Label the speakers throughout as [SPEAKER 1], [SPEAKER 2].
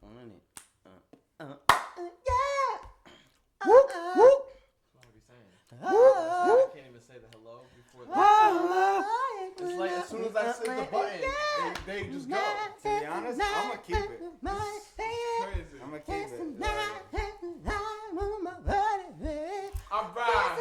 [SPEAKER 1] on it.
[SPEAKER 2] Yeah. Whoop whoop.
[SPEAKER 3] That's what I be saying. I can't even say the hello before the. It's like as soon as I say the button, they just go.
[SPEAKER 4] To be honest, I'm gonna keep it.
[SPEAKER 3] Crazy.
[SPEAKER 4] I'm gonna keep it.
[SPEAKER 3] All right.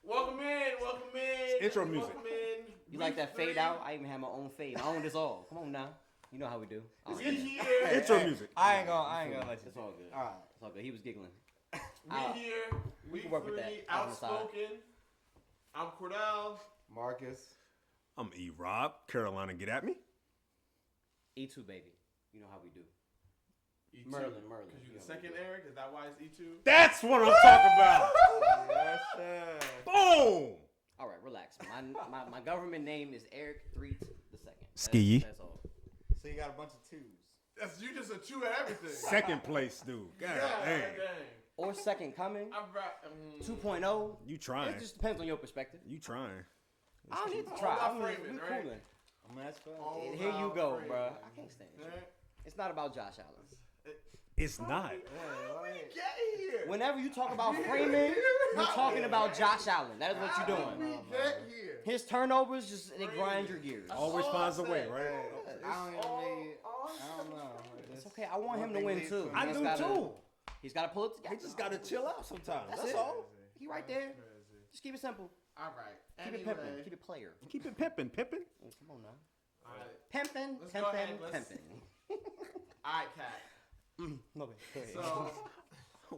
[SPEAKER 3] Welcome in.
[SPEAKER 2] Intro music.
[SPEAKER 3] Welcome in.
[SPEAKER 1] You like that
[SPEAKER 3] Week
[SPEAKER 1] fade
[SPEAKER 3] 3.
[SPEAKER 1] out? I even have my own fade. I own this all. Come on now. You know how we do.
[SPEAKER 3] We here.
[SPEAKER 2] Intro music.
[SPEAKER 4] I ain't gonna let you.
[SPEAKER 1] It's all good.
[SPEAKER 4] All right.
[SPEAKER 1] It's all good. He was giggling.
[SPEAKER 3] We here.
[SPEAKER 1] we
[SPEAKER 3] Week
[SPEAKER 1] can work with
[SPEAKER 3] 3.
[SPEAKER 1] that. On the side.
[SPEAKER 3] Outspoken. I'm Cordell.
[SPEAKER 4] Marcus.
[SPEAKER 2] I'm E-Rob. Carolina, get at me.
[SPEAKER 1] E2, baby. You know how we do.
[SPEAKER 3] E2.
[SPEAKER 1] Merlin.
[SPEAKER 3] Because you're the second Eric. Is that why it's E2?
[SPEAKER 2] That's what I'm talking about.
[SPEAKER 4] Yes, sir.
[SPEAKER 2] Boom.
[SPEAKER 1] All right, relax. My government name is Eric Threet the second.
[SPEAKER 2] Ski.
[SPEAKER 1] That's all.
[SPEAKER 4] So you got a bunch of twos.
[SPEAKER 3] That's you just a 2 at everything.
[SPEAKER 2] Second place, dude. God dang.
[SPEAKER 3] dang.
[SPEAKER 1] Or second coming.
[SPEAKER 3] I'm right.
[SPEAKER 1] 2.0.
[SPEAKER 2] You trying.
[SPEAKER 1] It just depends on your perspective.
[SPEAKER 2] You trying.
[SPEAKER 1] I don't need to try.
[SPEAKER 3] All
[SPEAKER 1] I'm
[SPEAKER 3] about
[SPEAKER 1] we
[SPEAKER 3] framing,
[SPEAKER 1] cooling.
[SPEAKER 3] right?
[SPEAKER 4] I mean, that's fun.
[SPEAKER 3] All
[SPEAKER 1] Here you
[SPEAKER 3] about
[SPEAKER 1] go,
[SPEAKER 3] framing.
[SPEAKER 1] bro. I can't stand it.
[SPEAKER 3] Right?
[SPEAKER 1] It's not about Josh Allen.
[SPEAKER 2] It's not.
[SPEAKER 3] Get here.
[SPEAKER 1] Whenever you talk about framing, you're talking about Josh Allen. That is what you're doing.
[SPEAKER 3] Get here.
[SPEAKER 1] His turnovers just they grind your gears.
[SPEAKER 2] Always
[SPEAKER 3] all
[SPEAKER 2] finds
[SPEAKER 3] I
[SPEAKER 2] a way,
[SPEAKER 3] said.
[SPEAKER 2] right?
[SPEAKER 4] I don't even need. I don't know.
[SPEAKER 1] It's okay. I want him to win too.
[SPEAKER 2] I
[SPEAKER 1] He
[SPEAKER 2] do
[SPEAKER 1] just gotta-
[SPEAKER 2] too.
[SPEAKER 1] He's got to pull it together.
[SPEAKER 2] He just gotta chill out sometimes.
[SPEAKER 1] That's
[SPEAKER 2] That's
[SPEAKER 1] it.
[SPEAKER 2] all.
[SPEAKER 1] He right there.
[SPEAKER 3] Crazy.
[SPEAKER 1] Just keep it simple.
[SPEAKER 3] All right.
[SPEAKER 1] Keep it pimping. Keep it player.
[SPEAKER 2] Keep it pimping.
[SPEAKER 1] Oh, come on now.
[SPEAKER 3] All right.
[SPEAKER 1] Pimping,
[SPEAKER 3] Let's go ahead.
[SPEAKER 1] pimping,
[SPEAKER 3] Let's-
[SPEAKER 1] pimping.
[SPEAKER 3] All right, Cat.
[SPEAKER 1] Okay, go ahead.
[SPEAKER 3] So,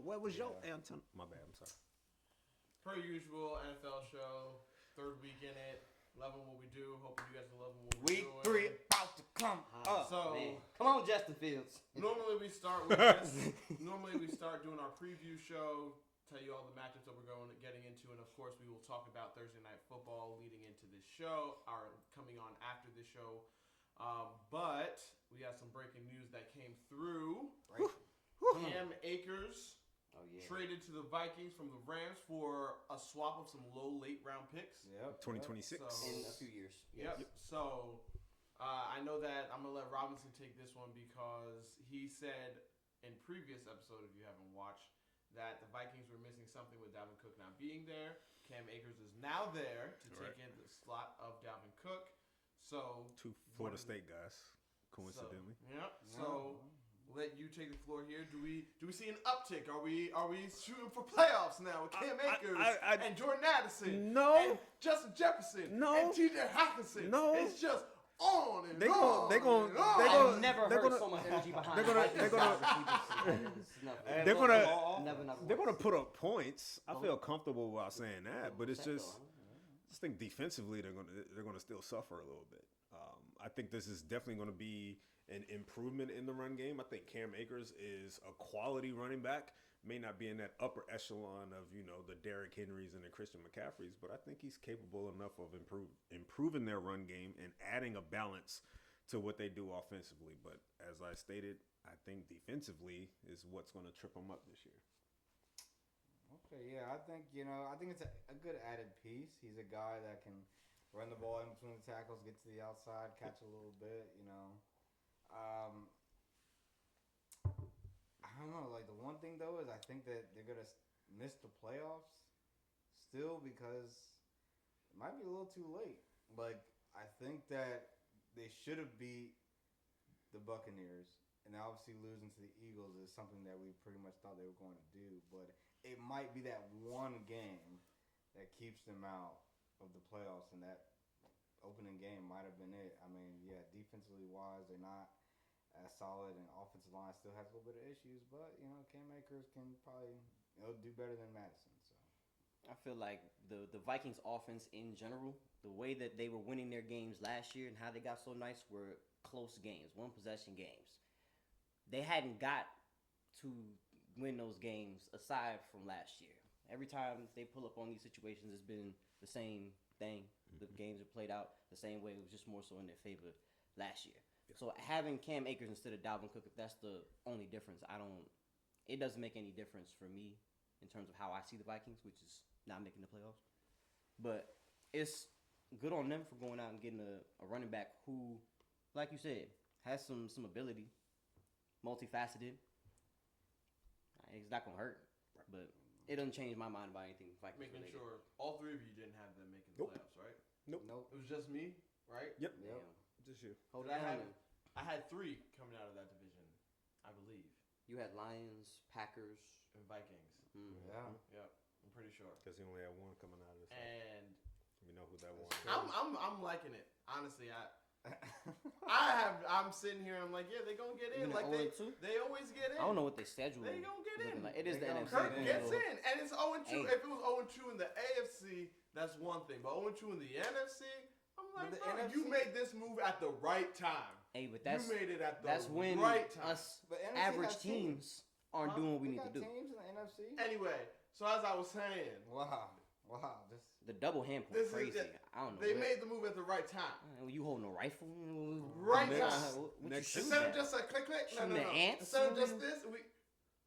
[SPEAKER 2] What was your Anton? My bad. I'm sorry.
[SPEAKER 3] per usual, NFL show, third week in it. Loving what we do. Hoping you guys are loving what we're
[SPEAKER 4] Week
[SPEAKER 3] doing.
[SPEAKER 4] 3 about to come up.
[SPEAKER 3] So,
[SPEAKER 1] Man. Come on, Justin Fields.
[SPEAKER 3] normally we start with this. Normally we start doing our preview show, tell you all the matchups that we're getting into, and of course we will talk about Thursday Night Football leading into this show, or coming on after this show. But we have some breaking news that came through. Cam Akers
[SPEAKER 1] Oh yeah.
[SPEAKER 3] traded to the Vikings from the Rams for a swap of some low late round picks.
[SPEAKER 4] Yep.
[SPEAKER 2] 2026.
[SPEAKER 3] So-
[SPEAKER 1] In a few years.
[SPEAKER 3] Yep. So I know that I'm gonna let Robinson take this one because he said in previous episode, if you haven't watched, that the Vikings were missing something with Dalvin Cook not being there. Cam Akers is now there to take in the slot of Dalvin Cook. So
[SPEAKER 2] 2 Florida State guys, coincidentally.
[SPEAKER 3] So let you take the floor here. Do we see an uptick? Are we shooting for playoffs now with Cam Akers and Jordan Addison?
[SPEAKER 2] No.
[SPEAKER 3] And Justin Jefferson.
[SPEAKER 2] No.
[SPEAKER 3] And T.J. Hawkinson.
[SPEAKER 2] No.
[SPEAKER 3] It's just on and
[SPEAKER 2] They
[SPEAKER 3] on.
[SPEAKER 2] gon- they gon-
[SPEAKER 3] and on.
[SPEAKER 2] they gon-
[SPEAKER 1] I've never
[SPEAKER 2] they're
[SPEAKER 1] heard
[SPEAKER 2] gonna-
[SPEAKER 1] so much energy behind.
[SPEAKER 2] they're gonna-
[SPEAKER 1] Vikings
[SPEAKER 2] they're gonna-
[SPEAKER 1] receivers.
[SPEAKER 2] They're gonna-
[SPEAKER 1] Never.
[SPEAKER 2] They're gonna put up points. I feel comfortable while saying that, but it's just think defensively they're gonna still suffer a little bit. I think this is definitely going to be an improvement in the run game. I think Cam Akers is a quality running back. May not be in that upper echelon of the Derrick Henrys and the Christian McCaffreys, but I think he's capable enough of improving their run game and adding a balance to what they do offensively. But as I stated, I think defensively is what's going to trip them up this year.
[SPEAKER 4] Okay, yeah, I think it's a good added piece. He's a guy that can run the ball in between the tackles, get to the outside, catch a little bit. I don't know. Like the one thing though is I think that they're gonna miss the playoffs still because it might be a little too late. Like I think that they should have beat the Buccaneers, and obviously losing to the Eagles is something that we pretty much thought they were going to do. But it might be that one game that keeps them out of the playoffs, and that opening game might have been it. I mean, yeah, defensively wise, they're not as solid, and offensive line still has a little bit of issues. But Cam Akers can probably do better than Madison. So
[SPEAKER 1] I feel like the Vikings offense in general, the way that they were winning their games last year and how they got so nice were close games, one possession games. They hadn't got to win those games aside from last year. Every time they pull up on these situations, it's been the same thing. The games are played out the same way. It was just more so in their favor last year. So having Cam Akers instead of Dalvin Cook, if that's the only difference, it doesn't make any difference for me in terms of how I see the Vikings, which is not making the playoffs. But it's good on them for going out and getting a running back who, like you said, has some ability. multifaceted. It's not gonna hurt, but it doesn't change my mind about anything Vikings
[SPEAKER 3] Making
[SPEAKER 1] related.
[SPEAKER 3] sure all three of you didn't have them making the
[SPEAKER 2] Nope.
[SPEAKER 3] playoffs, right?
[SPEAKER 4] Nope.
[SPEAKER 3] It was just me, right?
[SPEAKER 2] Yep.
[SPEAKER 4] Yep.
[SPEAKER 2] Just you.
[SPEAKER 1] Hold
[SPEAKER 3] I
[SPEAKER 1] on.
[SPEAKER 3] had I had 3 coming out of that division, I believe,
[SPEAKER 1] You had Lions, Packers.
[SPEAKER 3] and Vikings.
[SPEAKER 4] Yeah.
[SPEAKER 3] Yep, I'm pretty sure.
[SPEAKER 2] Because he only had one coming out of this.
[SPEAKER 3] And
[SPEAKER 2] We know who that one
[SPEAKER 3] I'm liking it. Honestly, I'm sitting here. I'm like, yeah, they gonna get in.
[SPEAKER 1] Even
[SPEAKER 3] Like
[SPEAKER 1] at 0-2?
[SPEAKER 3] they always get in.
[SPEAKER 1] I don't know what they schedule.
[SPEAKER 3] They gonna get
[SPEAKER 1] is looking
[SPEAKER 3] in.
[SPEAKER 1] like. It is
[SPEAKER 4] They
[SPEAKER 1] the
[SPEAKER 4] gonna
[SPEAKER 1] NFC.
[SPEAKER 3] Kirk
[SPEAKER 4] in.
[SPEAKER 3] gets
[SPEAKER 1] so-
[SPEAKER 3] in, and it's 0-2.
[SPEAKER 1] Hey.
[SPEAKER 3] If it was 0-2 in the AFC, that's one thing. But 0-2 in the NFC, I'm like,
[SPEAKER 4] the
[SPEAKER 3] bro,
[SPEAKER 4] NFC
[SPEAKER 3] you made this move at the right time.
[SPEAKER 1] Hey, but that's
[SPEAKER 3] you made it at the
[SPEAKER 1] that's when
[SPEAKER 3] right time.
[SPEAKER 1] us
[SPEAKER 4] But NFC
[SPEAKER 1] average
[SPEAKER 4] has teams.
[SPEAKER 1] teams aren't doing what we
[SPEAKER 4] We
[SPEAKER 1] need
[SPEAKER 4] got
[SPEAKER 1] to do.
[SPEAKER 4] teams in the NFC.
[SPEAKER 3] Anyway, so as I was saying,
[SPEAKER 4] Wow. Just
[SPEAKER 1] The double hand point
[SPEAKER 3] This is
[SPEAKER 1] crazy.
[SPEAKER 3] it.
[SPEAKER 1] I don't know.
[SPEAKER 3] they
[SPEAKER 1] what-
[SPEAKER 3] made the move at the right time.
[SPEAKER 1] You holding a rifle?
[SPEAKER 3] Right
[SPEAKER 2] Next-
[SPEAKER 3] time.
[SPEAKER 1] What you
[SPEAKER 2] next-
[SPEAKER 1] shooting
[SPEAKER 3] Instead
[SPEAKER 1] at?
[SPEAKER 3] of just a click, click, no,
[SPEAKER 1] Shooting
[SPEAKER 3] no,
[SPEAKER 1] the
[SPEAKER 3] no.
[SPEAKER 1] ants?
[SPEAKER 3] Instead of just this, we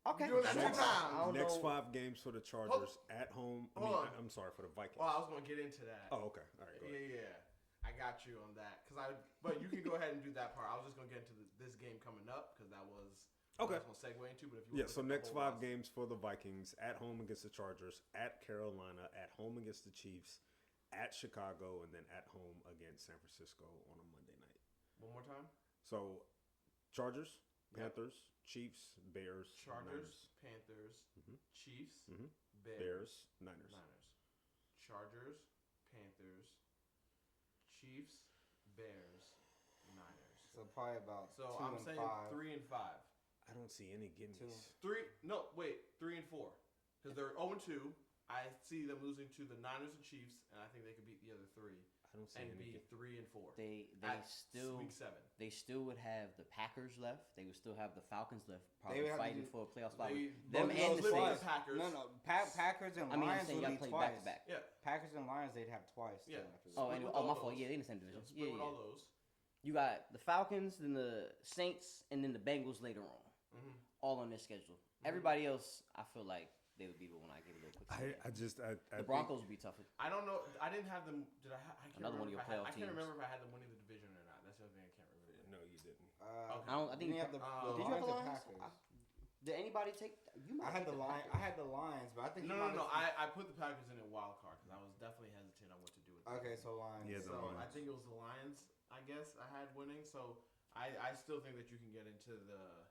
[SPEAKER 1] Okay.
[SPEAKER 3] doing that two
[SPEAKER 2] Next-
[SPEAKER 3] times.
[SPEAKER 1] I don't
[SPEAKER 2] Next
[SPEAKER 1] know.
[SPEAKER 2] 5 games for the Chargers at home.
[SPEAKER 3] Hold on.
[SPEAKER 2] I'm sorry, for the Vikings.
[SPEAKER 3] Well, I was gonna get into that.
[SPEAKER 2] Oh, okay. All right, go ahead.
[SPEAKER 3] Yeah. I got you on that. But you can go ahead and do that part. I was just gonna get into this game coming up because that was what I
[SPEAKER 2] Okay.
[SPEAKER 3] was gonna segue into. But if you
[SPEAKER 2] Yeah,
[SPEAKER 3] wanna
[SPEAKER 2] so
[SPEAKER 3] look at the
[SPEAKER 2] next
[SPEAKER 3] whole
[SPEAKER 2] 5
[SPEAKER 3] roster-
[SPEAKER 2] games for the Vikings: at home against the Chargers, at Carolina, at home against the Chiefs, at Chicago, and then at home against San Francisco on a Monday night.
[SPEAKER 3] One more time.
[SPEAKER 2] So Chargers,
[SPEAKER 3] Yep.
[SPEAKER 2] Panthers, Chiefs, Bears,
[SPEAKER 3] Chargers, Panthers,
[SPEAKER 2] Mhm.
[SPEAKER 3] Chiefs,
[SPEAKER 2] Mhm.
[SPEAKER 3] Bears,
[SPEAKER 2] Bears, Niners.
[SPEAKER 3] Chargers, Panthers, Chiefs, Bears, Niners.
[SPEAKER 4] so probably about
[SPEAKER 3] So
[SPEAKER 4] 2
[SPEAKER 3] I'm
[SPEAKER 4] and
[SPEAKER 3] saying
[SPEAKER 4] 5.
[SPEAKER 3] 3 and 5.
[SPEAKER 2] I don't see any gimmies.
[SPEAKER 3] 3 and 4 because they're 0-2. I see them losing to the Niners and Chiefs, and I think they could beat the other 3
[SPEAKER 2] I don't see
[SPEAKER 3] and
[SPEAKER 2] any.
[SPEAKER 3] be 3 and 4.
[SPEAKER 1] They
[SPEAKER 3] At
[SPEAKER 1] still
[SPEAKER 3] week 7.
[SPEAKER 1] they still would have the Packers left. They would still have the Falcons left,
[SPEAKER 4] They
[SPEAKER 1] probably
[SPEAKER 4] would have to
[SPEAKER 1] fighting
[SPEAKER 4] do-
[SPEAKER 1] for a playoff spot.
[SPEAKER 3] They
[SPEAKER 1] Them
[SPEAKER 3] both
[SPEAKER 1] and
[SPEAKER 3] those
[SPEAKER 1] the
[SPEAKER 3] split
[SPEAKER 1] Saints.
[SPEAKER 3] the Packers.
[SPEAKER 4] No. Packers and
[SPEAKER 1] I mean, I'm
[SPEAKER 4] Lions
[SPEAKER 1] saying
[SPEAKER 4] would
[SPEAKER 1] y'all
[SPEAKER 4] be
[SPEAKER 1] play
[SPEAKER 4] twice.
[SPEAKER 1] back to back.
[SPEAKER 3] Yeah.
[SPEAKER 4] Packers and Lions, they'd have twice.
[SPEAKER 3] Yeah.
[SPEAKER 4] Still after that.
[SPEAKER 1] Oh,
[SPEAKER 3] Split
[SPEAKER 1] and
[SPEAKER 3] with
[SPEAKER 1] my
[SPEAKER 3] all
[SPEAKER 1] fault.
[SPEAKER 3] those.
[SPEAKER 1] Yeah, they in the same division.
[SPEAKER 3] Split
[SPEAKER 1] Yeah,
[SPEAKER 3] with
[SPEAKER 1] yeah.
[SPEAKER 3] all those.
[SPEAKER 1] You got the Falcons, then the Saints, and then the Bengals later on,
[SPEAKER 3] Mhm.
[SPEAKER 1] all on their schedule. Everybody else, I feel like they would be the one I give a little quick.
[SPEAKER 2] I
[SPEAKER 1] the
[SPEAKER 2] think-
[SPEAKER 1] Broncos would be tougher.
[SPEAKER 3] I don't know. I didn't have them. Did I? I can't
[SPEAKER 1] Another one of
[SPEAKER 3] remember
[SPEAKER 1] your
[SPEAKER 3] if I had-
[SPEAKER 1] playoff
[SPEAKER 3] I can't
[SPEAKER 1] teams.
[SPEAKER 3] remember if I had them winning the division or not. That's the other thing I can't remember.
[SPEAKER 2] No, you didn't.
[SPEAKER 3] Okay.
[SPEAKER 1] I don't. I think.
[SPEAKER 4] Then you have the
[SPEAKER 3] Did
[SPEAKER 1] did you have
[SPEAKER 4] Lions
[SPEAKER 1] the
[SPEAKER 4] and
[SPEAKER 1] Lions?
[SPEAKER 4] Packers.
[SPEAKER 1] Did anybody take? You might
[SPEAKER 4] I had
[SPEAKER 1] take
[SPEAKER 4] the Lions.
[SPEAKER 1] Packers.
[SPEAKER 4] I had the Lions, but I think
[SPEAKER 3] No,
[SPEAKER 4] you
[SPEAKER 3] no,
[SPEAKER 4] might
[SPEAKER 3] no.
[SPEAKER 4] have-
[SPEAKER 3] I put the Packers in a wild card because I was definitely hesitant on what to do with them.
[SPEAKER 4] Okay, so Lions.
[SPEAKER 2] Yeah, the
[SPEAKER 3] So I
[SPEAKER 2] Lions.
[SPEAKER 3] think it was the Lions. I guess I had winning. So I still think that you can get into the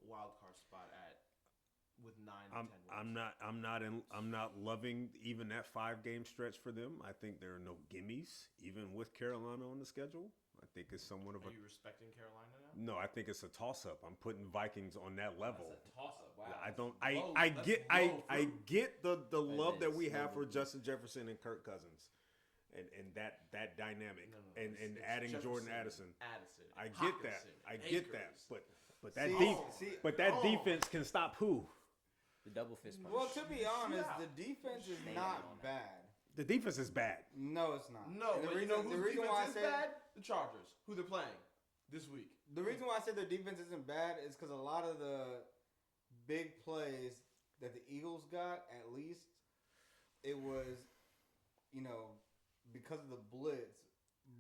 [SPEAKER 3] wild card spot at with 9 to 10 wins.
[SPEAKER 2] I'm not loving even that 5-game stretch for them. I think there are no gimmies, even with Carolina on the schedule. I think it's somewhat of
[SPEAKER 3] Are
[SPEAKER 2] a
[SPEAKER 3] you respecting Carolina now?
[SPEAKER 2] no. I think it's a toss up. I'm putting Vikings on that level.
[SPEAKER 3] That's a toss up. Wow.
[SPEAKER 2] I don't.
[SPEAKER 3] That's low-
[SPEAKER 2] I
[SPEAKER 3] that's
[SPEAKER 2] get.
[SPEAKER 3] low
[SPEAKER 2] I
[SPEAKER 3] fruit.
[SPEAKER 2] get the love that
[SPEAKER 1] is
[SPEAKER 2] we have
[SPEAKER 1] low
[SPEAKER 2] for
[SPEAKER 1] fruit.
[SPEAKER 2] Justin Jefferson and Kirk Cousins, and that dynamic,
[SPEAKER 3] No,
[SPEAKER 2] and
[SPEAKER 3] it's
[SPEAKER 2] adding Jordan
[SPEAKER 3] Jefferson,
[SPEAKER 2] Addison.
[SPEAKER 3] Addison.
[SPEAKER 2] I get that.
[SPEAKER 3] Hawkinson,
[SPEAKER 2] I get that.
[SPEAKER 3] Akers.
[SPEAKER 2] But that
[SPEAKER 4] See,
[SPEAKER 3] Oh.
[SPEAKER 2] defense can stop who?
[SPEAKER 1] The double fist punch.
[SPEAKER 4] Well, to be honest,
[SPEAKER 3] Yeah.
[SPEAKER 4] the defense is
[SPEAKER 1] Stay
[SPEAKER 4] not
[SPEAKER 1] on that.
[SPEAKER 4] bad.
[SPEAKER 2] The defense is bad.
[SPEAKER 4] No, it's not.
[SPEAKER 3] No,
[SPEAKER 4] And
[SPEAKER 3] but
[SPEAKER 4] the
[SPEAKER 3] you know
[SPEAKER 4] reason,
[SPEAKER 3] whose
[SPEAKER 4] the reason
[SPEAKER 3] defense
[SPEAKER 4] why I
[SPEAKER 3] is
[SPEAKER 4] say
[SPEAKER 3] bad? The Chargers, who they're playing this week.
[SPEAKER 4] the reason why I said their defense isn't bad is because a lot of the big plays that the Eagles got, at least, it was, because of the blitz.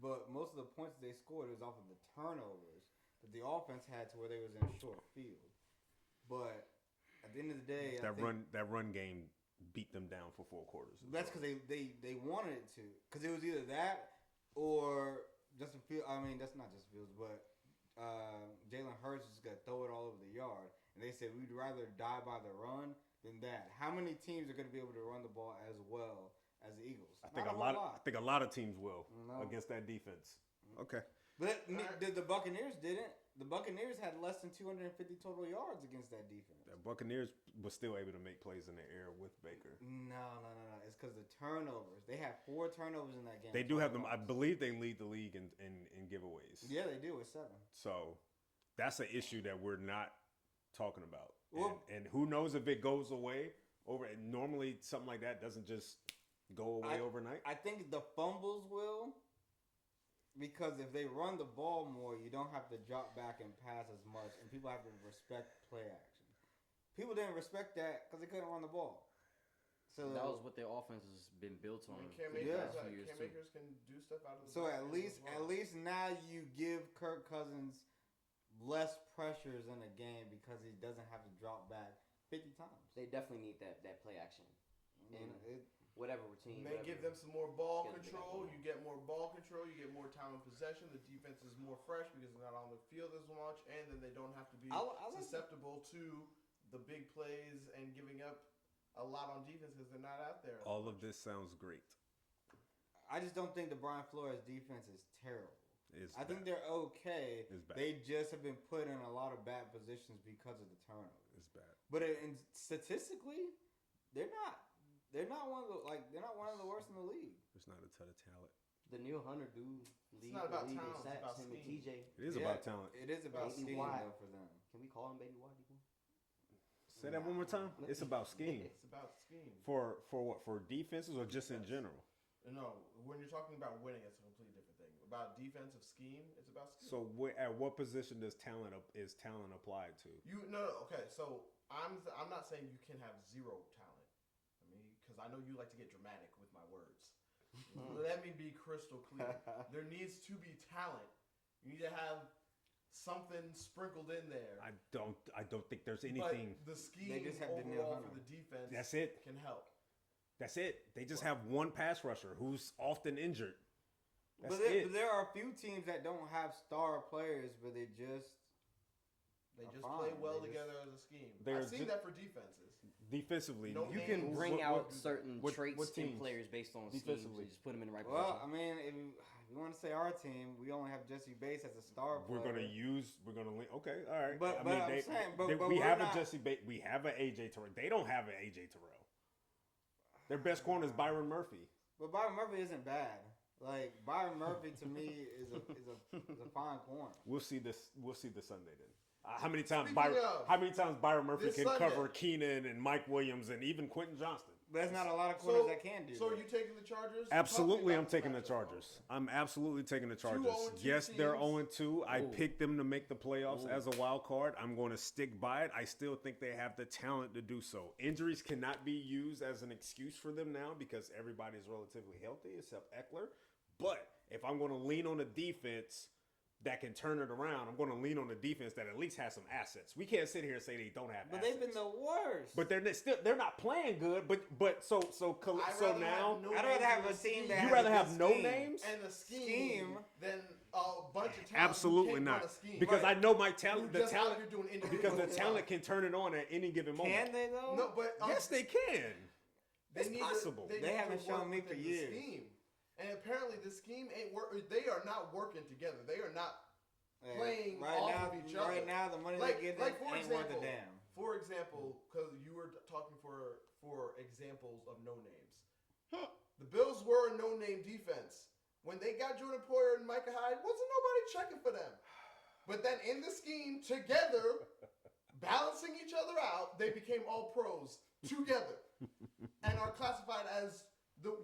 [SPEAKER 4] But most of the points they scored was off of the turnovers that the offense had to where they was in a short field. But at the end of the day, I think
[SPEAKER 2] That run game beat them down for 4 quarters. as
[SPEAKER 4] that's
[SPEAKER 2] well.
[SPEAKER 4] because they wanted it to. Because it was either that or Justin Fields. I mean, that's not Justin Fields, but Jalen Hurts is going to throw it all over the yard. And they said, we'd rather die by the run than that. How many teams are going to be able to run the ball as well as the Eagles?
[SPEAKER 2] I think
[SPEAKER 4] Not
[SPEAKER 2] a
[SPEAKER 4] whole
[SPEAKER 2] lot. I think a lot of teams will
[SPEAKER 4] No.
[SPEAKER 2] against that defense. Okay.
[SPEAKER 4] But the Buccaneers didn't. The Buccaneers had less than 250 total yards against that defense.
[SPEAKER 2] The Buccaneers was still able to make plays in the air with Baker.
[SPEAKER 4] No. It's because the turnovers. They had 4 turnovers in that game.
[SPEAKER 2] They do have them. I
[SPEAKER 4] Turnovers.
[SPEAKER 2] believe they lead the league in giveaways.
[SPEAKER 4] Yeah, they do with 7.
[SPEAKER 2] So that's an issue that we're not talking about.
[SPEAKER 4] Well-
[SPEAKER 2] and who knows if it goes away over. Normally, something like that doesn't just go away overnight.
[SPEAKER 4] I think the fumbles will, because if they run the ball more, you don't have to drop back and pass as much, and people have to respect play action. People didn't respect that because they couldn't run the ball. So
[SPEAKER 1] That was what their offense has been built
[SPEAKER 3] I
[SPEAKER 1] on.
[SPEAKER 3] mean, Cam
[SPEAKER 1] for the
[SPEAKER 3] Akers,
[SPEAKER 1] past few years,
[SPEAKER 3] Cam
[SPEAKER 1] too.
[SPEAKER 3] Akers can do stuff out of the
[SPEAKER 4] so
[SPEAKER 3] backfield as well.
[SPEAKER 4] at least now you give Kirk Cousins less pressures in a game because he doesn't have to drop back 50 times.
[SPEAKER 1] They definitely need that play action. And whatever routine.
[SPEAKER 3] May give them some more ball
[SPEAKER 1] schedule
[SPEAKER 3] control.
[SPEAKER 1] they got.
[SPEAKER 3] You get more ball control. You get more time in possession. The defense is more fresh because they're not on the field as much, and then they don't have to be susceptible to the big plays and giving up a lot on defense because they're not out there.
[SPEAKER 2] All of this sounds great.
[SPEAKER 4] I just don't think the Brian Flores defense is terrible. I think they're okay.
[SPEAKER 2] It's bad.
[SPEAKER 4] They just have been put in a lot of bad positions because of the turnovers.
[SPEAKER 2] It's bad.
[SPEAKER 4] But statistically, they're not. They're not one of the worst in the league.
[SPEAKER 2] There's not a ton of talent.
[SPEAKER 1] The Neil Hunter dude lead
[SPEAKER 3] not about
[SPEAKER 1] the league in
[SPEAKER 3] talent, it's
[SPEAKER 1] sacks,
[SPEAKER 3] about
[SPEAKER 1] him and
[SPEAKER 3] scheme.
[SPEAKER 1] TJ.
[SPEAKER 2] It is about talent.
[SPEAKER 4] It is about
[SPEAKER 1] Baby
[SPEAKER 4] scheme
[SPEAKER 1] Watt.
[SPEAKER 4] though for them.
[SPEAKER 1] Can we call him Baby Watt?
[SPEAKER 2] Say that one more time. It's about scheme.
[SPEAKER 3] It's about scheme.
[SPEAKER 2] For what? For defenses or just in general?
[SPEAKER 3] No, when you're talking about winning, it's a completely different thing. About defensive scheme, it's about scheme.
[SPEAKER 2] So at what position does talent applied to?
[SPEAKER 3] Okay. So I'm not saying you can have zero talent. I mean, because I know you like to get dramatic with my words. Let me be crystal clear. There needs to be talent. You need to have something sprinkled in there.
[SPEAKER 2] I don't think there's anything.
[SPEAKER 3] But the scheme
[SPEAKER 4] They just have the Neil
[SPEAKER 3] overall
[SPEAKER 4] Hunter.
[SPEAKER 3] for the defense
[SPEAKER 2] That's it.
[SPEAKER 3] can help.
[SPEAKER 2] That's it. They just have one pass rusher who's often injured. That's
[SPEAKER 4] But
[SPEAKER 2] it.
[SPEAKER 4] there are a few teams that don't have star players, but they just
[SPEAKER 3] play well
[SPEAKER 4] They
[SPEAKER 3] together as a scheme.
[SPEAKER 2] They're
[SPEAKER 3] I've seen
[SPEAKER 2] ju-
[SPEAKER 3] that for defenses.
[SPEAKER 2] Defensively,
[SPEAKER 3] No
[SPEAKER 1] You
[SPEAKER 3] names.
[SPEAKER 1] can bring
[SPEAKER 2] What-
[SPEAKER 1] out
[SPEAKER 2] what-
[SPEAKER 1] certain
[SPEAKER 2] what
[SPEAKER 1] traits in
[SPEAKER 2] teams?
[SPEAKER 1] players based on schemes.
[SPEAKER 2] Defensively.
[SPEAKER 1] You just put them in the right
[SPEAKER 4] Well, I
[SPEAKER 1] position.
[SPEAKER 4] mean, if you want to say our team, we only have Jesse Bates as a star player.
[SPEAKER 2] we're gonna okay, all right.
[SPEAKER 4] But I'm saying, but
[SPEAKER 2] we
[SPEAKER 4] we're
[SPEAKER 2] have
[SPEAKER 4] not-
[SPEAKER 2] a Jesse Bates. We have an AJ Terrell. They don't have an AJ Terrell. Their best corner is Byron Murphy.
[SPEAKER 4] But Byron Murphy isn't bad. Like Byron Murphy to me is a fine corner.
[SPEAKER 2] We'll see this Sunday then. How many times
[SPEAKER 3] Speaking
[SPEAKER 2] Byron Murphy
[SPEAKER 3] this
[SPEAKER 2] can
[SPEAKER 3] Sunday.
[SPEAKER 2] cover Keenan and Mike Williams and even Quentin Johnston?
[SPEAKER 4] But there's not a lot of corners that can do
[SPEAKER 3] So
[SPEAKER 4] that.
[SPEAKER 3] are you taking the Chargers?
[SPEAKER 2] Absolutely, I'm
[SPEAKER 3] Talk to me
[SPEAKER 2] taking the
[SPEAKER 3] about this
[SPEAKER 2] Chargers.
[SPEAKER 3] matchup.
[SPEAKER 2] I'm absolutely taking the Chargers.
[SPEAKER 3] 0-2
[SPEAKER 2] Yes, they're
[SPEAKER 3] teams.
[SPEAKER 2] 0-2. I
[SPEAKER 1] Ooh.
[SPEAKER 2] picked them to make the playoffs
[SPEAKER 1] Ooh.
[SPEAKER 2] as a wild card. I'm going to stick by it. I still think they have the talent to do so. Injuries cannot be used as an excuse for them now because everybody is relatively healthy except Eckler. But if I'm going to lean on a defense that can turn it around, I'm going to lean on a defense that at least has some assets. We can't sit here and say they don't have
[SPEAKER 4] But
[SPEAKER 2] assets.
[SPEAKER 4] they've been the worst.
[SPEAKER 2] But they're not playing good. But so now
[SPEAKER 4] I'd rather have a team that
[SPEAKER 2] you
[SPEAKER 4] has
[SPEAKER 2] rather
[SPEAKER 4] a
[SPEAKER 2] have
[SPEAKER 4] good
[SPEAKER 2] no
[SPEAKER 4] scheme.
[SPEAKER 2] names.
[SPEAKER 3] And the scheme than a bunch of talent.
[SPEAKER 2] Absolutely
[SPEAKER 3] who can't
[SPEAKER 2] not.
[SPEAKER 3] run a scheme.
[SPEAKER 2] Because
[SPEAKER 3] Right.
[SPEAKER 2] I know my
[SPEAKER 3] Who
[SPEAKER 2] talent. The
[SPEAKER 3] just out
[SPEAKER 2] talent.
[SPEAKER 3] here doing individual
[SPEAKER 2] Because the
[SPEAKER 3] stuff.
[SPEAKER 2] talent can turn it on at any given moment.
[SPEAKER 4] Can they though?
[SPEAKER 3] No, but
[SPEAKER 2] Yes, they can.
[SPEAKER 3] they
[SPEAKER 2] It's
[SPEAKER 3] need
[SPEAKER 2] possible.
[SPEAKER 3] To,
[SPEAKER 4] They
[SPEAKER 3] need
[SPEAKER 4] haven't
[SPEAKER 3] to
[SPEAKER 4] shown
[SPEAKER 3] work
[SPEAKER 4] me for
[SPEAKER 3] within the
[SPEAKER 4] years.
[SPEAKER 3] Scheme. And apparently the scheme ain't work. They are not working together. They are not playing off of each other.
[SPEAKER 4] Right now, the money
[SPEAKER 3] Like-
[SPEAKER 4] they get
[SPEAKER 3] like, for
[SPEAKER 4] ain't worth a
[SPEAKER 3] example,
[SPEAKER 4] damn.
[SPEAKER 3] For example, because you were talking for examples of no names. The Bills were a no-name defense. When they got Jordan Poyer and Micah Hyde, wasn't nobody checking for them. But then in the scheme, together, balancing each other out, they became all pros together and are classified as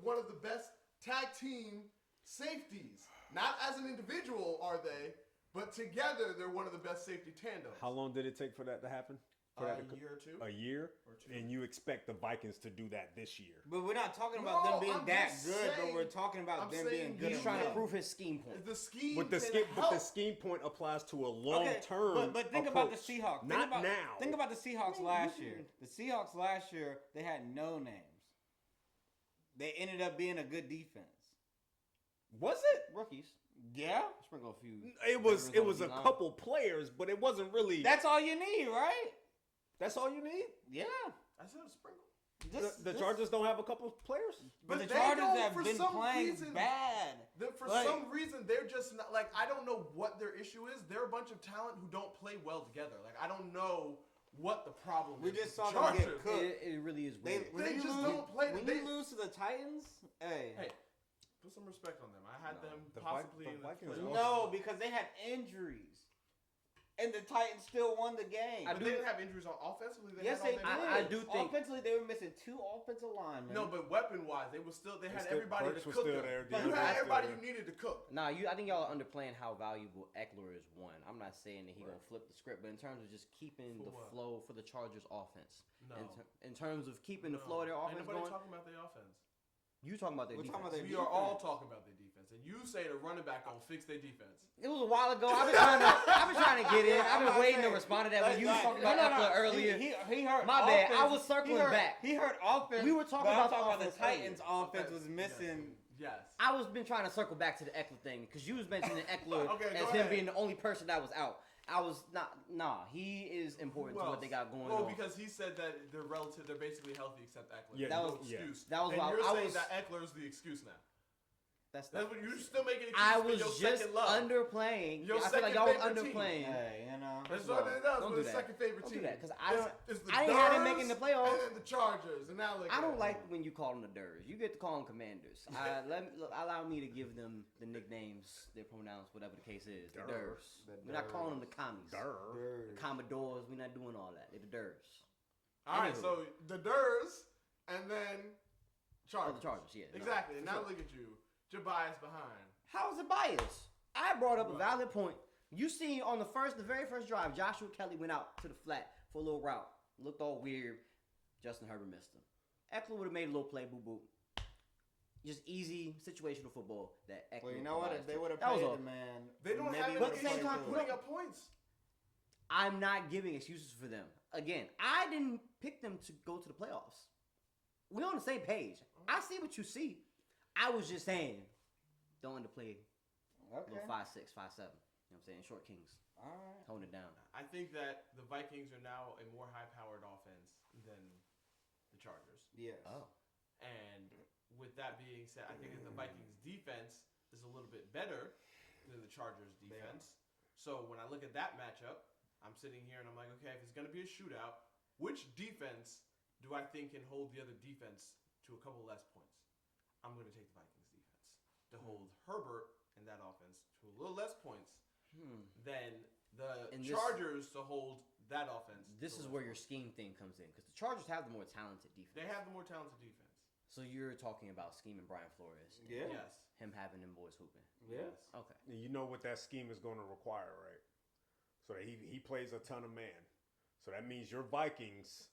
[SPEAKER 3] one of the best tag team safeties. Not as an individual are they, but together they're one of the best safety tandems.
[SPEAKER 2] How long did it take for that to happen? For that to
[SPEAKER 3] A year or two?
[SPEAKER 2] A year?
[SPEAKER 3] Or two.
[SPEAKER 2] And you expect the Vikings to do that this year?
[SPEAKER 4] But we're not talking about
[SPEAKER 3] No,
[SPEAKER 4] them being
[SPEAKER 3] I'm
[SPEAKER 4] that
[SPEAKER 3] just
[SPEAKER 4] good, but
[SPEAKER 3] saying-
[SPEAKER 4] we're talking about
[SPEAKER 3] I'm
[SPEAKER 4] them being
[SPEAKER 3] saying
[SPEAKER 4] good
[SPEAKER 1] He's
[SPEAKER 3] you
[SPEAKER 1] trying to
[SPEAKER 4] enough.
[SPEAKER 1] prove his scheme point.
[SPEAKER 3] The scheme
[SPEAKER 2] But the
[SPEAKER 3] can
[SPEAKER 2] scheme,
[SPEAKER 3] help.
[SPEAKER 2] but the scheme point applies to a long term.
[SPEAKER 4] Okay, but think about the
[SPEAKER 2] approach.
[SPEAKER 4] Seahawks.
[SPEAKER 2] Not
[SPEAKER 4] think about,
[SPEAKER 2] now.
[SPEAKER 4] Think about the Seahawks last year. The Seahawks last year, they had no names. They ended up being a good defense.
[SPEAKER 2] Was it?
[SPEAKER 1] Rookies.
[SPEAKER 4] Yeah,
[SPEAKER 1] Sprinkle a few.
[SPEAKER 2] It was
[SPEAKER 1] veterans
[SPEAKER 2] a
[SPEAKER 1] on the line.
[SPEAKER 2] couple players, but it wasn't really.
[SPEAKER 4] that's all you need, right?
[SPEAKER 2] That's all you need.
[SPEAKER 4] Yeah.
[SPEAKER 3] I said a sprinkle.
[SPEAKER 2] The Chargers don't have a couple players.
[SPEAKER 4] But the
[SPEAKER 3] they
[SPEAKER 4] Chargers
[SPEAKER 3] don't,
[SPEAKER 4] have
[SPEAKER 3] for
[SPEAKER 4] been
[SPEAKER 3] some
[SPEAKER 4] playing
[SPEAKER 3] reason-
[SPEAKER 4] bad.
[SPEAKER 3] For
[SPEAKER 4] Like-
[SPEAKER 3] some reason, they're just not like I don't know what their issue is. They're a bunch of talent who don't play well together. Like I don't know what the problem
[SPEAKER 4] We
[SPEAKER 3] is.
[SPEAKER 4] just
[SPEAKER 3] with
[SPEAKER 4] saw
[SPEAKER 3] the
[SPEAKER 4] them get
[SPEAKER 3] Chargers.
[SPEAKER 4] cooked.
[SPEAKER 1] It really is weird.
[SPEAKER 3] They just don't play.
[SPEAKER 4] When
[SPEAKER 3] They-
[SPEAKER 4] you lose to the Titans, hey.
[SPEAKER 3] Hey, put some respect on them. I had
[SPEAKER 1] No,
[SPEAKER 3] them
[SPEAKER 2] the
[SPEAKER 3] possibly
[SPEAKER 2] the
[SPEAKER 3] in the
[SPEAKER 2] Vikings
[SPEAKER 3] playoffs.
[SPEAKER 4] No, because they had injuries. And the Titans still won the game.
[SPEAKER 3] But they didn't have injuries on offensively. They
[SPEAKER 4] Yes,
[SPEAKER 3] had
[SPEAKER 4] they
[SPEAKER 3] all
[SPEAKER 4] did.
[SPEAKER 3] their
[SPEAKER 1] I do think-
[SPEAKER 4] Offensively, they were missing two offensive linemen.
[SPEAKER 3] No, but weapon-wise, they had
[SPEAKER 2] still-
[SPEAKER 3] everybody
[SPEAKER 2] Burks
[SPEAKER 3] to
[SPEAKER 2] was
[SPEAKER 3] cook
[SPEAKER 2] still
[SPEAKER 3] them.
[SPEAKER 2] there,
[SPEAKER 3] You
[SPEAKER 2] DeAndre was
[SPEAKER 3] had
[SPEAKER 2] still
[SPEAKER 3] everybody
[SPEAKER 2] there.
[SPEAKER 3] you needed to cook.
[SPEAKER 1] Nah, I think y'all are underplaying how valuable Eckler is. One, I'm not saying that he gonna flip the script, but in terms of just keeping
[SPEAKER 3] For
[SPEAKER 1] the
[SPEAKER 3] what?
[SPEAKER 1] flow for the Chargers offense,
[SPEAKER 3] No.
[SPEAKER 1] in terms of keeping the flow of their
[SPEAKER 3] Ain't
[SPEAKER 1] offense
[SPEAKER 3] nobody
[SPEAKER 1] going,
[SPEAKER 3] talking about the offense.
[SPEAKER 1] You talking about their
[SPEAKER 4] We're
[SPEAKER 1] defense?
[SPEAKER 4] talking about their
[SPEAKER 3] We are all talking about their defense, and you say the running back gonna fix their defense.
[SPEAKER 1] It was a while ago. I've been trying to get in. I've been waiting to respond to that when you was talking about Eckler earlier.
[SPEAKER 4] He heard
[SPEAKER 1] My bad.
[SPEAKER 4] offense.
[SPEAKER 1] I was circling back.
[SPEAKER 4] He heard offense.
[SPEAKER 1] We were talking
[SPEAKER 4] but I'm
[SPEAKER 1] about the
[SPEAKER 4] talking about the
[SPEAKER 1] offense earlier.
[SPEAKER 4] Titans' offense was missing.
[SPEAKER 3] Yes.
[SPEAKER 1] I was been trying to circle back to the Eckler thing because you was mentioning Eckler
[SPEAKER 3] Okay,
[SPEAKER 1] as
[SPEAKER 3] go
[SPEAKER 1] him
[SPEAKER 3] ahead.
[SPEAKER 1] being the only person that was out. I was not. Nah, he is important to what they got going on.
[SPEAKER 3] Well, because he said that they're basically healthy except Eckler.
[SPEAKER 2] Yeah,
[SPEAKER 1] that
[SPEAKER 3] There's
[SPEAKER 1] was-
[SPEAKER 3] no excuse.
[SPEAKER 1] that was
[SPEAKER 3] and
[SPEAKER 1] why
[SPEAKER 3] you're
[SPEAKER 1] I
[SPEAKER 3] saying
[SPEAKER 1] was-
[SPEAKER 3] that Eckler is the excuse now.
[SPEAKER 1] That's
[SPEAKER 3] That's
[SPEAKER 1] not.
[SPEAKER 3] what you're still making excuses
[SPEAKER 1] I
[SPEAKER 3] for
[SPEAKER 1] was
[SPEAKER 3] your
[SPEAKER 1] just
[SPEAKER 3] second love.
[SPEAKER 1] underplaying.
[SPEAKER 3] Your
[SPEAKER 1] I feel like
[SPEAKER 3] second
[SPEAKER 1] y'all was
[SPEAKER 3] favorite team.
[SPEAKER 1] underplaying.
[SPEAKER 4] Hey, you know.
[SPEAKER 3] That's
[SPEAKER 1] First
[SPEAKER 3] what
[SPEAKER 1] of all,
[SPEAKER 3] it does
[SPEAKER 1] don't
[SPEAKER 3] with
[SPEAKER 1] do
[SPEAKER 3] the
[SPEAKER 1] that.
[SPEAKER 3] second favorite
[SPEAKER 1] Don't
[SPEAKER 3] team.
[SPEAKER 1] do that, 'cause I don't-
[SPEAKER 3] It's the
[SPEAKER 1] I ain't had him
[SPEAKER 3] Durs
[SPEAKER 1] making the playoffs.
[SPEAKER 3] And then the Chargers, and now look
[SPEAKER 1] I
[SPEAKER 3] at
[SPEAKER 1] don't
[SPEAKER 3] it.
[SPEAKER 1] like when you call them the Durs. You get to call them Commanders. Allow me to give them the nicknames they pronounce, whatever the case is. The Durs.
[SPEAKER 4] The
[SPEAKER 1] We're not calling them the
[SPEAKER 4] Durs.
[SPEAKER 1] commies.
[SPEAKER 2] Durr.
[SPEAKER 1] The Commodores. We're not doing all that. They're the Durs.
[SPEAKER 3] All right,
[SPEAKER 1] Anywho.
[SPEAKER 3] so the Durs, and then
[SPEAKER 1] Oh,
[SPEAKER 3] Chargers.
[SPEAKER 1] the Chargers, yeah. no,
[SPEAKER 3] Exactly. And
[SPEAKER 1] for
[SPEAKER 3] now
[SPEAKER 1] sure.
[SPEAKER 3] look at you. Your bias behind.
[SPEAKER 1] How is it biased? I brought up a
[SPEAKER 3] Right.
[SPEAKER 1] valid point. You see on the very first drive, Joshua Kelly went out to the flat for a little route. Looked all weird. Justin Herbert missed him. Eckler would have made a little play, boo boo. Just easy situational football that Eckler.
[SPEAKER 4] Well, you know what? If
[SPEAKER 1] provides
[SPEAKER 4] they
[SPEAKER 1] to.
[SPEAKER 4] would have
[SPEAKER 1] That was
[SPEAKER 4] paid
[SPEAKER 1] all.
[SPEAKER 4] the man,
[SPEAKER 3] They don't
[SPEAKER 4] maybe
[SPEAKER 3] have
[SPEAKER 4] he
[SPEAKER 3] any
[SPEAKER 1] But at
[SPEAKER 4] would've
[SPEAKER 1] the same
[SPEAKER 3] issue
[SPEAKER 4] played
[SPEAKER 1] time,
[SPEAKER 4] good.
[SPEAKER 3] putting up points.
[SPEAKER 1] I'm not giving excuses for them. Again, I didn't pick them to go to the playoffs. We're on the same page. I see what you see. I was just saying, don't underplay
[SPEAKER 4] Okay.
[SPEAKER 1] little 5'6", 5'7". You know what I'm saying? Short kings.
[SPEAKER 4] All right.
[SPEAKER 1] Tone it down.
[SPEAKER 3] I think that the Vikings are now a more high-powered offense than the Chargers.
[SPEAKER 4] Yes.
[SPEAKER 1] Oh.
[SPEAKER 3] And with that being said, I think that the Vikings defense is a little bit better than the Chargers
[SPEAKER 4] They are.
[SPEAKER 3] defense. So when I look at that matchup, I'm sitting here and I'm like, okay, if it's going to be a shootout, which defense do I think can hold the other defense to a couple less points? I'm going to take the Vikings defense to hold Herbert and that offense to a little less points than the
[SPEAKER 1] And this-
[SPEAKER 3] Chargers to hold that offense.
[SPEAKER 1] This
[SPEAKER 3] to
[SPEAKER 1] is
[SPEAKER 3] less
[SPEAKER 1] where your
[SPEAKER 3] points.
[SPEAKER 1] scheme thing comes in because the Chargers have the more talented defense.
[SPEAKER 3] They have the more talented defense.
[SPEAKER 1] So you're talking about scheming Brian Flores. and
[SPEAKER 4] Yeah.
[SPEAKER 3] Yes.
[SPEAKER 1] Him having them boys hooping.
[SPEAKER 4] Yes.
[SPEAKER 1] Okay.
[SPEAKER 2] And you know what that scheme is going to require, right? So that he plays a ton of man. So that means your Vikings,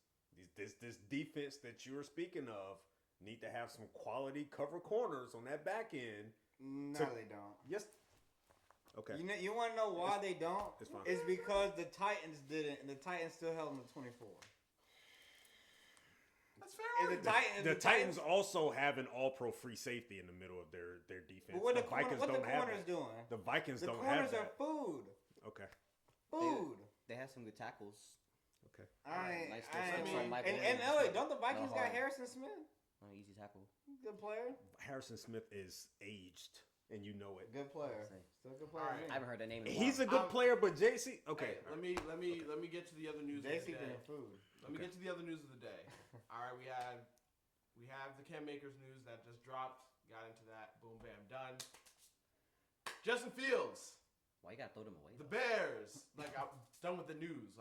[SPEAKER 2] this defense that you're speaking of, need to have some quality cover corners on that back end.
[SPEAKER 4] No,
[SPEAKER 2] So-
[SPEAKER 4] they don't.
[SPEAKER 2] Yes. Okay.
[SPEAKER 4] You want to know why they don't?
[SPEAKER 2] It's fine.
[SPEAKER 4] It's because the Titans didn't, and the Titans still held them to 24.
[SPEAKER 3] That's fair.
[SPEAKER 4] And the
[SPEAKER 3] argument.
[SPEAKER 2] The Titans also have an all-pro free safety in the middle of their defense.
[SPEAKER 4] But what the
[SPEAKER 2] Vikings
[SPEAKER 4] corners
[SPEAKER 2] don't have
[SPEAKER 4] corners
[SPEAKER 2] that.
[SPEAKER 4] doing?
[SPEAKER 2] The Vikings
[SPEAKER 4] The
[SPEAKER 2] don't have
[SPEAKER 4] corners are
[SPEAKER 2] that.
[SPEAKER 4] food.
[SPEAKER 2] Okay.
[SPEAKER 4] Food.
[SPEAKER 1] They have some good tackles.
[SPEAKER 2] Okay.
[SPEAKER 1] Nice little fix
[SPEAKER 3] mean,
[SPEAKER 1] from Mike
[SPEAKER 4] And
[SPEAKER 1] Williams.
[SPEAKER 4] LA, don't the Vikings
[SPEAKER 1] No
[SPEAKER 4] got
[SPEAKER 1] hard.
[SPEAKER 4] Harrison Smith?
[SPEAKER 1] Easy tackle.
[SPEAKER 4] Good player.
[SPEAKER 2] Harrison Smith is aged, and you know it.
[SPEAKER 4] Good player.
[SPEAKER 1] Same.
[SPEAKER 4] Still a good player.
[SPEAKER 3] All right.
[SPEAKER 1] I haven't heard that name in a
[SPEAKER 2] He's a
[SPEAKER 1] while.
[SPEAKER 2] good player, but JC. Okay.
[SPEAKER 3] Hey, let me get to the other news of
[SPEAKER 4] JC
[SPEAKER 3] the day.
[SPEAKER 4] getting food.
[SPEAKER 3] Let me get to the other news of the day. All right, we have the Cam Makers news that just dropped. Got into that. Boom, bam, done. Justin Fields,
[SPEAKER 1] Why you gotta throw them away?
[SPEAKER 3] the Bears. Like I'm done with the news.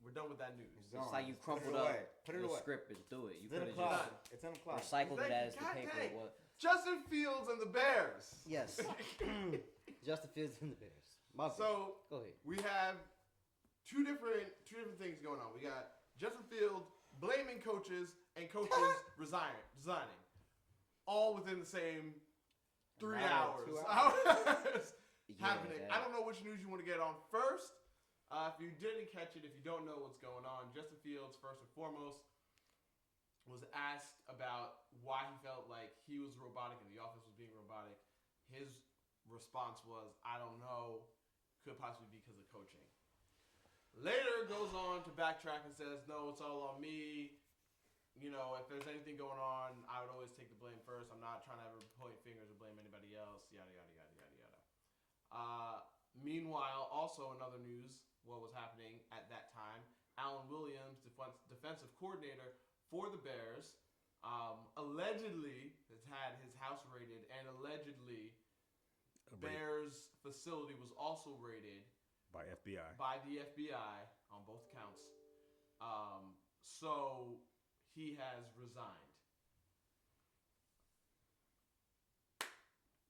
[SPEAKER 3] We're done with that news.
[SPEAKER 1] It's like you crumpled
[SPEAKER 4] Put it
[SPEAKER 1] up
[SPEAKER 4] away. Put it
[SPEAKER 1] your
[SPEAKER 4] away.
[SPEAKER 1] script and threw it. You
[SPEAKER 4] It's in
[SPEAKER 1] could
[SPEAKER 4] the
[SPEAKER 1] have
[SPEAKER 4] closet.
[SPEAKER 1] just
[SPEAKER 4] It's in the closet.
[SPEAKER 1] recycled it as the
[SPEAKER 3] God
[SPEAKER 1] paper
[SPEAKER 3] dang.
[SPEAKER 1] it was.
[SPEAKER 3] Justin Fields and the Bears.
[SPEAKER 1] Yes. Justin Fields and the Bears. My bad.
[SPEAKER 3] So
[SPEAKER 1] Go ahead.
[SPEAKER 3] we have two different things going on. We got Justin Fields blaming coaches and coaches resigning, all within the same 3
[SPEAKER 4] Matter of
[SPEAKER 3] hours.
[SPEAKER 4] 2 hours.
[SPEAKER 3] Happening.
[SPEAKER 1] that-
[SPEAKER 3] I don't know which news you want to get on first. If you didn't catch it, if you don't know what's going on, Justin Fields, first and foremost, was asked about why he felt like he was robotic and the offense was being robotic. His response was, I don't know, could possibly be because of coaching. Later goes on to backtrack and says, no, it's all on me. You know, if there's anything going on, I would always take the blame first. I'm not trying to ever point fingers or blame anybody else, yada, yada, yada, yada, yada. Meanwhile, also in other news, what was happening at that time, Alan Williams, defensive coordinator for the Bears, allegedly has had his house raided, and allegedly Bears facility was also raided
[SPEAKER 2] By FBI.
[SPEAKER 3] by the FBI on both counts. So he has resigned.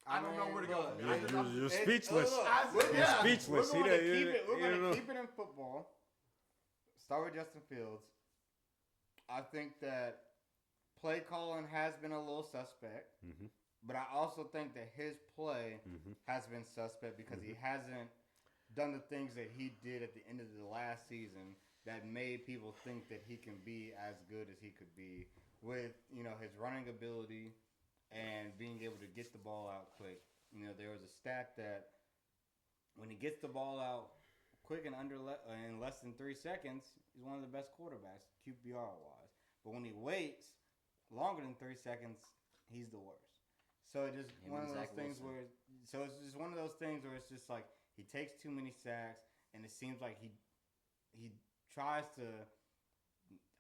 [SPEAKER 3] I don't know where to go from here.
[SPEAKER 2] You're speechless.
[SPEAKER 3] You're
[SPEAKER 2] speechless.
[SPEAKER 4] We're going to
[SPEAKER 2] He
[SPEAKER 4] keep
[SPEAKER 2] done-
[SPEAKER 4] it. We're
[SPEAKER 2] he
[SPEAKER 4] going
[SPEAKER 2] done-
[SPEAKER 4] to keep it in football. Start with Justin Fields. I think that play calling has been a little suspect.
[SPEAKER 2] Mm-hmm.
[SPEAKER 4] But I also think that his play has been suspect because he hasn't done the things that he did at the end of the last season that made people think that he can be as good as he could be with, his running ability and being able to get the ball out quick. There was a stat that when he gets the ball out quick and in less than 3 seconds, he's one of the best quarterbacks QBR wise. But when he waits longer than 3 seconds, he's the worst. So it's just one of those things where it's just like he takes too many sacks, and it seems like he tries to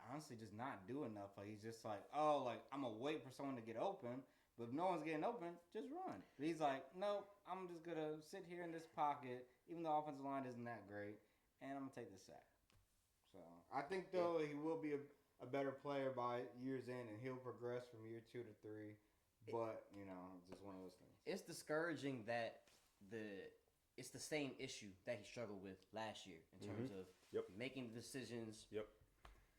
[SPEAKER 4] honestly just not do enough. Like he's just like, I'm gonna wait for someone to get open, but if no one's getting open, just run. But he's like, nope, I'm just gonna sit here in this pocket, even though the offensive line isn't that great, and I'm gonna take the sack. So I think though he will be a better player by year's end, and he'll progress from year 2 to 3. But it's just one of those things.
[SPEAKER 1] It's discouraging that it's the same issue that he struggled with last year in terms of making decisions,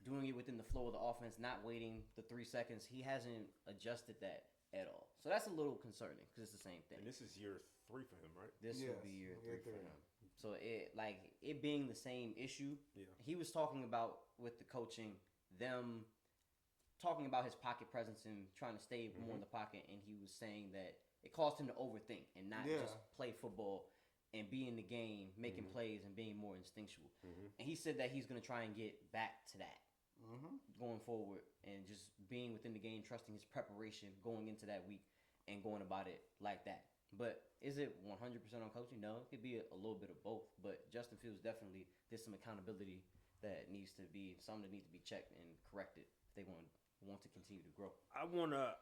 [SPEAKER 1] doing it within the flow of the offense, not waiting the 3 seconds. He hasn't adjusted that at all. So that's a little concerning because it's the same thing.
[SPEAKER 2] And this is year 3 for him, right?
[SPEAKER 1] This will be year 3 for him. So it being the same issue, he was talking about with the coaching, them talking about his pocket presence and trying to stay more in the pocket, and he was saying that it caused him to overthink and not just play football and be in the game, making plays and being more instinctual. And he said that he's going to try and get back to that going forward and just being within the game, trusting his preparation going into that week and going about it like that. But is it 100% on coaching? No, it could be a little bit of both. But Justin Fields definitely there's some accountability that needs to be something that needs to be checked and corrected if they want to continue to grow.
[SPEAKER 2] I wanna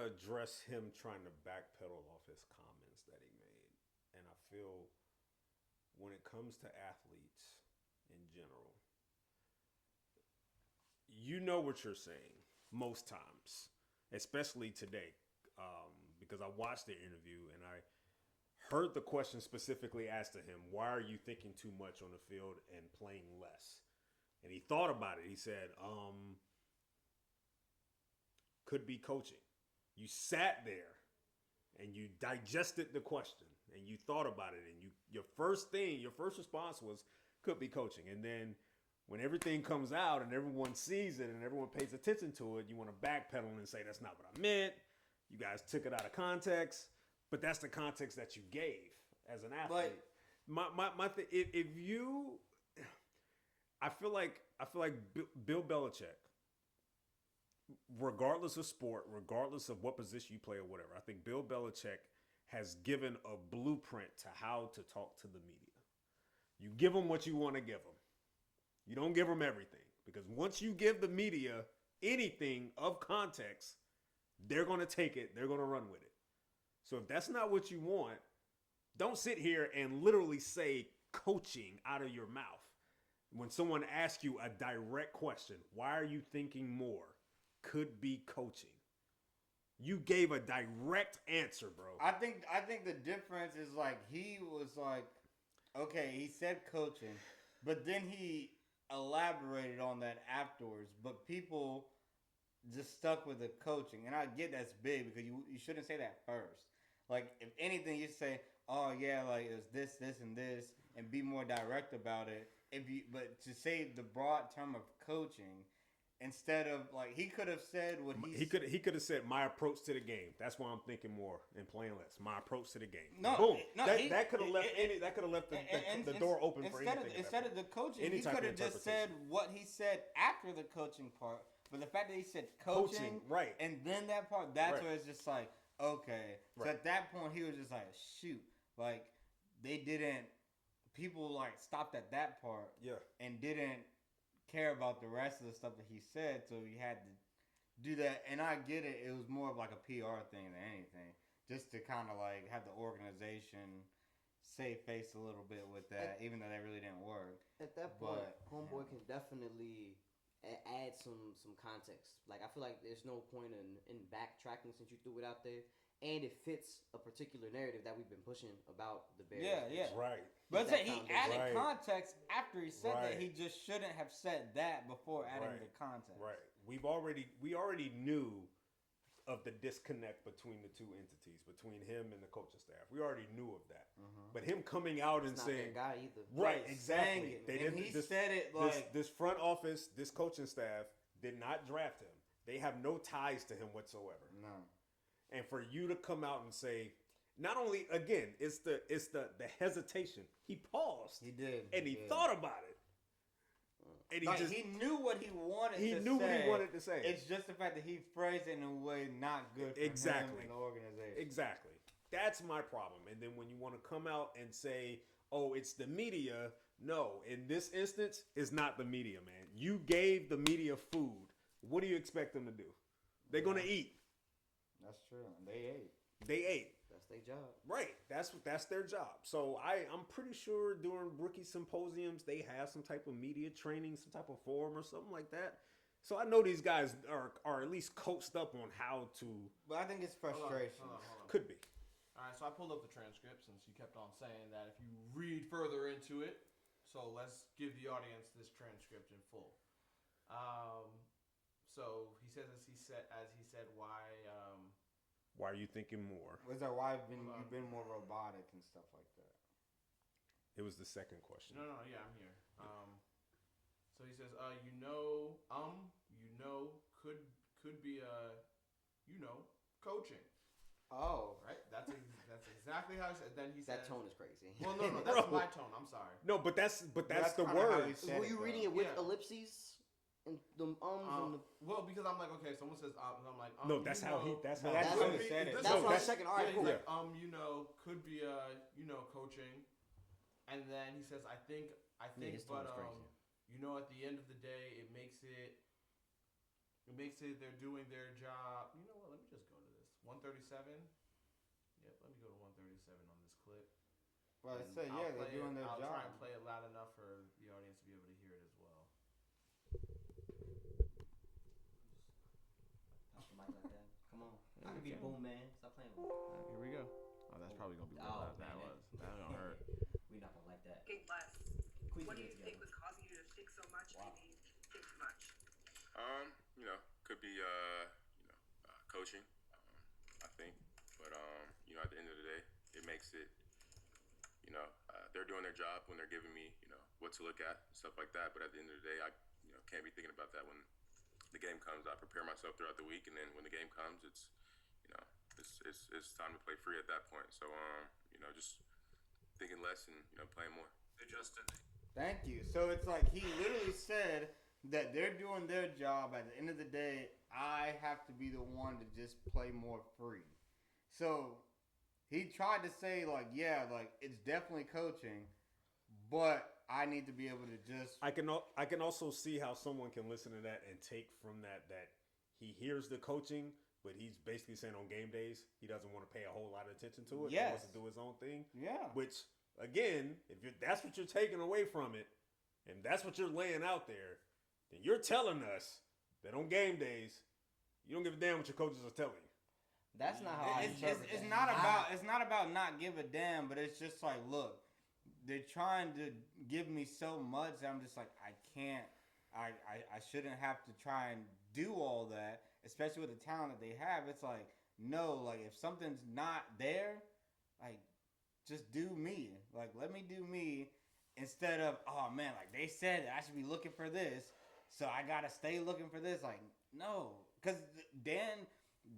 [SPEAKER 2] address him trying to backpedal off his comments that he made, and I feel when it comes to athletes in general, you know what you're saying most times, especially today, because I watched the interview and I heard the question specifically asked to him, why are you thinking too much on the field and playing less? And he thought about it. He said, could be coaching. You sat there and you digested the question and you thought about it, and your first response was could be coaching. And then when everything comes out and everyone sees it and everyone pays attention to it, you want to backpedal and say that's not what I meant. You guys took it out of context, but that's the context that you gave as an athlete. But my thing, if you, I feel like Bill Belichick, regardless of sport, regardless of what position you play or whatever, I think Bill Belichick has given a blueprint to how to talk to the media. You give them what you want to give them. You don't give them everything, because once you give the media anything of context, they're going to take it. They're going to run with it. So if that's not what you want, don't sit here and literally say coaching out of your mouth. When someone asks you a direct question, why are you thinking more? Could be coaching. You gave a direct answer, bro.
[SPEAKER 4] I think the difference is like he was like, okay, he said coaching, but then he elaborated on that afterwards. But people just stuck with the coaching, and I get that's big because you shouldn't say that first. Like if anything, you say, oh yeah, like it was this, and this, and be more direct about it. But to say the broad term of coaching. Instead of like he could have said what he
[SPEAKER 2] could have said my approach to the game. That's why I'm thinking more and playing less. My approach to the game.
[SPEAKER 4] No,
[SPEAKER 2] boom.
[SPEAKER 4] No,
[SPEAKER 2] that could have left the door open for anything.
[SPEAKER 4] Instead of the coaching, he could have just said what he said after the coaching part. But the fact that he said coaching
[SPEAKER 2] right,
[SPEAKER 4] and then that part, that's where it's just like okay. So at that point, he was just like shoot, like they didn't. People like stopped at that part, and didn't care about the rest of the stuff that he said, so he had to do that. And I get it. It was more of like a PR thing than anything, just to kind of like have the organization save face a little bit with that, even though that really didn't work.
[SPEAKER 1] At that point, Homeboy can definitely add some context. Like I feel like there's no point in backtracking since you threw it out there and it fits a particular narrative that we've been pushing about the Bears.
[SPEAKER 5] Yeah.
[SPEAKER 2] Right.
[SPEAKER 5] But
[SPEAKER 1] That
[SPEAKER 5] he
[SPEAKER 1] foundation.
[SPEAKER 5] added
[SPEAKER 2] Right.
[SPEAKER 5] context after he said that.
[SPEAKER 2] Right.
[SPEAKER 5] He just shouldn't have said that before adding
[SPEAKER 2] Right.
[SPEAKER 5] the context.
[SPEAKER 2] Right. We already knew of the disconnect between the two entities, between him and the coaching staff. We already knew of that. But him coming out and
[SPEAKER 1] It's not
[SPEAKER 2] saying,
[SPEAKER 1] their guy either.
[SPEAKER 2] right,
[SPEAKER 5] Saying
[SPEAKER 2] exactly.
[SPEAKER 5] it.
[SPEAKER 2] They
[SPEAKER 5] And
[SPEAKER 2] didn't.
[SPEAKER 5] he said it like
[SPEAKER 2] this front office, this coaching staff did not draft him. They have no ties to him whatsoever.
[SPEAKER 4] No.
[SPEAKER 2] And for you to come out and say, not only again, it's the hesitation. He paused.
[SPEAKER 4] He did.
[SPEAKER 2] And he
[SPEAKER 4] Yeah.
[SPEAKER 2] thought about it. And
[SPEAKER 5] like, he knew what he wanted
[SPEAKER 2] he
[SPEAKER 5] to
[SPEAKER 2] knew
[SPEAKER 5] say.
[SPEAKER 2] what he wanted to say.
[SPEAKER 5] It's just the fact that he phrased it in a way not good for
[SPEAKER 2] Exactly.
[SPEAKER 5] him and the organization.
[SPEAKER 2] Exactly. That's my problem. And then when you want to come out and say, oh, it's the media. No, in this instance, it's not the media, man. You gave the media food. What do you expect them to do? They're going to eat.
[SPEAKER 4] That's true. And they ate.
[SPEAKER 2] They ate.
[SPEAKER 1] That's their job.
[SPEAKER 2] Right. That's their job. So I'm pretty sure during rookie symposiums, they have some type of media training, some type of forum or something like that. So I know these guys are at least coached up on how to.
[SPEAKER 5] But I think it's frustration.
[SPEAKER 3] Hold on.
[SPEAKER 2] Could be.
[SPEAKER 3] All right, so I pulled up the transcript since you kept on saying that if you read further into it. So let's give the audience this transcript in full. So he says, as he said,
[SPEAKER 2] Why are you thinking more?
[SPEAKER 4] Was that why you've been more robotic and stuff like that?
[SPEAKER 2] It was the second question.
[SPEAKER 3] No, yeah, I'm here. So he says, could be coaching.
[SPEAKER 4] Oh.
[SPEAKER 3] Right? That's exactly how he said. Then he said,
[SPEAKER 1] That tone is crazy.
[SPEAKER 3] well, no, that's
[SPEAKER 2] Bro.
[SPEAKER 3] my tone. I'm sorry.
[SPEAKER 2] No, but that's the
[SPEAKER 4] kinda how
[SPEAKER 2] word.
[SPEAKER 4] he said
[SPEAKER 1] Were
[SPEAKER 4] it,
[SPEAKER 1] you
[SPEAKER 4] though.
[SPEAKER 1] reading it with
[SPEAKER 3] Yeah.
[SPEAKER 1] ellipses and the and the?
[SPEAKER 3] Well, because I'm like, okay, someone says, I'm like,
[SPEAKER 2] No, that's how he. That's how.
[SPEAKER 5] That's
[SPEAKER 2] he
[SPEAKER 5] how
[SPEAKER 2] said
[SPEAKER 5] he
[SPEAKER 2] it.
[SPEAKER 5] said it.
[SPEAKER 1] That's
[SPEAKER 2] No,
[SPEAKER 1] what I was
[SPEAKER 2] that's-
[SPEAKER 1] checking. All right,
[SPEAKER 3] yeah,
[SPEAKER 1] cool.
[SPEAKER 3] he's like, could be coaching, and then he says, I think,
[SPEAKER 1] his tone
[SPEAKER 3] but
[SPEAKER 1] is crazy.
[SPEAKER 3] at the end of the day, it makes it they're doing their job. You know what? Let me just go to this 137. Yep, let me go to 137 on this clip.
[SPEAKER 4] Well, I
[SPEAKER 3] And
[SPEAKER 4] said,
[SPEAKER 3] I'll
[SPEAKER 4] yeah, they're
[SPEAKER 3] play
[SPEAKER 4] doing their
[SPEAKER 3] I'll
[SPEAKER 4] job.
[SPEAKER 3] try and play it loud enough for the audience to be able to hear it as well.
[SPEAKER 1] Pop the mic like that. Come on. I can be the boom man. Stop playing with me.
[SPEAKER 3] Here we go. Oh, that's probably gonna be
[SPEAKER 1] Oh,
[SPEAKER 3] loud. That
[SPEAKER 1] man,
[SPEAKER 3] was. That don't hurt.
[SPEAKER 1] We're not gonna like that.
[SPEAKER 6] Think less.
[SPEAKER 1] Queasy
[SPEAKER 6] What do
[SPEAKER 1] get
[SPEAKER 6] you think
[SPEAKER 1] together.
[SPEAKER 6] was causing you to think so much?
[SPEAKER 1] Wow.
[SPEAKER 6] Maybe think too much.
[SPEAKER 7] Could be coaching. I think, but at the end of the day, it makes it. They're doing their job when they're giving me, what to look at, stuff like that. But at the end of the day, I, can't be thinking about that when the game comes. I prepare myself throughout the week, and then when the game comes, it's time to play free at that point. So, just thinking less and playing more. Hey, Justin.
[SPEAKER 5] Thank you. So it's like he literally said that they're doing their job. At the end of the day, I have to be the one to just play more free. So he tried to say it's definitely coaching, but I need to be able to just.
[SPEAKER 2] I can also see how someone can listen to that and take from that he hears the coaching, but he's basically saying on game days he doesn't want to pay a whole lot of attention to it. He wants to do his own thing.
[SPEAKER 5] Yeah.
[SPEAKER 2] Which again, that's what you're taking away from it, and that's what you're laying out there, then you're telling us that on game days you don't give a damn what your coaches are telling you.
[SPEAKER 1] That's not how I interpret
[SPEAKER 5] It's
[SPEAKER 1] that.
[SPEAKER 5] not about not give a damn, but it's just like, look, they're trying to give me so much that I'm just like, I can't. I shouldn't have to try and do all that, especially with the talent that they have. It's like, no, like if something's not there, like just do me. Like let me do me instead of, oh man, like they said I should be looking for this, so I gotta stay looking for this. Like no, because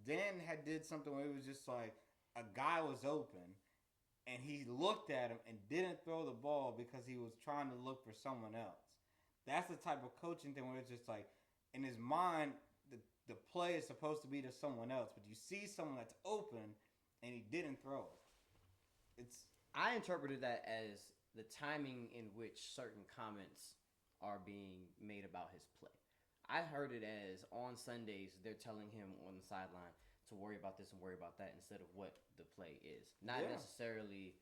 [SPEAKER 5] Dan had did something where it was just like a guy was open and he looked at him and didn't throw the ball because he was trying to look for someone else. That's the type of coaching thing where it's just like in his mind the play is supposed to be to someone else, but you see someone that's open and he didn't throw it.
[SPEAKER 1] I interpreted that as the timing in which certain comments are being made about his play. I heard it as on Sundays they're telling him on the sideline to worry about this and worry about that instead of what the play is. Not necessarily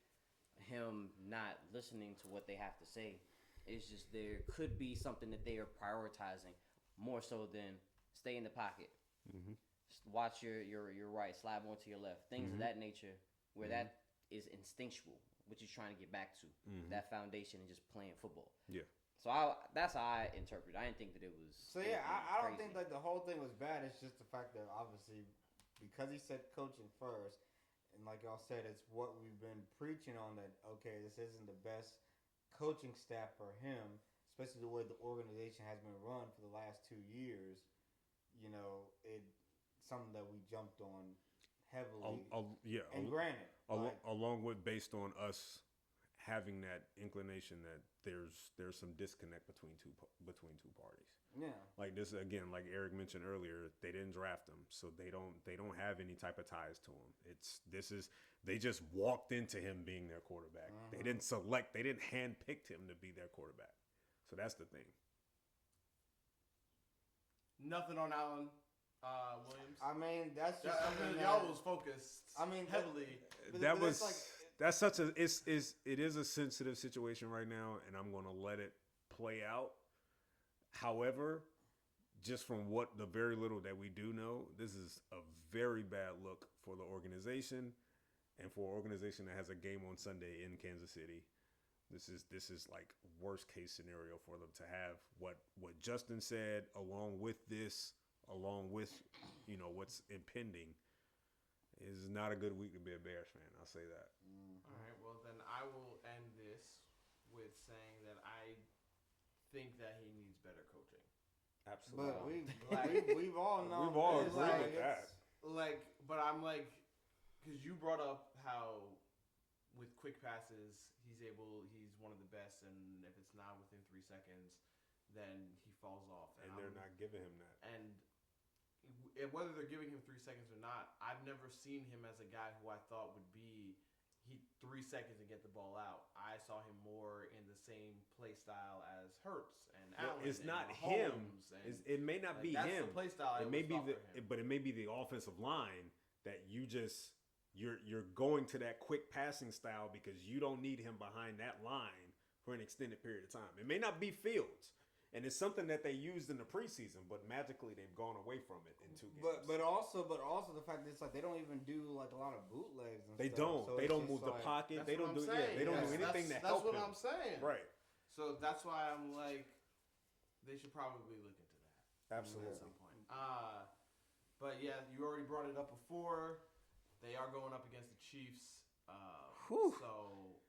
[SPEAKER 1] him not listening to what they have to say. It's just there could be something that they are prioritizing more so than stay in the pocket.
[SPEAKER 2] Mm-hmm.
[SPEAKER 1] watch your right, slide more to your left, things of that nature, where that is instinctual, what you're trying to get back to, that foundation and just playing football.
[SPEAKER 2] Yeah.
[SPEAKER 1] So that's how I interpret it. I didn't think that it was.
[SPEAKER 5] So yeah, I don't
[SPEAKER 1] crazy.
[SPEAKER 5] think like the whole thing was bad. It's just the fact that obviously because he said coaching first, and like y'all said, it's what we've been preaching on that. Okay, this isn't the best coaching staff for him, especially the way the organization has been run for the last 2 years. You know, it's something that we jumped on heavily. And granted,
[SPEAKER 2] along with based on us having that inclination that there's some disconnect between two parties.
[SPEAKER 5] Yeah.
[SPEAKER 2] Like this again, like Eric mentioned earlier, they didn't draft him, so they don't have any type of ties to him. They just walked into him being their quarterback. They didn't handpick him to be their quarterback. So that's the thing.
[SPEAKER 3] Nothing on Allen Williams.
[SPEAKER 5] I mean, that's just something
[SPEAKER 3] y'all was focused.
[SPEAKER 5] I mean,
[SPEAKER 3] heavily.
[SPEAKER 2] It is a sensitive situation right now, and I'm going to let it play out. However, just from what the very little that we do know, this is a very bad look for the organization, and for an organization that has a game on Sunday in Kansas City. This is like worst case scenario for them to have what Justin said, along with what's impending. Is not a good week to be a Bears fan. I'll say that.
[SPEAKER 3] All right. Well, then I will end this with saying that I think that he needs better coaching.
[SPEAKER 2] Absolutely.
[SPEAKER 5] But we've all known.
[SPEAKER 2] We've all
[SPEAKER 5] this,
[SPEAKER 2] agreed with that.
[SPEAKER 3] But I'm like, because you brought up how with quick passes he's one of the best, and if it's not within 3 seconds, then he falls off.
[SPEAKER 2] And they're not giving him that.
[SPEAKER 3] And whether they're giving him 3 seconds or not, I've never seen him as a guy who I thought would be 3 seconds and get the ball out. I saw him more in the same play style as Hurts and Allen.
[SPEAKER 2] It's not
[SPEAKER 3] Mahomes
[SPEAKER 2] him. It may not be
[SPEAKER 3] that's
[SPEAKER 2] him.
[SPEAKER 3] The play style.
[SPEAKER 2] It may be but it may be the offensive line that you're going to that quick passing style because you don't need him behind that line for an extended period of time. It may not be Fields. And it's something that they used in the preseason, but magically they've gone away from it in 2 games.
[SPEAKER 5] But also the fact that it's like they don't even do like a lot of bootlegs. And
[SPEAKER 2] they
[SPEAKER 5] stuff.
[SPEAKER 2] don't.
[SPEAKER 5] So
[SPEAKER 2] they don't move the pocket. They don't do. Yeah, they don't do anything to help him.
[SPEAKER 3] That's what I'm saying.
[SPEAKER 2] Right.
[SPEAKER 3] So that's why I'm like, they should probably look into that.
[SPEAKER 2] Absolutely.
[SPEAKER 3] At some point. But yeah, you already brought it up before. They are going up against the Chiefs. So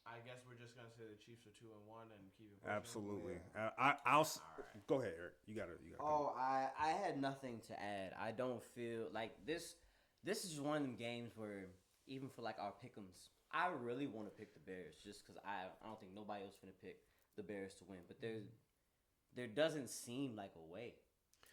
[SPEAKER 3] I guess we're just gonna say the Chiefs are 2-1 and keep it pushing.
[SPEAKER 2] Absolutely.
[SPEAKER 5] Yeah.
[SPEAKER 2] I'll
[SPEAKER 3] right.
[SPEAKER 2] Go ahead, Eric. You gotta.
[SPEAKER 1] Oh, I had nothing to add. I don't feel like this. This is one of them games where even for like our pick'ems, I really want to pick the Bears just because I don't think nobody else gonna pick the Bears to win. But there doesn't seem like a way.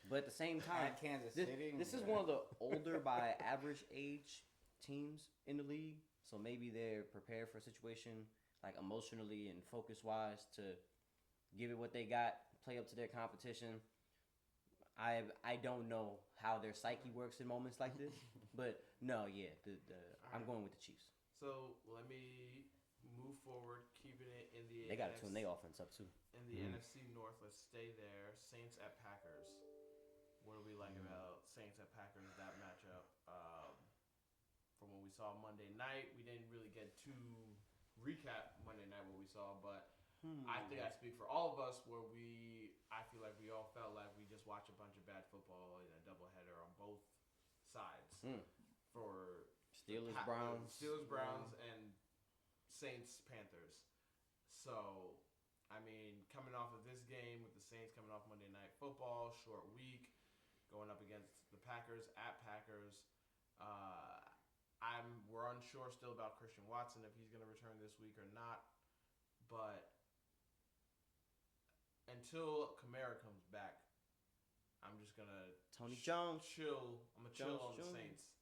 [SPEAKER 1] But at the same time,
[SPEAKER 5] At Kansas City,
[SPEAKER 1] this is one of the older by average age teams in the league. So maybe they're prepared for a situation like emotionally and focus wise to give it what they got, play up to their competition. I don't know how their psyche works in moments like this, but no, yeah, I'm going with the Chiefs.
[SPEAKER 3] So let me move forward, keeping it in the.
[SPEAKER 1] They got to tune their offense up too.
[SPEAKER 3] In the NFC North, let's stay there. Saints at Packers. What do we like about Saints at Packers, that matchup? From what we saw Monday night, we didn't really get to recap Monday night what we saw, but I think I speak for all of us where I feel like we all felt like we just watched a bunch of bad football in a doubleheader on both sides for
[SPEAKER 1] Steelers, Browns,
[SPEAKER 3] and Saints, Panthers. So, I mean, coming off of this game with the Saints coming off Monday Night Football, short week, going up against the Packers at Packers. We're unsure still about Christian Watson if he's going to return this week or not. But until Kamara comes back, I'm just gonna chill. I'm gonna chill on the Saints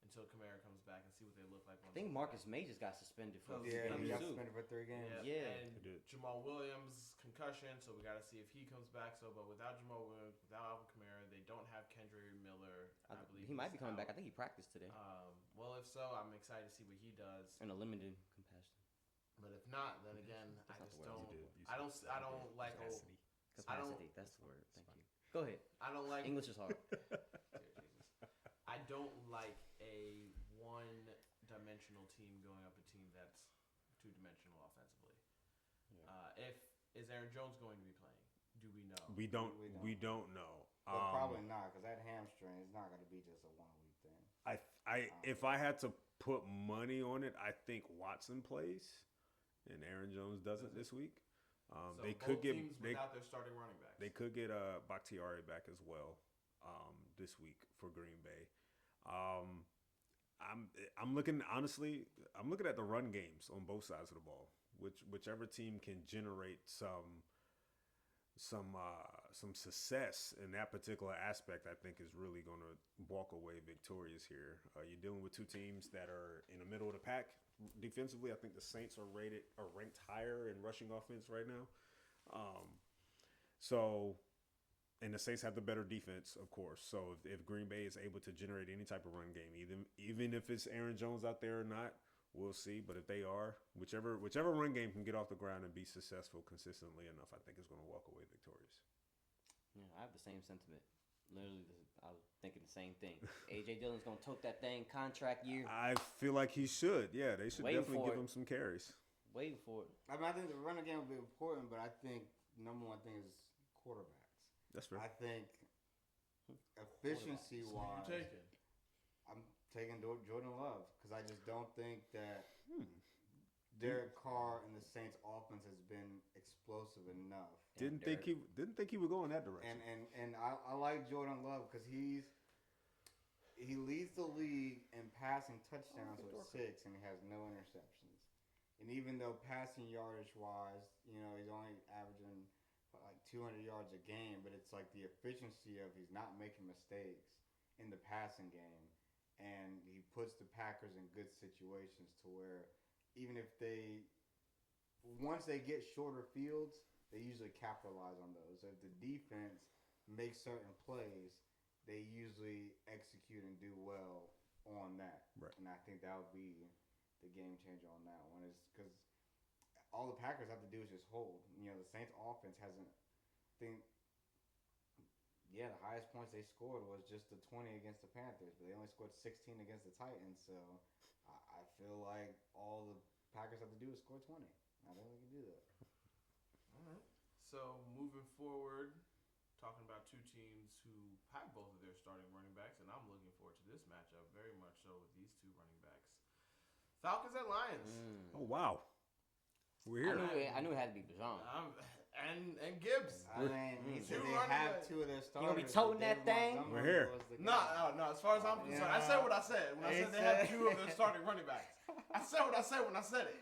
[SPEAKER 3] until Kamara comes back and see what they look like.
[SPEAKER 1] I think Marcus May just got suspended for
[SPEAKER 5] he got suspended for 3 games.
[SPEAKER 1] Yeah.
[SPEAKER 3] And Jamal Williams concussion, so we got to see if he comes back. So, but without Jamal Williams, without Alvin Kamara, they don't have Kendry Miller. I believe
[SPEAKER 1] he might be coming
[SPEAKER 3] out.
[SPEAKER 1] back. I think he practiced today.
[SPEAKER 3] Well, if so, I'm excited to see what he does.
[SPEAKER 1] In a limited capacity.
[SPEAKER 3] But if not, then again, I just don't. I don't like.
[SPEAKER 1] Capacity. That's the word. Thank you. Go ahead.
[SPEAKER 3] I don't like
[SPEAKER 1] English is hard.
[SPEAKER 3] Dear Jesus. I don't like a one-dimensional team going up a team that's two-dimensional offensively. Is Aaron Jones going to be playing? Do we know?
[SPEAKER 2] We don't know.
[SPEAKER 4] But probably not, because that hamstring is not going to be just a 1 week thing.
[SPEAKER 2] If I had to put money on it, I think Watson plays, and Aaron Jones doesn't this week.
[SPEAKER 3] So
[SPEAKER 2] they
[SPEAKER 3] both
[SPEAKER 2] could get
[SPEAKER 3] teams without their starting running backs.
[SPEAKER 2] They could get Bakhtiari back as well this week for Green Bay. I'm looking honestly. I'm looking at the run games on both sides of the ball. Whichever team can generate some success in that particular aspect, I think is really going to walk away victorious here. You're dealing with two teams that are in the middle of the pack defensively. I think the Saints are ranked higher in rushing offense right now. And the Saints have the better defense, of course. So if Green Bay is able to generate any type of run game, even if it's Aaron Jones out there or not, we'll see. But if they are, whichever run game can get off the ground and be successful consistently enough, I think is going to walk away victorious.
[SPEAKER 1] Yeah, I have the same sentiment. Literally, I was thinking the same thing. A.J. Dillon's going to tote that thing contract year.
[SPEAKER 2] I feel like he should. Yeah, they should definitely give him some carries.
[SPEAKER 1] Waiting for it.
[SPEAKER 4] I mean, I think the running game will be important, but I think number one thing is quarterbacks.
[SPEAKER 2] That's fair.
[SPEAKER 4] I think efficiency-wise, I'm taking Jordan Love because I just don't think that Derek Carr and the Saints' offense has been explosive enough.
[SPEAKER 2] Didn't think he would go in that direction.
[SPEAKER 4] And I like Jordan Love because he leads the league in passing touchdowns with 6, and he has no interceptions. And even though passing yardage wise, he's only averaging like 200 yards a game, but it's like the efficiency of he's not making mistakes in the passing game, and he puts the Packers in good situations to where even if once they get shorter fields, they usually capitalize on those. So if the defense makes certain plays, they usually execute and do well on that.
[SPEAKER 2] Right.
[SPEAKER 4] And I think that would be the game changer on that one, is because all the Packers have to do is just hold. The Saints offense hasn't. The highest points they scored was just the 20 against the Panthers, but they only scored 16 against the Titans. So I feel like all the Packers have to do is score 20. I don't think they can do that.
[SPEAKER 3] All right. So moving forward, talking about two teams who have both of their starting running backs, and I'm looking forward to this matchup very much so with these two running backs. Falcons at Lions.
[SPEAKER 2] Oh wow, we're here.
[SPEAKER 1] I knew it had to be Bijan.
[SPEAKER 3] And Gibbs.
[SPEAKER 4] I mean, he said they
[SPEAKER 3] running
[SPEAKER 4] have
[SPEAKER 3] backs.
[SPEAKER 4] two of their
[SPEAKER 1] You
[SPEAKER 4] starters.
[SPEAKER 1] gonna be toting that thing?
[SPEAKER 2] We're here.
[SPEAKER 3] No. As far as I'm concerned, I said what I said when I said they have two of their starting running backs. I said what I said when I said it.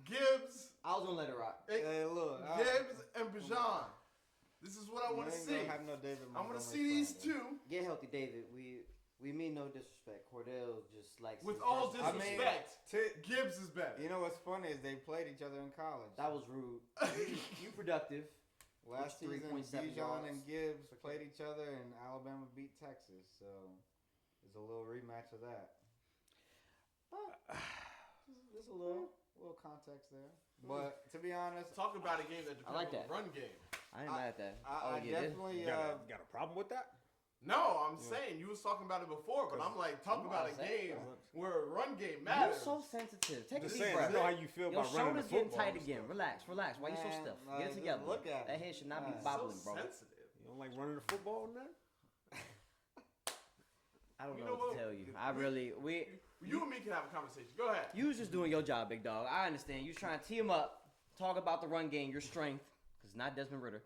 [SPEAKER 3] Gibbs.
[SPEAKER 1] I was gonna let it rock.
[SPEAKER 4] Hey, look.
[SPEAKER 3] Gibbs and Bijan. This is what I want to see.
[SPEAKER 4] Have no David
[SPEAKER 3] I want to
[SPEAKER 4] Montgomery
[SPEAKER 3] see these
[SPEAKER 4] slander.
[SPEAKER 3] two.
[SPEAKER 1] Get healthy, David. We mean no disrespect. Cordell just likes
[SPEAKER 3] With
[SPEAKER 1] his
[SPEAKER 3] all
[SPEAKER 1] versatility.
[SPEAKER 3] disrespect, Gibbs is better.
[SPEAKER 4] You know what's funny is they played each other in college.
[SPEAKER 1] That was rude. You productive.
[SPEAKER 4] Last season,
[SPEAKER 1] 3.7
[SPEAKER 4] Bijan
[SPEAKER 1] yards.
[SPEAKER 4] and Gibbs played each other, and Alabama beat Texas. So there's a little rematch of that. Just a little context there. But to be honest,
[SPEAKER 3] Talk about a game that depends
[SPEAKER 1] I like
[SPEAKER 3] on
[SPEAKER 1] that.
[SPEAKER 3] the run game.
[SPEAKER 1] I ain't mad at that.
[SPEAKER 4] I definitely.
[SPEAKER 2] You got a problem with that?
[SPEAKER 3] No, I'm saying you was talking about it before, but I'm like talking about a game where a run game
[SPEAKER 1] You're
[SPEAKER 3] matters.
[SPEAKER 1] so sensitive. Take
[SPEAKER 2] Just
[SPEAKER 1] a deep
[SPEAKER 2] saying,
[SPEAKER 1] breath.
[SPEAKER 2] I know how you feel
[SPEAKER 1] Your
[SPEAKER 2] about running the
[SPEAKER 1] shoulders getting
[SPEAKER 2] football.
[SPEAKER 1] tight again. Relax. Why you so
[SPEAKER 4] Man,
[SPEAKER 1] stiff?
[SPEAKER 4] like,
[SPEAKER 1] Get it together.
[SPEAKER 4] look at
[SPEAKER 1] That
[SPEAKER 4] it.
[SPEAKER 1] head should not be
[SPEAKER 4] Man,
[SPEAKER 1] bobbling,
[SPEAKER 3] so
[SPEAKER 1] bro.
[SPEAKER 3] sensitive.
[SPEAKER 2] You don't like running the football, man?
[SPEAKER 1] I don't
[SPEAKER 3] You
[SPEAKER 1] know
[SPEAKER 3] know
[SPEAKER 1] what to
[SPEAKER 3] what?
[SPEAKER 1] tell you. I really
[SPEAKER 3] You and me can have a conversation. Go ahead.
[SPEAKER 1] You was just doing your job, big dog. I understand. You was trying to tee him up, talk about the run game, your strength, because it's not Desmond Ritter,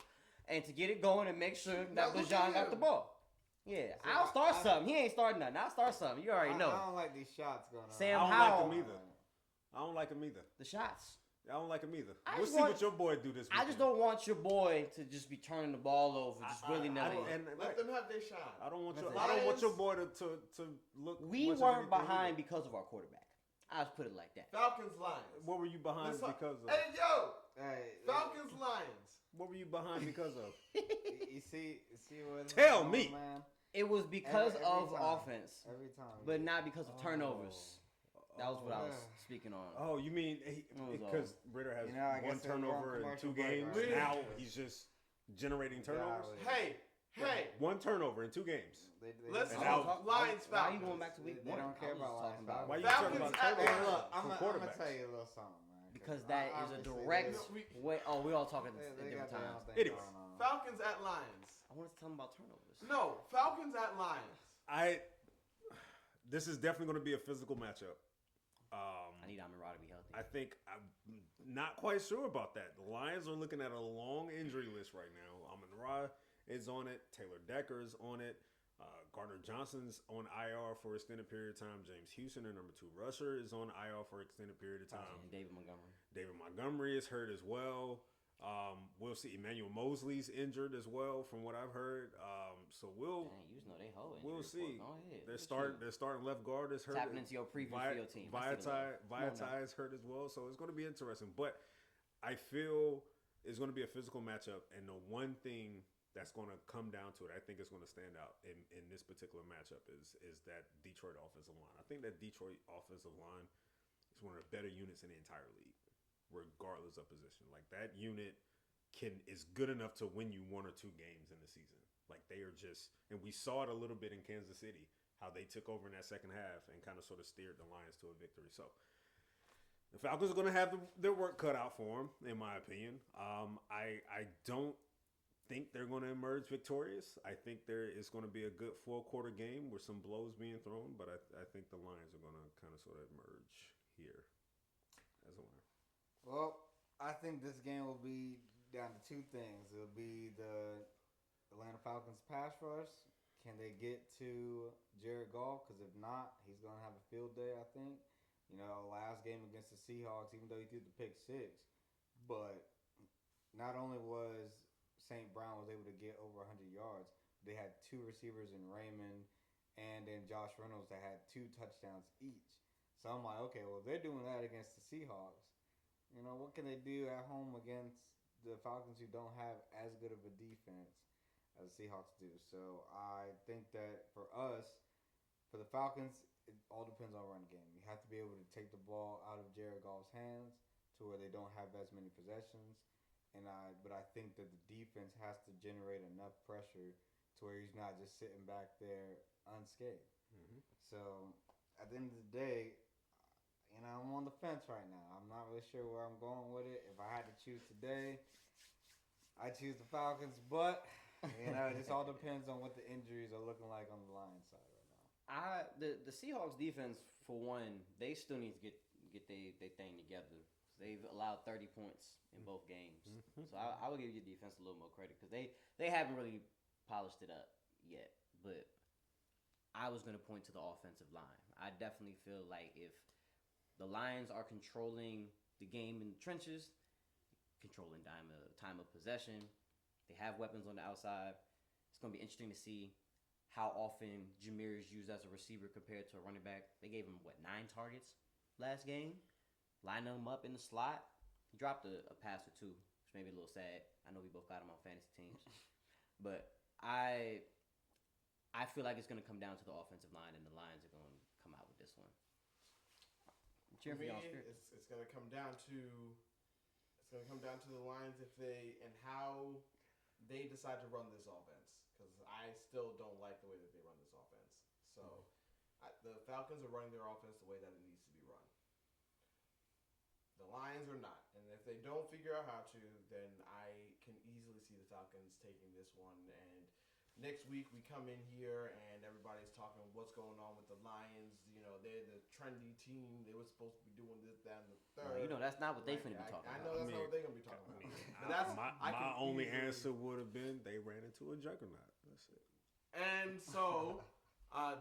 [SPEAKER 1] and to get it going and make sure that
[SPEAKER 3] look
[SPEAKER 1] Bijan
[SPEAKER 3] at
[SPEAKER 1] got
[SPEAKER 3] him.
[SPEAKER 1] the ball. Yeah,
[SPEAKER 4] So
[SPEAKER 1] I'll start
[SPEAKER 4] I-
[SPEAKER 1] something. He ain't starting nothing. I'll start something. You already know.
[SPEAKER 4] I don't like these shots going on.
[SPEAKER 1] Sam
[SPEAKER 2] I don't
[SPEAKER 1] Howell.
[SPEAKER 2] like him either. I don't like him either.
[SPEAKER 1] The shots.
[SPEAKER 2] I don't like him either.
[SPEAKER 1] I
[SPEAKER 2] We'll
[SPEAKER 1] just
[SPEAKER 2] see
[SPEAKER 1] want-
[SPEAKER 2] what your boy do this weekend.
[SPEAKER 1] I just don't want your boy to just be turning the ball over, just willy
[SPEAKER 2] I
[SPEAKER 1] nilly.
[SPEAKER 2] don't- and-
[SPEAKER 3] Let them have their shot.
[SPEAKER 2] I don't want
[SPEAKER 1] Listen,
[SPEAKER 2] your boy to look.
[SPEAKER 1] We
[SPEAKER 2] much of
[SPEAKER 1] weren't
[SPEAKER 2] anything
[SPEAKER 1] behind
[SPEAKER 2] either.
[SPEAKER 1] because of our quarterback. I'll just put it like that.
[SPEAKER 3] Falcons Lions.
[SPEAKER 2] What were you behind
[SPEAKER 3] Let's talk-
[SPEAKER 2] because of?
[SPEAKER 3] Hey yo,
[SPEAKER 4] Hey,
[SPEAKER 3] Falcons Lions.
[SPEAKER 2] What were you behind because of?
[SPEAKER 4] you see where this
[SPEAKER 2] Tell
[SPEAKER 4] is going,
[SPEAKER 2] me.
[SPEAKER 4] man.
[SPEAKER 1] It was because
[SPEAKER 4] Every
[SPEAKER 1] of
[SPEAKER 4] time.
[SPEAKER 1] offense,
[SPEAKER 4] Every time.
[SPEAKER 1] but not because of turnovers. That was what I was
[SPEAKER 4] yeah.
[SPEAKER 1] speaking on.
[SPEAKER 2] Oh, you mean
[SPEAKER 1] was
[SPEAKER 2] because Ritter has
[SPEAKER 4] You know, I
[SPEAKER 2] one
[SPEAKER 4] guess they were on
[SPEAKER 2] turnover in
[SPEAKER 4] commercial
[SPEAKER 2] 2
[SPEAKER 4] break
[SPEAKER 2] games?
[SPEAKER 4] right
[SPEAKER 3] now.
[SPEAKER 2] Now he's just generating turnovers.
[SPEAKER 4] Golly.
[SPEAKER 3] Hey, Hey,
[SPEAKER 2] One turnover in 2 games.
[SPEAKER 3] let's
[SPEAKER 2] And
[SPEAKER 3] talk Lions
[SPEAKER 1] Why are you
[SPEAKER 3] Falcons.
[SPEAKER 1] going back to week
[SPEAKER 4] They
[SPEAKER 1] one?
[SPEAKER 4] don't care
[SPEAKER 1] I was
[SPEAKER 4] about
[SPEAKER 1] talking
[SPEAKER 4] Lions,
[SPEAKER 2] Why you
[SPEAKER 3] Falcons
[SPEAKER 2] talking about
[SPEAKER 3] at
[SPEAKER 2] turnovers
[SPEAKER 3] Lions.
[SPEAKER 4] Look,
[SPEAKER 2] for
[SPEAKER 4] I'm gonna
[SPEAKER 2] quarterbacks?
[SPEAKER 4] tell you a little something, man.
[SPEAKER 1] Because that is a
[SPEAKER 4] Obviously,
[SPEAKER 1] direct
[SPEAKER 3] they-
[SPEAKER 1] way. Oh, we all talking
[SPEAKER 4] They
[SPEAKER 1] at
[SPEAKER 4] got
[SPEAKER 1] different
[SPEAKER 4] their own
[SPEAKER 1] times.
[SPEAKER 4] thing
[SPEAKER 2] Anyway.
[SPEAKER 4] going on.
[SPEAKER 3] Falcons at Lions.
[SPEAKER 1] I want to tell them about turnovers.
[SPEAKER 3] No, Falcons at Lions.
[SPEAKER 2] This is definitely going to be a physical matchup.
[SPEAKER 1] I need Amon Ra to be healthy.
[SPEAKER 2] I think I'm not quite sure about that. The Lions are looking at a long injury list right now. Amon Ra is on it. Taylor Decker's on it. Gardner Johnson's on IR for extended period of time. James Houston, their number 2 rusher, is on IR for extended period of time.
[SPEAKER 1] And David Montgomery.
[SPEAKER 2] David Montgomery is hurt as well. We'll see. Emmanuel Mosley's injured as well, from what I've heard. So we'll
[SPEAKER 1] Dang, you just know they hold.
[SPEAKER 2] we'll see.
[SPEAKER 1] Go ahead.
[SPEAKER 2] Their starting left guard is hurt.
[SPEAKER 1] Tapping into your preview for your team. I see the love. Come on now.
[SPEAKER 2] Vaitai is hurt as well, so it's going to be interesting. But I feel it's going to be a physical matchup, and the one thing that's going to come down to it, I think it's going to stand out in this particular matchup is that Detroit offensive line. I think that Detroit offensive line is one of the better units in the entire league, regardless of position. Like, that unit is good enough to win you 1 or 2 games in the season. Like, they are just, and we saw it a little bit in Kansas City, how they took over in that second half and kind of sort of steered the Lions to a victory. So the Falcons are going to have their work cut out for them, in my opinion. I don't think they're going to emerge victorious. I think there is going to be a good 4-quarter game with some blows being thrown, but I think the Lions are going to kind of sort of emerge here as a winner.
[SPEAKER 4] Well, I think this game will be down to 2 things. It'll be the Atlanta Falcons pass rush. Can they get to Jared Goff? Because if not, he's going to have a field day, I think. You know, last game against the Seahawks, even though he threw the pick 6, but not only was St. Brown was able to get over 100 yards, they had 2 receivers in Raymond and then Josh Reynolds that had 2 touchdowns each. So I'm like, okay, well, if they're doing that against the Seahawks, you know, what can they do at home against the Falcons who don't have as good of a defense as the Seahawks do? So I think that for us, for the Falcons, it all depends on run game. You have to be able to take the ball out of Jared Goff's hands to where they don't have as many possessions. But I think that the defense has to generate enough pressure to where he's not just sitting back there unscathed.
[SPEAKER 2] Mm-hmm.
[SPEAKER 4] So at the end of the day, you know, I'm on the fence right now. I'm not really sure where I'm going with it. If I had to choose today, I choose the Falcons. But you know, it just all depends on what the injuries are looking like on the Lions side right now.
[SPEAKER 1] The Seahawks defense, for one, they still need to get their thing together. They've allowed 30 points in both games.
[SPEAKER 2] Mm-hmm.
[SPEAKER 1] So I would give your defense a little more credit because they haven't really polished it up yet. But I was going to point to the offensive line. I definitely feel like if the Lions are controlling the game in the trenches, controlling time of possession, they have weapons on the outside, it's going to be interesting to see how often Jameer is used as a receiver compared to a running back. They gave him, 9 targets last game? Lining him up in the slot. He dropped a pass or 2, which made me a little sad. I know we both got him on fantasy teams. But I feel like it's going to come down to the offensive line, and the Lions are going to come out with this one. I'm cheering for y'all spirit.
[SPEAKER 3] It's going to come down to the Lions if they and how they decide to run this offense. Because I still don't like the way that they run this offense. So the Falcons are running their offense the way that it needs to be run. The Lions are not. And if they don't figure out how to, then I can easily see the Falcons taking this one. And next week we come in here and everybody's talking what's going on with the Lions. You know, they're the trendy team. They were supposed to be doing this, that, and the third.
[SPEAKER 1] Well, you know, that's not what they finna be talking
[SPEAKER 3] I
[SPEAKER 1] about.
[SPEAKER 3] know that's not what they're going to be talking about. But that's,
[SPEAKER 2] my only answer would have been they ran into a juggernaut. That's it.
[SPEAKER 3] And so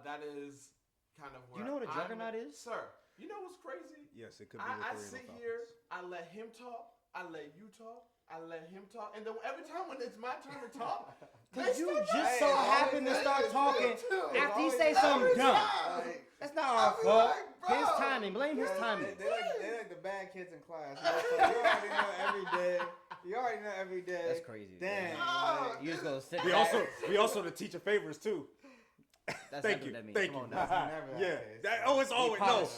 [SPEAKER 3] that is kind of where
[SPEAKER 1] Do you know what a juggernaut is?
[SPEAKER 3] Sir, you know what's crazy?
[SPEAKER 2] Yes, it could be.
[SPEAKER 3] I sit here, I let him talk, I let you talk, I let him talk, and then every time when it's my turn to talk,
[SPEAKER 1] Because you
[SPEAKER 3] they
[SPEAKER 1] just
[SPEAKER 3] start
[SPEAKER 1] so
[SPEAKER 3] talking.
[SPEAKER 1] happen to start talking after he say
[SPEAKER 3] Every
[SPEAKER 1] something dumb.
[SPEAKER 3] time.
[SPEAKER 1] That's not our
[SPEAKER 3] I be
[SPEAKER 1] fault.
[SPEAKER 3] like, bro.
[SPEAKER 1] His timing. Blame his timing.
[SPEAKER 4] They're like the bad kids in class. You know, so you already know every day. You already know every day.
[SPEAKER 1] That's crazy.
[SPEAKER 4] Dang.
[SPEAKER 3] Oh,
[SPEAKER 1] You just gonna sit
[SPEAKER 2] We
[SPEAKER 1] back.
[SPEAKER 2] also the teacher favors too.
[SPEAKER 1] That's
[SPEAKER 2] Thank
[SPEAKER 1] what
[SPEAKER 2] you.
[SPEAKER 1] that means.
[SPEAKER 2] Thank
[SPEAKER 1] Come
[SPEAKER 2] you.
[SPEAKER 1] on now.
[SPEAKER 4] Never that
[SPEAKER 2] Yeah.
[SPEAKER 4] case.
[SPEAKER 2] It's always
[SPEAKER 1] polish.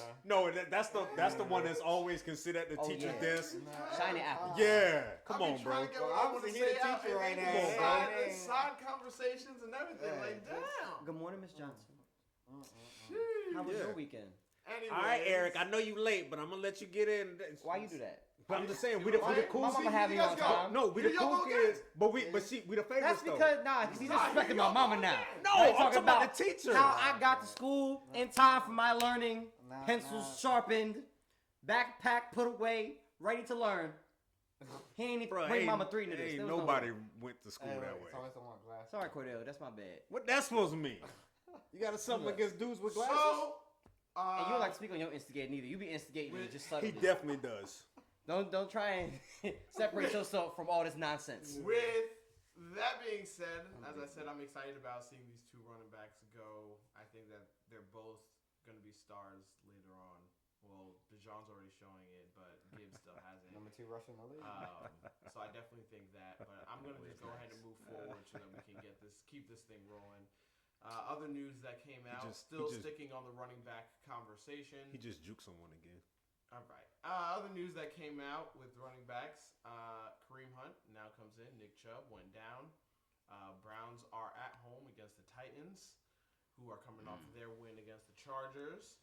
[SPEAKER 2] that's the one that's always considered the
[SPEAKER 1] Oh,
[SPEAKER 2] teacher's
[SPEAKER 1] yeah.
[SPEAKER 2] desk.
[SPEAKER 1] Shiny apple.
[SPEAKER 2] Yeah. Come
[SPEAKER 3] I be
[SPEAKER 2] on, bro.
[SPEAKER 3] trying to get
[SPEAKER 4] Well,
[SPEAKER 3] what I want to
[SPEAKER 4] obviously he
[SPEAKER 3] say
[SPEAKER 4] the
[SPEAKER 3] out
[SPEAKER 4] teacher
[SPEAKER 3] and
[SPEAKER 4] right
[SPEAKER 3] they
[SPEAKER 4] now,
[SPEAKER 3] do
[SPEAKER 2] bro.
[SPEAKER 3] side conversations and everything.
[SPEAKER 4] Yeah,
[SPEAKER 3] Like, damn.
[SPEAKER 1] Good morning, Miss Johnson.
[SPEAKER 3] Sheesh.
[SPEAKER 1] How was
[SPEAKER 2] Yeah.
[SPEAKER 1] your weekend?
[SPEAKER 3] Anyways,
[SPEAKER 2] All right, Eric. I know you late, but I'm gonna let you get in.
[SPEAKER 1] Why you do that?
[SPEAKER 2] But I'm just saying, we the cool
[SPEAKER 1] My mama
[SPEAKER 2] kids.
[SPEAKER 1] had me on time.
[SPEAKER 2] No, we the
[SPEAKER 3] You young
[SPEAKER 2] cool
[SPEAKER 3] little
[SPEAKER 2] kids.
[SPEAKER 3] kids.
[SPEAKER 2] But we the favorites
[SPEAKER 1] That's
[SPEAKER 2] though.
[SPEAKER 1] because cause he's
[SPEAKER 3] Nah,
[SPEAKER 1] disrespecting
[SPEAKER 3] you
[SPEAKER 1] my
[SPEAKER 3] don't
[SPEAKER 1] mama
[SPEAKER 3] know
[SPEAKER 1] now.
[SPEAKER 3] that.
[SPEAKER 2] No,
[SPEAKER 1] Now he
[SPEAKER 2] I'm
[SPEAKER 1] talking
[SPEAKER 2] talking about the teacher.
[SPEAKER 1] How I got to school in time for my learning,
[SPEAKER 4] Nah,
[SPEAKER 1] pencils
[SPEAKER 4] nah.
[SPEAKER 1] sharpened, backpack put away, ready to learn. He ain't even
[SPEAKER 2] Bro,
[SPEAKER 1] bring mama three into this.
[SPEAKER 2] Ain't
[SPEAKER 1] There was no
[SPEAKER 2] nobody
[SPEAKER 1] way.
[SPEAKER 2] went to school
[SPEAKER 4] Hey,
[SPEAKER 2] that
[SPEAKER 4] wait,
[SPEAKER 2] way.
[SPEAKER 4] it's always someone glass.
[SPEAKER 1] Sorry, Cordell, that's my bad.
[SPEAKER 2] What that's supposed to mean? You got something
[SPEAKER 1] Look.
[SPEAKER 2] against dudes with glasses?
[SPEAKER 3] So,
[SPEAKER 1] And you don't like to speak on your instigating either. You be instigating
[SPEAKER 3] With-
[SPEAKER 1] just
[SPEAKER 2] He
[SPEAKER 1] subtly.
[SPEAKER 2] definitely does.
[SPEAKER 1] Don't try and separate yourself from all this nonsense.
[SPEAKER 3] with that being said, as I said, I'm excited about seeing these two running backs go. I think that they're both going to be stars later on. Well, DeJohn's already showing it, but Gibbs still hasn't.
[SPEAKER 4] Number 2 rushing the league.
[SPEAKER 3] So I definitely think that. But I'm going to just go ahead and move forward so that we can keep this thing rolling. Other news that came out,
[SPEAKER 2] just-
[SPEAKER 3] still
[SPEAKER 2] he just-
[SPEAKER 3] sticking on the running back conversation.
[SPEAKER 2] He just juked someone again.
[SPEAKER 3] All right. Other news that came out with running backs, Kareem Hunt now comes in. Nick Chubb went down. Browns are at home against the Titans, who are coming off their win against the Chargers.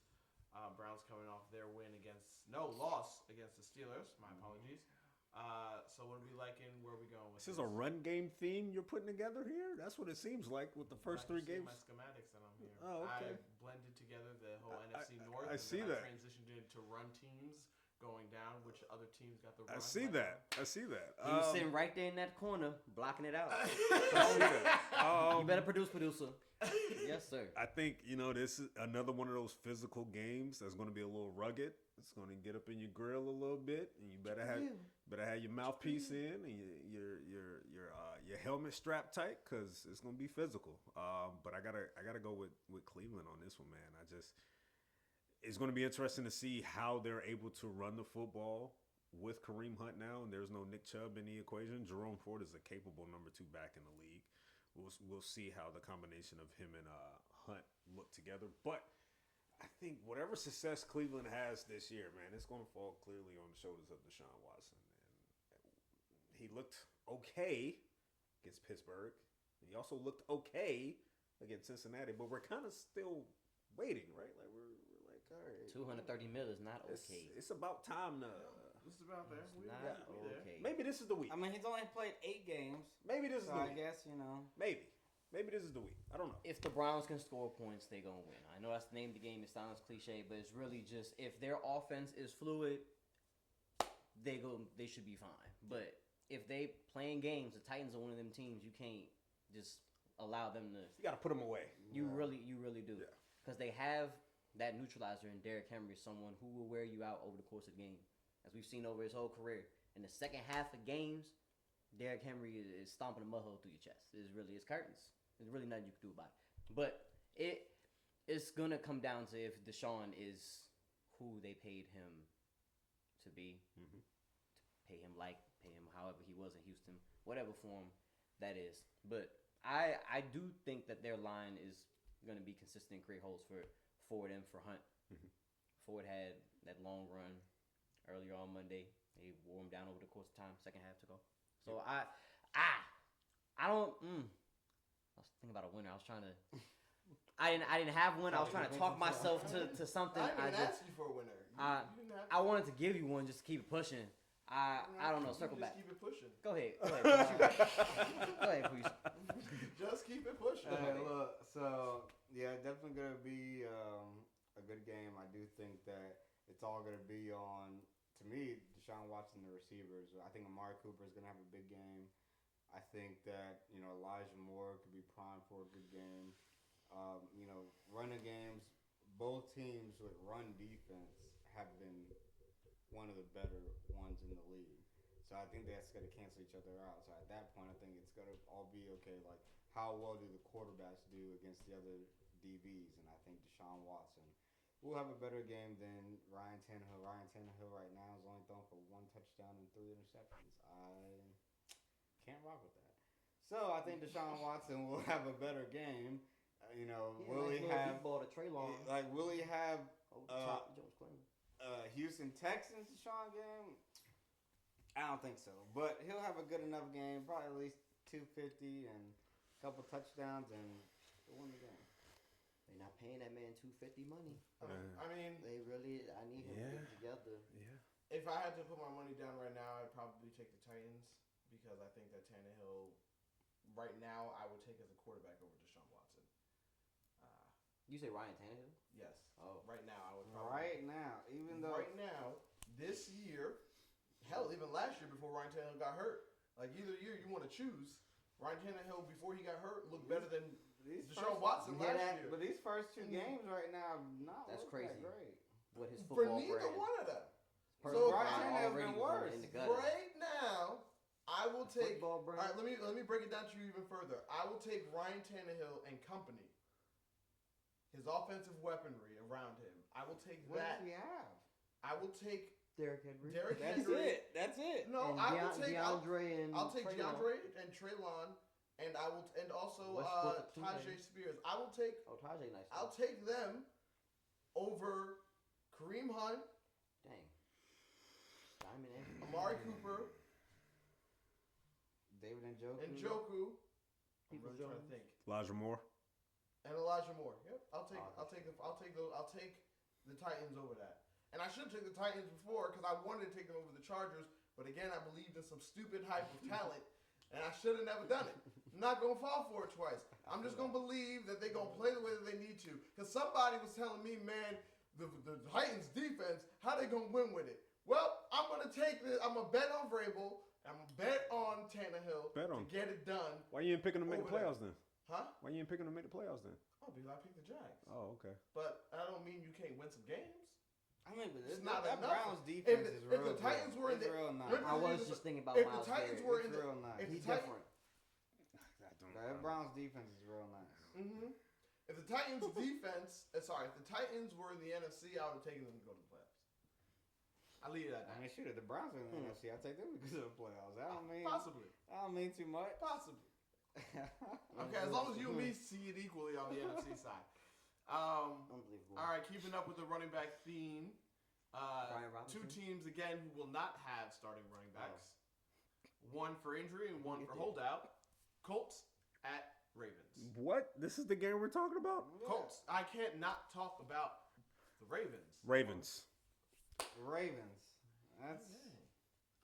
[SPEAKER 3] Browns coming off their loss against the Steelers. My apologies. So what are we liking? Where are we going with
[SPEAKER 2] This is a run game theme you're putting together here? That's what it seems like with the first three games.
[SPEAKER 3] My schematics that I'm here.
[SPEAKER 2] Oh, okay.
[SPEAKER 3] I blended together the whole
[SPEAKER 2] I-
[SPEAKER 3] NFC North.
[SPEAKER 2] I
[SPEAKER 3] and
[SPEAKER 2] see
[SPEAKER 3] then
[SPEAKER 2] that.
[SPEAKER 3] I transitioned into run teams going down, which other teams got the run.
[SPEAKER 2] I see
[SPEAKER 3] like
[SPEAKER 2] that. I see that.
[SPEAKER 1] He was sitting right there in that corner, blocking it out.
[SPEAKER 2] I see that.
[SPEAKER 1] You better produce, producer. Yes, sir.
[SPEAKER 2] I think, this is another one of those physical games that's going to be a little rugged. It's going to get up in your grill a little bit, and you better have your mouthpiece in and your helmet strapped tight because it's going to be physical. But I gotta go with Cleveland on this one, man. It's going to be interesting to see how they're able to run the football with Kareem Hunt now, and there's no Nick Chubb in the equation. Jerome Ford is a capable number 2 back in the league. We'll see how the combination of him and Hunt look together. But I think whatever success Cleveland has this year, man, it's going to fall clearly on the shoulders of Deshaun Watson. And he looked okay against Pittsburgh. He also looked okay against Cincinnati. But we're kind of still waiting, right? Like we're like, all right,
[SPEAKER 1] $230 million is not okay.
[SPEAKER 2] It's about time to.
[SPEAKER 3] Just about there.
[SPEAKER 1] It's
[SPEAKER 3] We
[SPEAKER 1] not
[SPEAKER 3] there.
[SPEAKER 1] okay.
[SPEAKER 2] Maybe this is the week.
[SPEAKER 5] I mean, he's only played 8 games,
[SPEAKER 2] Maybe this is
[SPEAKER 5] so
[SPEAKER 2] the
[SPEAKER 5] I
[SPEAKER 2] week.
[SPEAKER 5] guess
[SPEAKER 2] Maybe this is the week. I don't know.
[SPEAKER 1] If the Browns can score points, they gonna win. I know that's the name of the game. It sounds cliche, but it's really just if their offense is fluid, they should be fine. But if they playing games, the Titans are one of them teams you can't just allow them to.
[SPEAKER 2] You got to put them away.
[SPEAKER 1] You really do.
[SPEAKER 2] Yeah.
[SPEAKER 1] Because they have that neutralizer in Derrick Henry, someone who will wear you out over the course of the game, as we've seen over his whole career. In the second half of games, Derrick Henry is stomping a mud hole through your chest. It's curtains. There's really nothing you can do about it. But it's gonna come down to if Deshaun is who they paid him to be,
[SPEAKER 2] Mhm.
[SPEAKER 1] to pay him however he was in Houston, whatever form that is. But I do think that their line is gonna be consistent and create holes for Ford and for Hunt.
[SPEAKER 2] Mhm.
[SPEAKER 1] Ford had that long run earlier on Monday. They wore him down over the course of time. Second half to go. So I don't. I was thinking about a winner. I was trying to. I didn't have one. I was trying to talk myself to something.
[SPEAKER 3] I didn't even ask you for a winner. You didn't have
[SPEAKER 1] I wanted to give you one just to keep it pushing. I don't know. Circle
[SPEAKER 3] just
[SPEAKER 1] back.
[SPEAKER 3] keep it pushing.
[SPEAKER 1] Go ahead. Go ahead, please.
[SPEAKER 3] Just keep it pushing.
[SPEAKER 4] Look, so yeah, definitely gonna be a good game. I do think that it's all gonna be on. To me, Deshaun Watson, the receivers. I think Amari Cooper is gonna have a big game. I think that Elijah Moore could be primed for a good game. Running games. Both teams with run defense have been one of the better ones in the league. So I think that's going to cancel each other out. So at that point, I think it's going to all be okay. Like, how well do the quarterbacks do against the other DBs? And I think Deshaun Watson will have a better game than Ryan Tannehill. Ryan Tannehill right now is only thrown for 1 touchdown and 3 interceptions. I can't rock with that. So I think Deshaun Watson will have a better game.
[SPEAKER 5] Will he have
[SPEAKER 1] ball to Trey Long?
[SPEAKER 5] will he have
[SPEAKER 1] Top Jones Clinton.
[SPEAKER 5] Houston Texans Deshaun game? I don't think so, but he'll have a good enough game, probably at least 250 and a couple touchdowns, and they'll win the game.
[SPEAKER 1] They're not paying that man $250 money.
[SPEAKER 3] I mean,
[SPEAKER 1] I need him to get it together.
[SPEAKER 2] Yeah.
[SPEAKER 3] if I had to put my money down right now, I'd probably take the Titans because I think that Tannehill, right now, I would take as a quarterback over Deshaun Watson.
[SPEAKER 1] You say Ryan Tannehill?
[SPEAKER 3] Yes.
[SPEAKER 1] Oh.
[SPEAKER 3] Right now, I would probably.
[SPEAKER 5] Right now, even though
[SPEAKER 3] Right now, this year, hell, even last year before Ryan Tannehill got hurt, like either year you want to choose. Ryan Tannehill before he got hurt looked better than Deshaun Watson last year.
[SPEAKER 5] But these first two games right now,
[SPEAKER 1] That's
[SPEAKER 5] look
[SPEAKER 1] crazy.
[SPEAKER 5] that great.
[SPEAKER 1] With his
[SPEAKER 3] For
[SPEAKER 1] football
[SPEAKER 3] neither
[SPEAKER 1] brand.
[SPEAKER 3] one of them.
[SPEAKER 1] So
[SPEAKER 5] Ryan Tannehill's been worse.
[SPEAKER 1] In the gutter.
[SPEAKER 3] Right now, I will take.
[SPEAKER 1] Football
[SPEAKER 3] All
[SPEAKER 1] brand.
[SPEAKER 3] right, let me break it down to you even further. I will take Ryan Tannehill and company. His offensive weaponry around him. I will take
[SPEAKER 5] What
[SPEAKER 3] that.
[SPEAKER 5] does he have?
[SPEAKER 3] I will take
[SPEAKER 1] Derrick Henry.
[SPEAKER 3] Derrick
[SPEAKER 5] That's
[SPEAKER 3] Henry.
[SPEAKER 5] it. That's it.
[SPEAKER 3] No,
[SPEAKER 1] And
[SPEAKER 3] I will take
[SPEAKER 1] DeAndre and
[SPEAKER 3] I'll take
[SPEAKER 1] Treylon.
[SPEAKER 3] DeAndre and Treylon, and I will and also
[SPEAKER 1] Westbrook,
[SPEAKER 3] Tajay Spears. I will take
[SPEAKER 1] Oh, Tajay, nice.
[SPEAKER 3] I'll take them over Kareem Hunt,
[SPEAKER 1] Dang. Diamond and
[SPEAKER 3] Amari Cooper,
[SPEAKER 5] David Njoku.
[SPEAKER 3] and Joku. I'm
[SPEAKER 1] People
[SPEAKER 3] really trying to
[SPEAKER 1] Jones.
[SPEAKER 3] think.
[SPEAKER 2] Elijah Moore.
[SPEAKER 3] And Elijah Moore. Yep, I'll take
[SPEAKER 1] Oh,
[SPEAKER 3] I'll take the Titans over that. And I should have taken the Titans before because I wanted to take them over the Chargers, but again I believed in some stupid hype of talent, and I should have never done it. I'm not gonna fall for it twice. I'm just gonna believe that they're gonna play the way that they need to. Because somebody was telling me, man, the Titans defense, how they gonna win with it? Well, I'm gonna bet on Vrabel. I'm gonna bet on Tannehill
[SPEAKER 2] Bet on.
[SPEAKER 3] to get it done.
[SPEAKER 2] Why you ain't picking them to make the
[SPEAKER 3] Over there.
[SPEAKER 2] playoffs then?
[SPEAKER 3] Huh?
[SPEAKER 2] Why you ain't picking them to make the playoffs then?
[SPEAKER 3] Oh, because I picked the Jags.
[SPEAKER 2] Oh, okay.
[SPEAKER 3] But I don't mean you can't win some games.
[SPEAKER 5] I mean, but
[SPEAKER 3] It's not
[SPEAKER 5] that
[SPEAKER 3] enough.
[SPEAKER 5] Browns defense is
[SPEAKER 3] If
[SPEAKER 5] real
[SPEAKER 3] the Titans
[SPEAKER 5] good.
[SPEAKER 3] were in
[SPEAKER 5] It's
[SPEAKER 3] the-
[SPEAKER 5] real nice.
[SPEAKER 3] Look-
[SPEAKER 1] I was just thinking about
[SPEAKER 3] If the
[SPEAKER 1] Miles
[SPEAKER 3] Titans
[SPEAKER 1] Garrett.
[SPEAKER 3] were
[SPEAKER 5] It's
[SPEAKER 3] in the
[SPEAKER 5] real nice.
[SPEAKER 3] if the
[SPEAKER 1] He's
[SPEAKER 3] Titans,
[SPEAKER 1] different.
[SPEAKER 5] That Browns defense is real nice.
[SPEAKER 3] hmm If the Titans defense, if the Titans were in the NFC, I would have taken them to go to the playoffs. I leave it at
[SPEAKER 5] I
[SPEAKER 3] that.
[SPEAKER 5] mean, shoot, if the Browns are in the NFC, I take them because of the playoffs. I don't mean too much.
[SPEAKER 3] Possibly. Okay, as long as you and me see it equally on the NFC side.
[SPEAKER 1] Unbelievable.
[SPEAKER 3] All right, keeping up with the running back theme.
[SPEAKER 1] Brian
[SPEAKER 3] Two
[SPEAKER 1] Robinson.
[SPEAKER 3] teams again who will not have starting running backs. One for injury and one
[SPEAKER 1] Get
[SPEAKER 3] for
[SPEAKER 1] there.
[SPEAKER 3] holdout. Colts at Ravens.
[SPEAKER 2] What? This is the game we're talking about?
[SPEAKER 3] Colts. I can't not talk about the Ravens.
[SPEAKER 2] Ravens.
[SPEAKER 5] Ravens. That's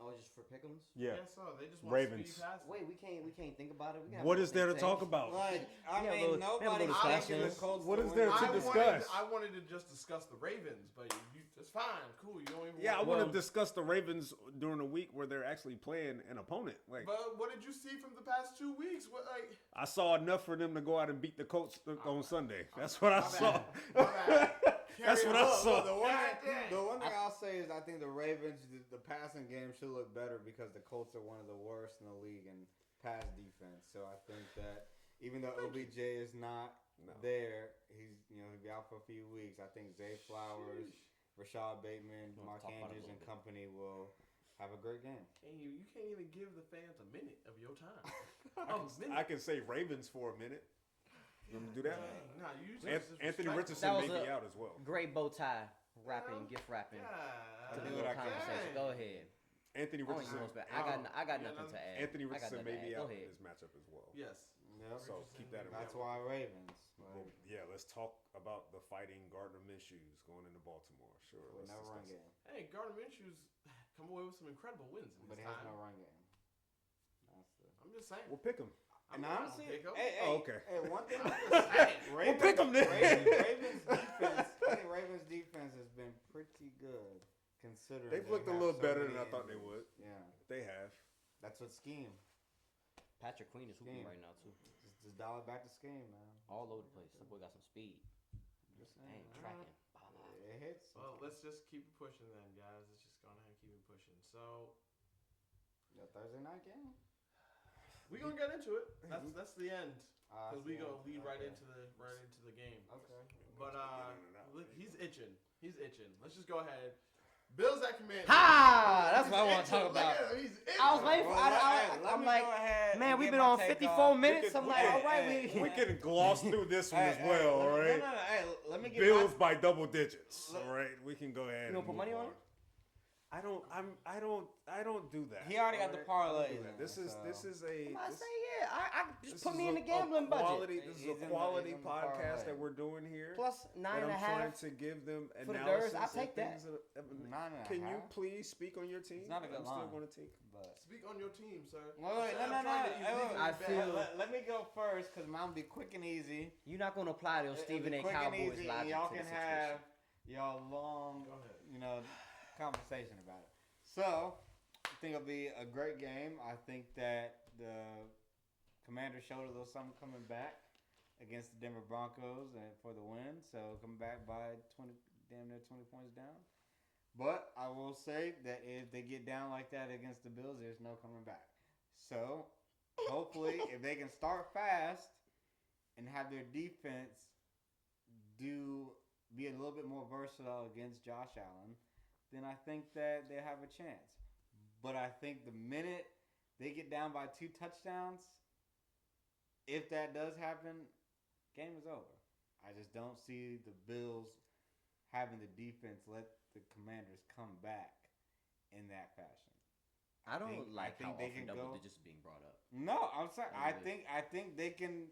[SPEAKER 1] Oh, just for pick'ems?
[SPEAKER 2] Yeah.
[SPEAKER 3] Guess so. They just want
[SPEAKER 2] Ravens.
[SPEAKER 3] speedy passing.
[SPEAKER 1] Wait, we can't think about it. We can
[SPEAKER 2] What
[SPEAKER 1] have
[SPEAKER 2] is there to
[SPEAKER 1] a
[SPEAKER 2] talk
[SPEAKER 1] take.
[SPEAKER 2] about?
[SPEAKER 5] like I
[SPEAKER 1] Yeah,
[SPEAKER 5] mean,
[SPEAKER 1] we have a little
[SPEAKER 5] nobody's thinking the
[SPEAKER 1] discussion.
[SPEAKER 5] Colts.
[SPEAKER 2] What
[SPEAKER 5] to
[SPEAKER 2] is
[SPEAKER 5] win.
[SPEAKER 2] there to discuss?
[SPEAKER 3] I wanted to just discuss the Ravens, but it's fine, cool. You don't even.
[SPEAKER 2] Yeah, I
[SPEAKER 3] want
[SPEAKER 2] want
[SPEAKER 1] Well-
[SPEAKER 2] to discuss the Ravens during a week where they're actually playing an opponent. Like,
[SPEAKER 3] But what did you see from the past 2 weeks? What like?
[SPEAKER 2] I saw enough for them to go out and beat the Colts on Sunday. That's what I
[SPEAKER 3] My
[SPEAKER 2] saw.
[SPEAKER 3] bad. My bad.
[SPEAKER 2] That's
[SPEAKER 3] Carry
[SPEAKER 2] what I
[SPEAKER 3] on.
[SPEAKER 2] saw.
[SPEAKER 5] The one thing I'll say is I think the Ravens, the passing game should look better because the Colts are one of the worst in the league in pass defense. So I think that even though OBJ is not there, he'll be out for a few weeks. I think Zay Flowers, Rashad Bateman,
[SPEAKER 1] We'll
[SPEAKER 5] Mark
[SPEAKER 1] talk about it a
[SPEAKER 5] Andrews,
[SPEAKER 1] little
[SPEAKER 5] and
[SPEAKER 1] bit.
[SPEAKER 5] company will have a great game.
[SPEAKER 3] You can't even give the fans a minute of your time.
[SPEAKER 2] I can say Ravens for a minute. You want me to do that?
[SPEAKER 3] Nah, you
[SPEAKER 2] Anthony
[SPEAKER 1] That
[SPEAKER 2] Richardson
[SPEAKER 1] was
[SPEAKER 2] may be
[SPEAKER 1] a-
[SPEAKER 2] out as well.
[SPEAKER 1] Great bow tie rapping, gift rapping.
[SPEAKER 3] Yeah.
[SPEAKER 1] To the
[SPEAKER 5] do
[SPEAKER 1] little
[SPEAKER 5] what I can.
[SPEAKER 1] conversation. Go ahead.
[SPEAKER 2] Anthony
[SPEAKER 1] I don't
[SPEAKER 2] Richardson.
[SPEAKER 1] even know what's bad. I got nothing to add.
[SPEAKER 2] Anthony
[SPEAKER 1] I got
[SPEAKER 2] Richardson
[SPEAKER 1] nothing
[SPEAKER 2] may
[SPEAKER 1] to
[SPEAKER 2] be
[SPEAKER 1] add. Go
[SPEAKER 2] out in
[SPEAKER 1] ahead.
[SPEAKER 2] this matchup as well.
[SPEAKER 3] Yes.
[SPEAKER 5] Yep.
[SPEAKER 2] So keep that in mind.
[SPEAKER 5] That's why Ravens.
[SPEAKER 2] Well, yeah, let's talk about the fighting Gardner Minshew's going into Baltimore. Sure.
[SPEAKER 5] With
[SPEAKER 2] let's
[SPEAKER 5] no run
[SPEAKER 2] discuss
[SPEAKER 5] game.
[SPEAKER 3] Hey, Gardner Minshew's come away with some incredible wins in
[SPEAKER 5] But
[SPEAKER 3] his
[SPEAKER 5] he has
[SPEAKER 3] time.
[SPEAKER 5] no run game. That's the.
[SPEAKER 3] I'm just saying.
[SPEAKER 2] We'll pick him.
[SPEAKER 3] I'm
[SPEAKER 5] And
[SPEAKER 3] not
[SPEAKER 5] honestly,
[SPEAKER 3] gonna pick him.
[SPEAKER 5] hey,
[SPEAKER 2] Oh, okay.
[SPEAKER 5] Hey, one thing.
[SPEAKER 3] I'm just saying.
[SPEAKER 5] Ravens,
[SPEAKER 2] pick 'em then.
[SPEAKER 5] Ravens defense. I think Ravens defense has been pretty good considering
[SPEAKER 2] They've
[SPEAKER 5] they
[SPEAKER 2] looked a
[SPEAKER 5] have
[SPEAKER 2] little
[SPEAKER 5] so
[SPEAKER 2] better
[SPEAKER 5] many
[SPEAKER 2] than I thought they
[SPEAKER 5] injuries.
[SPEAKER 2] would.
[SPEAKER 5] Yeah,
[SPEAKER 2] They have.
[SPEAKER 5] that's what scheme.
[SPEAKER 1] Patrick Queen is hooping
[SPEAKER 5] Game.
[SPEAKER 1] right now too.
[SPEAKER 5] Just dial it back to scheme, man.
[SPEAKER 1] All over the place. That boy got some speed.
[SPEAKER 5] Just
[SPEAKER 1] Dang,
[SPEAKER 5] saying.
[SPEAKER 1] tracking.
[SPEAKER 5] It hits.
[SPEAKER 3] Well, let's just keep it pushing then, guys. Let's just go ahead and keep it pushing. So
[SPEAKER 5] The Thursday night game.
[SPEAKER 3] we're gonna get into it. That's the end because we
[SPEAKER 5] go
[SPEAKER 3] gonna lead right into the game.
[SPEAKER 5] Okay.
[SPEAKER 3] But look, he's itching. He's itching. Let's just go ahead. Bills at Commanders.
[SPEAKER 1] Ha! That's
[SPEAKER 3] He's
[SPEAKER 1] what I want to
[SPEAKER 3] into
[SPEAKER 1] talk
[SPEAKER 3] it.
[SPEAKER 1] about.
[SPEAKER 3] Look at him. He's into
[SPEAKER 1] I was
[SPEAKER 3] it.
[SPEAKER 1] waiting for.
[SPEAKER 5] Let
[SPEAKER 1] I'm
[SPEAKER 5] me
[SPEAKER 1] like,
[SPEAKER 5] go ahead
[SPEAKER 1] man,
[SPEAKER 5] and
[SPEAKER 1] we've
[SPEAKER 5] get
[SPEAKER 1] been
[SPEAKER 5] my
[SPEAKER 1] on
[SPEAKER 5] take
[SPEAKER 1] 54
[SPEAKER 5] off.
[SPEAKER 1] minutes. I'm like, all right,
[SPEAKER 5] hey,
[SPEAKER 2] We can gloss through this one as well, all right?
[SPEAKER 5] No. Hey, let me get
[SPEAKER 2] Bills
[SPEAKER 5] my,
[SPEAKER 2] by double digits, all right? We can go ahead.
[SPEAKER 1] You gonna
[SPEAKER 2] and
[SPEAKER 1] put
[SPEAKER 2] move
[SPEAKER 1] money on it?
[SPEAKER 2] I don't do that.
[SPEAKER 5] He already got the parlay.
[SPEAKER 2] This is
[SPEAKER 1] I
[SPEAKER 2] a
[SPEAKER 1] say,
[SPEAKER 2] this-
[SPEAKER 1] yeah. I just
[SPEAKER 2] this
[SPEAKER 1] put
[SPEAKER 2] is
[SPEAKER 1] me in the
[SPEAKER 2] a
[SPEAKER 1] gambling
[SPEAKER 2] quality,
[SPEAKER 1] budget.
[SPEAKER 2] This is
[SPEAKER 5] He's
[SPEAKER 2] a
[SPEAKER 5] in the-
[SPEAKER 2] quality
[SPEAKER 5] he's in the
[SPEAKER 2] podcast
[SPEAKER 5] parlay.
[SPEAKER 2] that we're doing here.
[SPEAKER 1] Plus nine
[SPEAKER 2] and
[SPEAKER 1] and a
[SPEAKER 2] I'm
[SPEAKER 1] half.
[SPEAKER 2] trying to give them
[SPEAKER 1] for the
[SPEAKER 2] analysis.
[SPEAKER 1] Durs. I'll take that.
[SPEAKER 5] 9 and a
[SPEAKER 2] Can you
[SPEAKER 5] half?
[SPEAKER 2] please speak on your team?
[SPEAKER 5] It's not a good
[SPEAKER 2] I'm still
[SPEAKER 5] line.
[SPEAKER 2] going to take.
[SPEAKER 5] But
[SPEAKER 3] Speak on your team, sir.
[SPEAKER 5] wait,
[SPEAKER 3] I'm
[SPEAKER 5] no.
[SPEAKER 3] trying to
[SPEAKER 5] Hey,
[SPEAKER 3] illegally
[SPEAKER 5] wait,
[SPEAKER 1] I
[SPEAKER 3] bet.
[SPEAKER 1] feel-
[SPEAKER 5] let me go first because mine will be quick and easy.
[SPEAKER 1] You're not gonna apply those Stephen A.
[SPEAKER 5] It'll be quick and
[SPEAKER 1] Cowboys
[SPEAKER 5] easy,
[SPEAKER 1] logic
[SPEAKER 5] and y'all
[SPEAKER 1] to the
[SPEAKER 5] can
[SPEAKER 1] situation.
[SPEAKER 5] have y'all long,
[SPEAKER 3] Go ahead.
[SPEAKER 5] conversation about it. So, I think it'll be a great game. I think that the Commanders showed a little something coming back against the Denver Broncos and for the win. So, coming back by 20, damn near 20 points down. But I will say that if they get down like that against the Bills, there's no coming back. So, hopefully, if they can start fast and have their defense be a little bit more versatile against Josh Allen, then I think that they have a chance. But I think the minute they get down by 2 touchdowns, if that does happen, game is over. I just don't see the Bills having the defense let the Commanders come back in that fashion.
[SPEAKER 1] I don't
[SPEAKER 5] think-
[SPEAKER 1] like
[SPEAKER 5] I think
[SPEAKER 1] how
[SPEAKER 5] they
[SPEAKER 1] often
[SPEAKER 5] can
[SPEAKER 1] double
[SPEAKER 5] go-
[SPEAKER 1] digits being brought up.
[SPEAKER 5] No, I'm sorry.
[SPEAKER 1] I
[SPEAKER 5] I think they can,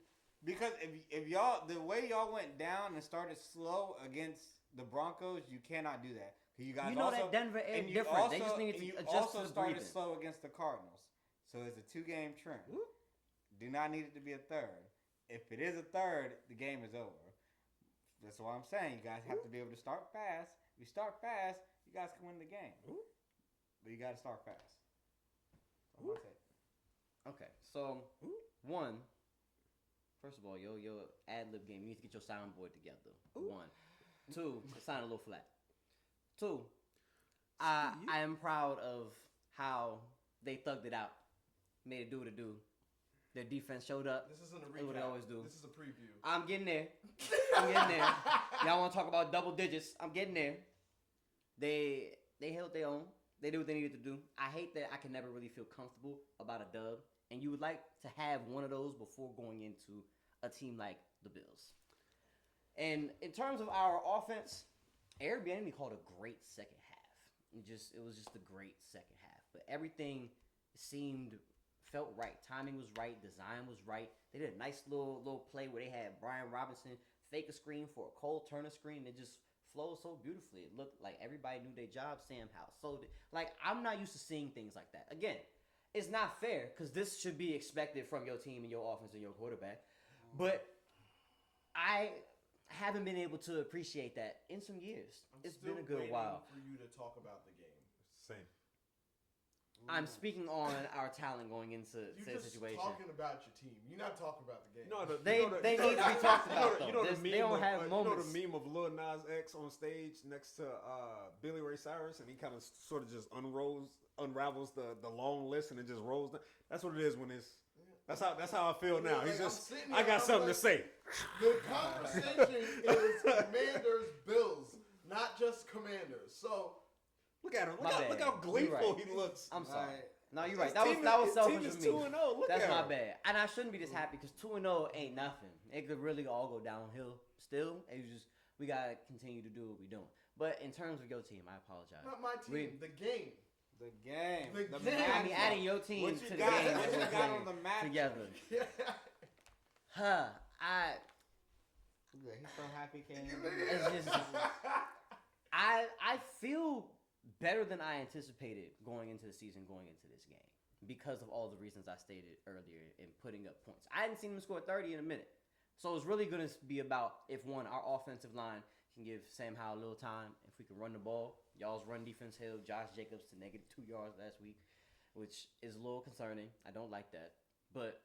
[SPEAKER 5] because if y'all, the way y'all went down and started slow against the Broncos, you cannot do that. You guys
[SPEAKER 1] You know
[SPEAKER 5] also,
[SPEAKER 1] that Denver air
[SPEAKER 5] and you
[SPEAKER 1] different. They just
[SPEAKER 5] also-
[SPEAKER 1] needed
[SPEAKER 5] and
[SPEAKER 1] to
[SPEAKER 5] you
[SPEAKER 1] adjust
[SPEAKER 5] also
[SPEAKER 1] to the
[SPEAKER 5] started
[SPEAKER 1] breathing.
[SPEAKER 5] slow against the Cardinals, so it's a 2-game trend. Do not need it to be a third. If it is a third, the game is over. That's what I'm saying. You guys have to be able to start fast. If you start fast, you guys can win the game. But you got to start fast. That's what I'm saying.
[SPEAKER 1] Okay, so one, first of all, your ad lib game, you need to get your soundboard together. 1, 2, it sounded a little flat. 2, I am proud of how they thugged it out, made it do what it do. Their defense showed up.
[SPEAKER 3] This isn't a
[SPEAKER 1] That's
[SPEAKER 3] recap.
[SPEAKER 1] what they always do.
[SPEAKER 3] This is a preview.
[SPEAKER 1] I'm getting there. I'm getting there. Y'all want to talk about double digits? I'm getting there. They held their own. They did what they needed to do. I hate that I can never really feel comfortable about a dub, and you would like to have one of those before going into a team like the Bills. And in terms of our offense, Airbnb called a great second half. It was just a great second half. But everything felt right. Timing was right. Design was right. They did a nice little play where they had Brian Robinson fake a screen for a Cole Turner screen. It just flowed so beautifully. It looked like everybody knew their job. Sam Howell. So, I'm not used to seeing things like that. Again, it's not fair because this should be expected from your team and your offense and your quarterback. But I haven't been able to appreciate that in some years. It's been a good while.
[SPEAKER 3] For you to talk about the game.
[SPEAKER 2] Same.
[SPEAKER 1] I'm speaking on our talent going into
[SPEAKER 3] You're
[SPEAKER 1] the
[SPEAKER 3] just
[SPEAKER 1] situation.
[SPEAKER 3] talking about your team. You're not talking about the game.
[SPEAKER 1] They need to be talked about, though. They don't have moments.
[SPEAKER 2] You know the meme of Lil Nas X on stage next to Billy Ray Cyrus, and he kind of sort of just unravels the long list, and it just rolls down. That's what it is when it's. That's how I feel now. He's just. I got something to say.
[SPEAKER 3] The conversation is Commanders Bills, not just Commanders. So
[SPEAKER 2] Look at him.
[SPEAKER 1] My bad.
[SPEAKER 2] Look how
[SPEAKER 1] You're
[SPEAKER 2] glyeful
[SPEAKER 1] right.
[SPEAKER 2] he looks.
[SPEAKER 1] I'm sorry.
[SPEAKER 4] Right.
[SPEAKER 1] No, you're
[SPEAKER 2] His
[SPEAKER 1] right. That
[SPEAKER 2] team
[SPEAKER 1] was
[SPEAKER 2] his
[SPEAKER 1] selfish
[SPEAKER 2] team is
[SPEAKER 1] of me.
[SPEAKER 2] 2-0. Look
[SPEAKER 1] That's
[SPEAKER 2] at
[SPEAKER 1] my
[SPEAKER 2] him.
[SPEAKER 1] bad. And I shouldn't be this happy because 2-0 ain't nothing. It could really all go downhill still. It's just we gotta continue to do what we're doing. But in terms of your team, I apologize.
[SPEAKER 3] not my team. The game.
[SPEAKER 5] The game.
[SPEAKER 3] The
[SPEAKER 5] The
[SPEAKER 3] game.
[SPEAKER 1] I
[SPEAKER 5] matchup.
[SPEAKER 1] mean, adding your team
[SPEAKER 5] What
[SPEAKER 1] to
[SPEAKER 5] you
[SPEAKER 1] the
[SPEAKER 5] got-
[SPEAKER 1] game
[SPEAKER 5] what
[SPEAKER 1] that
[SPEAKER 5] you
[SPEAKER 1] we're
[SPEAKER 5] got
[SPEAKER 1] playing
[SPEAKER 5] on the matchup?
[SPEAKER 1] together.
[SPEAKER 3] Yeah.
[SPEAKER 5] Look, he's so happy he can't
[SPEAKER 1] It's just I feel better than I anticipated going into the season, going into this game, because of all the reasons I stated earlier in putting up points. I hadn't seen him score 30 in a minute. So it's really going to be about if, one, our offensive line can give Sam Howell a little time, if we can run the ball. Y'all's run defense held Josh Jacobs to -2 yards last week, which is a little concerning. I don't like that. But,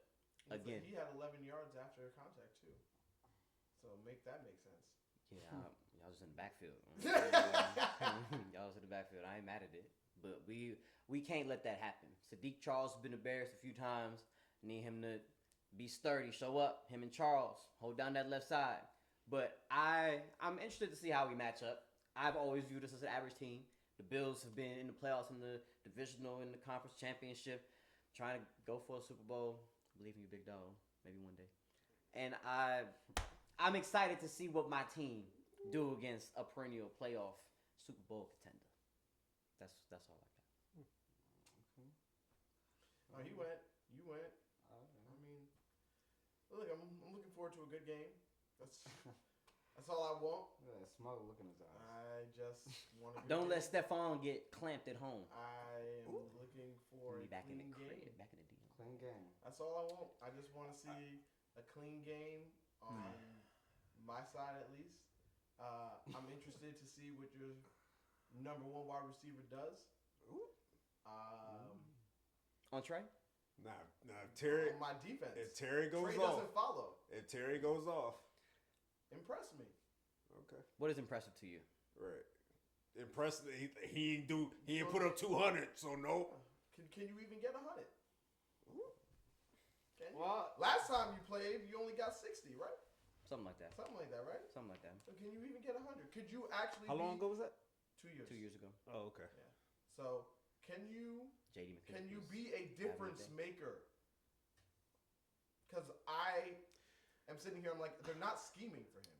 [SPEAKER 1] again.
[SPEAKER 3] He had 11 yards after contact, too. So make that make sense.
[SPEAKER 1] Yeah, y'all was in the backfield. Y'all was in the backfield. I ain't mad at it. But we can't let that happen. Sadiq Charles has been embarrassed a few times. Need him to be sturdy, show up. Him and Charles, hold down that left side. But I'm interested to see how we match up. I've always viewed us as an average team. The Bills have been in the playoffs, in the divisional, in the conference championship, trying to go for a Super Bowl. I believe in you, big dog. Maybe one day. And I'm excited to see what my team do against a perennial playoff Super Bowl contender. That's all I got.
[SPEAKER 3] Oh, you went. I mean, look, I'm looking forward to a good game. That's all I want.
[SPEAKER 4] Yeah, smug look in his eyes.
[SPEAKER 3] I just want to.
[SPEAKER 1] Don't let Stephon get clamped at home.
[SPEAKER 3] I am looking for
[SPEAKER 1] Be
[SPEAKER 3] a
[SPEAKER 1] back in the
[SPEAKER 3] clean
[SPEAKER 1] crib,
[SPEAKER 3] game.
[SPEAKER 1] back in the DM.
[SPEAKER 4] Clean game.
[SPEAKER 3] That's all I want. I just want to see a clean game on my side at least. I'm interested to see what your number one wide receiver does.
[SPEAKER 1] On Trey?
[SPEAKER 2] Nah, Terry.
[SPEAKER 3] On my defense.
[SPEAKER 2] If Terry goes
[SPEAKER 3] Trey
[SPEAKER 2] off,
[SPEAKER 3] doesn't follow.
[SPEAKER 2] if Terry goes off,
[SPEAKER 3] Impress me.
[SPEAKER 2] okay,
[SPEAKER 1] What is impressive to you?
[SPEAKER 2] right. Impressive. He ain't put up 200, so no.
[SPEAKER 3] Can you even get 100? Can you?
[SPEAKER 4] Well,
[SPEAKER 3] Last time you played, you only got 60, right?
[SPEAKER 1] Something like that.
[SPEAKER 3] Something like that, right?
[SPEAKER 1] Something like that.
[SPEAKER 3] So can you even get 100? Could you actually?
[SPEAKER 2] How long ago was that?
[SPEAKER 3] 2 years.
[SPEAKER 1] 2 years ago.
[SPEAKER 2] Oh, okay.
[SPEAKER 3] Yeah. So can you
[SPEAKER 1] JD McKissick.
[SPEAKER 3] can you
[SPEAKER 1] was
[SPEAKER 3] be a difference
[SPEAKER 1] having a day.
[SPEAKER 3] maker? Because I am sitting here, I'm like, they're not scheming for him.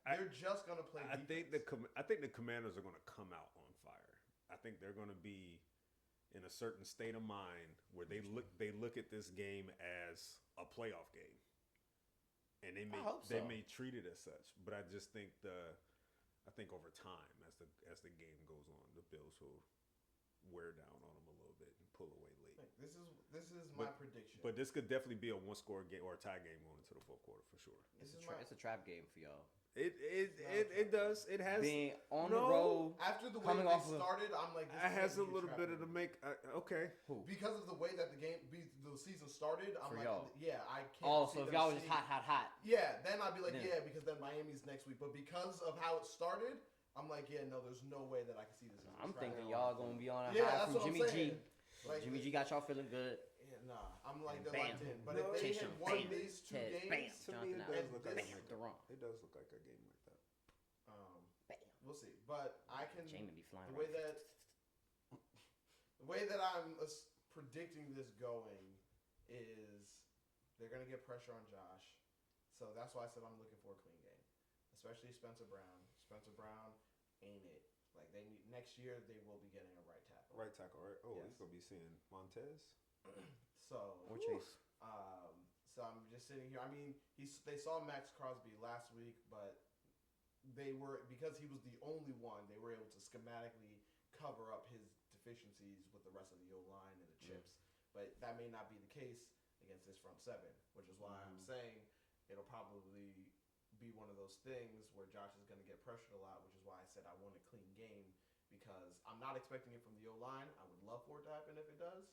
[SPEAKER 3] They're just gonna play.
[SPEAKER 2] I think the Commanders are going to come out on fire. I think they're going to be in a certain state of mind where they look at this game as a playoff game, and they may treat it as such. But I just think over time, as the game goes on, the Bills will wear down on them a little bit and pull away late.
[SPEAKER 3] This is my prediction.
[SPEAKER 2] But this could definitely be a one-score game or a tie game going into the fourth quarter for sure.
[SPEAKER 1] It's a trap game for y'all.
[SPEAKER 2] It does. It has
[SPEAKER 1] Being on the road.
[SPEAKER 3] After the way
[SPEAKER 1] coming
[SPEAKER 3] they
[SPEAKER 1] off
[SPEAKER 3] started, I'm like, this
[SPEAKER 2] It has a
[SPEAKER 3] can't be
[SPEAKER 2] little
[SPEAKER 3] trap
[SPEAKER 2] bit of
[SPEAKER 3] game.
[SPEAKER 2] the make. Okay.
[SPEAKER 3] Because of the way that the season started, I'm
[SPEAKER 1] For
[SPEAKER 3] like,
[SPEAKER 1] y'all.
[SPEAKER 3] yeah, I can't.
[SPEAKER 1] Oh,
[SPEAKER 3] see
[SPEAKER 1] so if
[SPEAKER 3] them
[SPEAKER 1] y'all was just
[SPEAKER 3] seeing-
[SPEAKER 1] hot.
[SPEAKER 3] Yeah, then I'd be like,
[SPEAKER 1] Then-
[SPEAKER 3] yeah, because then Miami's next week. But because of how it started, I'm like, yeah, no, there's no way that I can see this. As a
[SPEAKER 1] I'm
[SPEAKER 3] trap
[SPEAKER 1] thinking
[SPEAKER 3] game.
[SPEAKER 1] y'all gonna be on a
[SPEAKER 3] Yeah,
[SPEAKER 1] high
[SPEAKER 3] that's
[SPEAKER 1] from
[SPEAKER 3] what I'm
[SPEAKER 1] Jimmy
[SPEAKER 3] saying.
[SPEAKER 1] G.
[SPEAKER 3] Like,
[SPEAKER 1] Jimmy G got y'all feeling good.
[SPEAKER 3] Yeah, nah, I'm like,
[SPEAKER 1] And
[SPEAKER 3] they're
[SPEAKER 1] bam.
[SPEAKER 3] locked in. But
[SPEAKER 2] No,
[SPEAKER 3] if they
[SPEAKER 1] Chase
[SPEAKER 3] had
[SPEAKER 1] him,
[SPEAKER 3] won
[SPEAKER 1] bam.
[SPEAKER 3] these two
[SPEAKER 1] Ted,
[SPEAKER 3] games,
[SPEAKER 1] bam.
[SPEAKER 2] To me,
[SPEAKER 1] Jonathan
[SPEAKER 2] it
[SPEAKER 1] Allen.
[SPEAKER 2] does look like
[SPEAKER 3] Bam.
[SPEAKER 2] a game.
[SPEAKER 1] Durant.
[SPEAKER 2] It does look like a game like that.
[SPEAKER 1] Bam.
[SPEAKER 3] we'll see. But I can.
[SPEAKER 1] Jamie be flying.
[SPEAKER 3] The way
[SPEAKER 1] around.
[SPEAKER 3] I'm predicting this going is they're gonna get pressure on Josh, so that's why I said I'm looking for a clean game, especially Spencer Brown. Spencer Brown ain't it. Like they need next year, they will be getting a right tackle.
[SPEAKER 2] Right tackle, right? Oh,
[SPEAKER 3] Yes.
[SPEAKER 2] he's gonna be seeing Montez.
[SPEAKER 3] So
[SPEAKER 1] Or Chase.
[SPEAKER 3] So I'm just sitting here. I mean, they saw Max Crosby last week, but they were because he was the only one. They were able to schematically cover up his deficiencies with the rest of the O line and the chips. But that may not be the case against this front seven, which is why I'm saying it'll probably be one of those things where Josh is going to get pressured a lot, which is why I said I want a clean game because I'm not expecting it from the O line. I would love for it to happen if it does.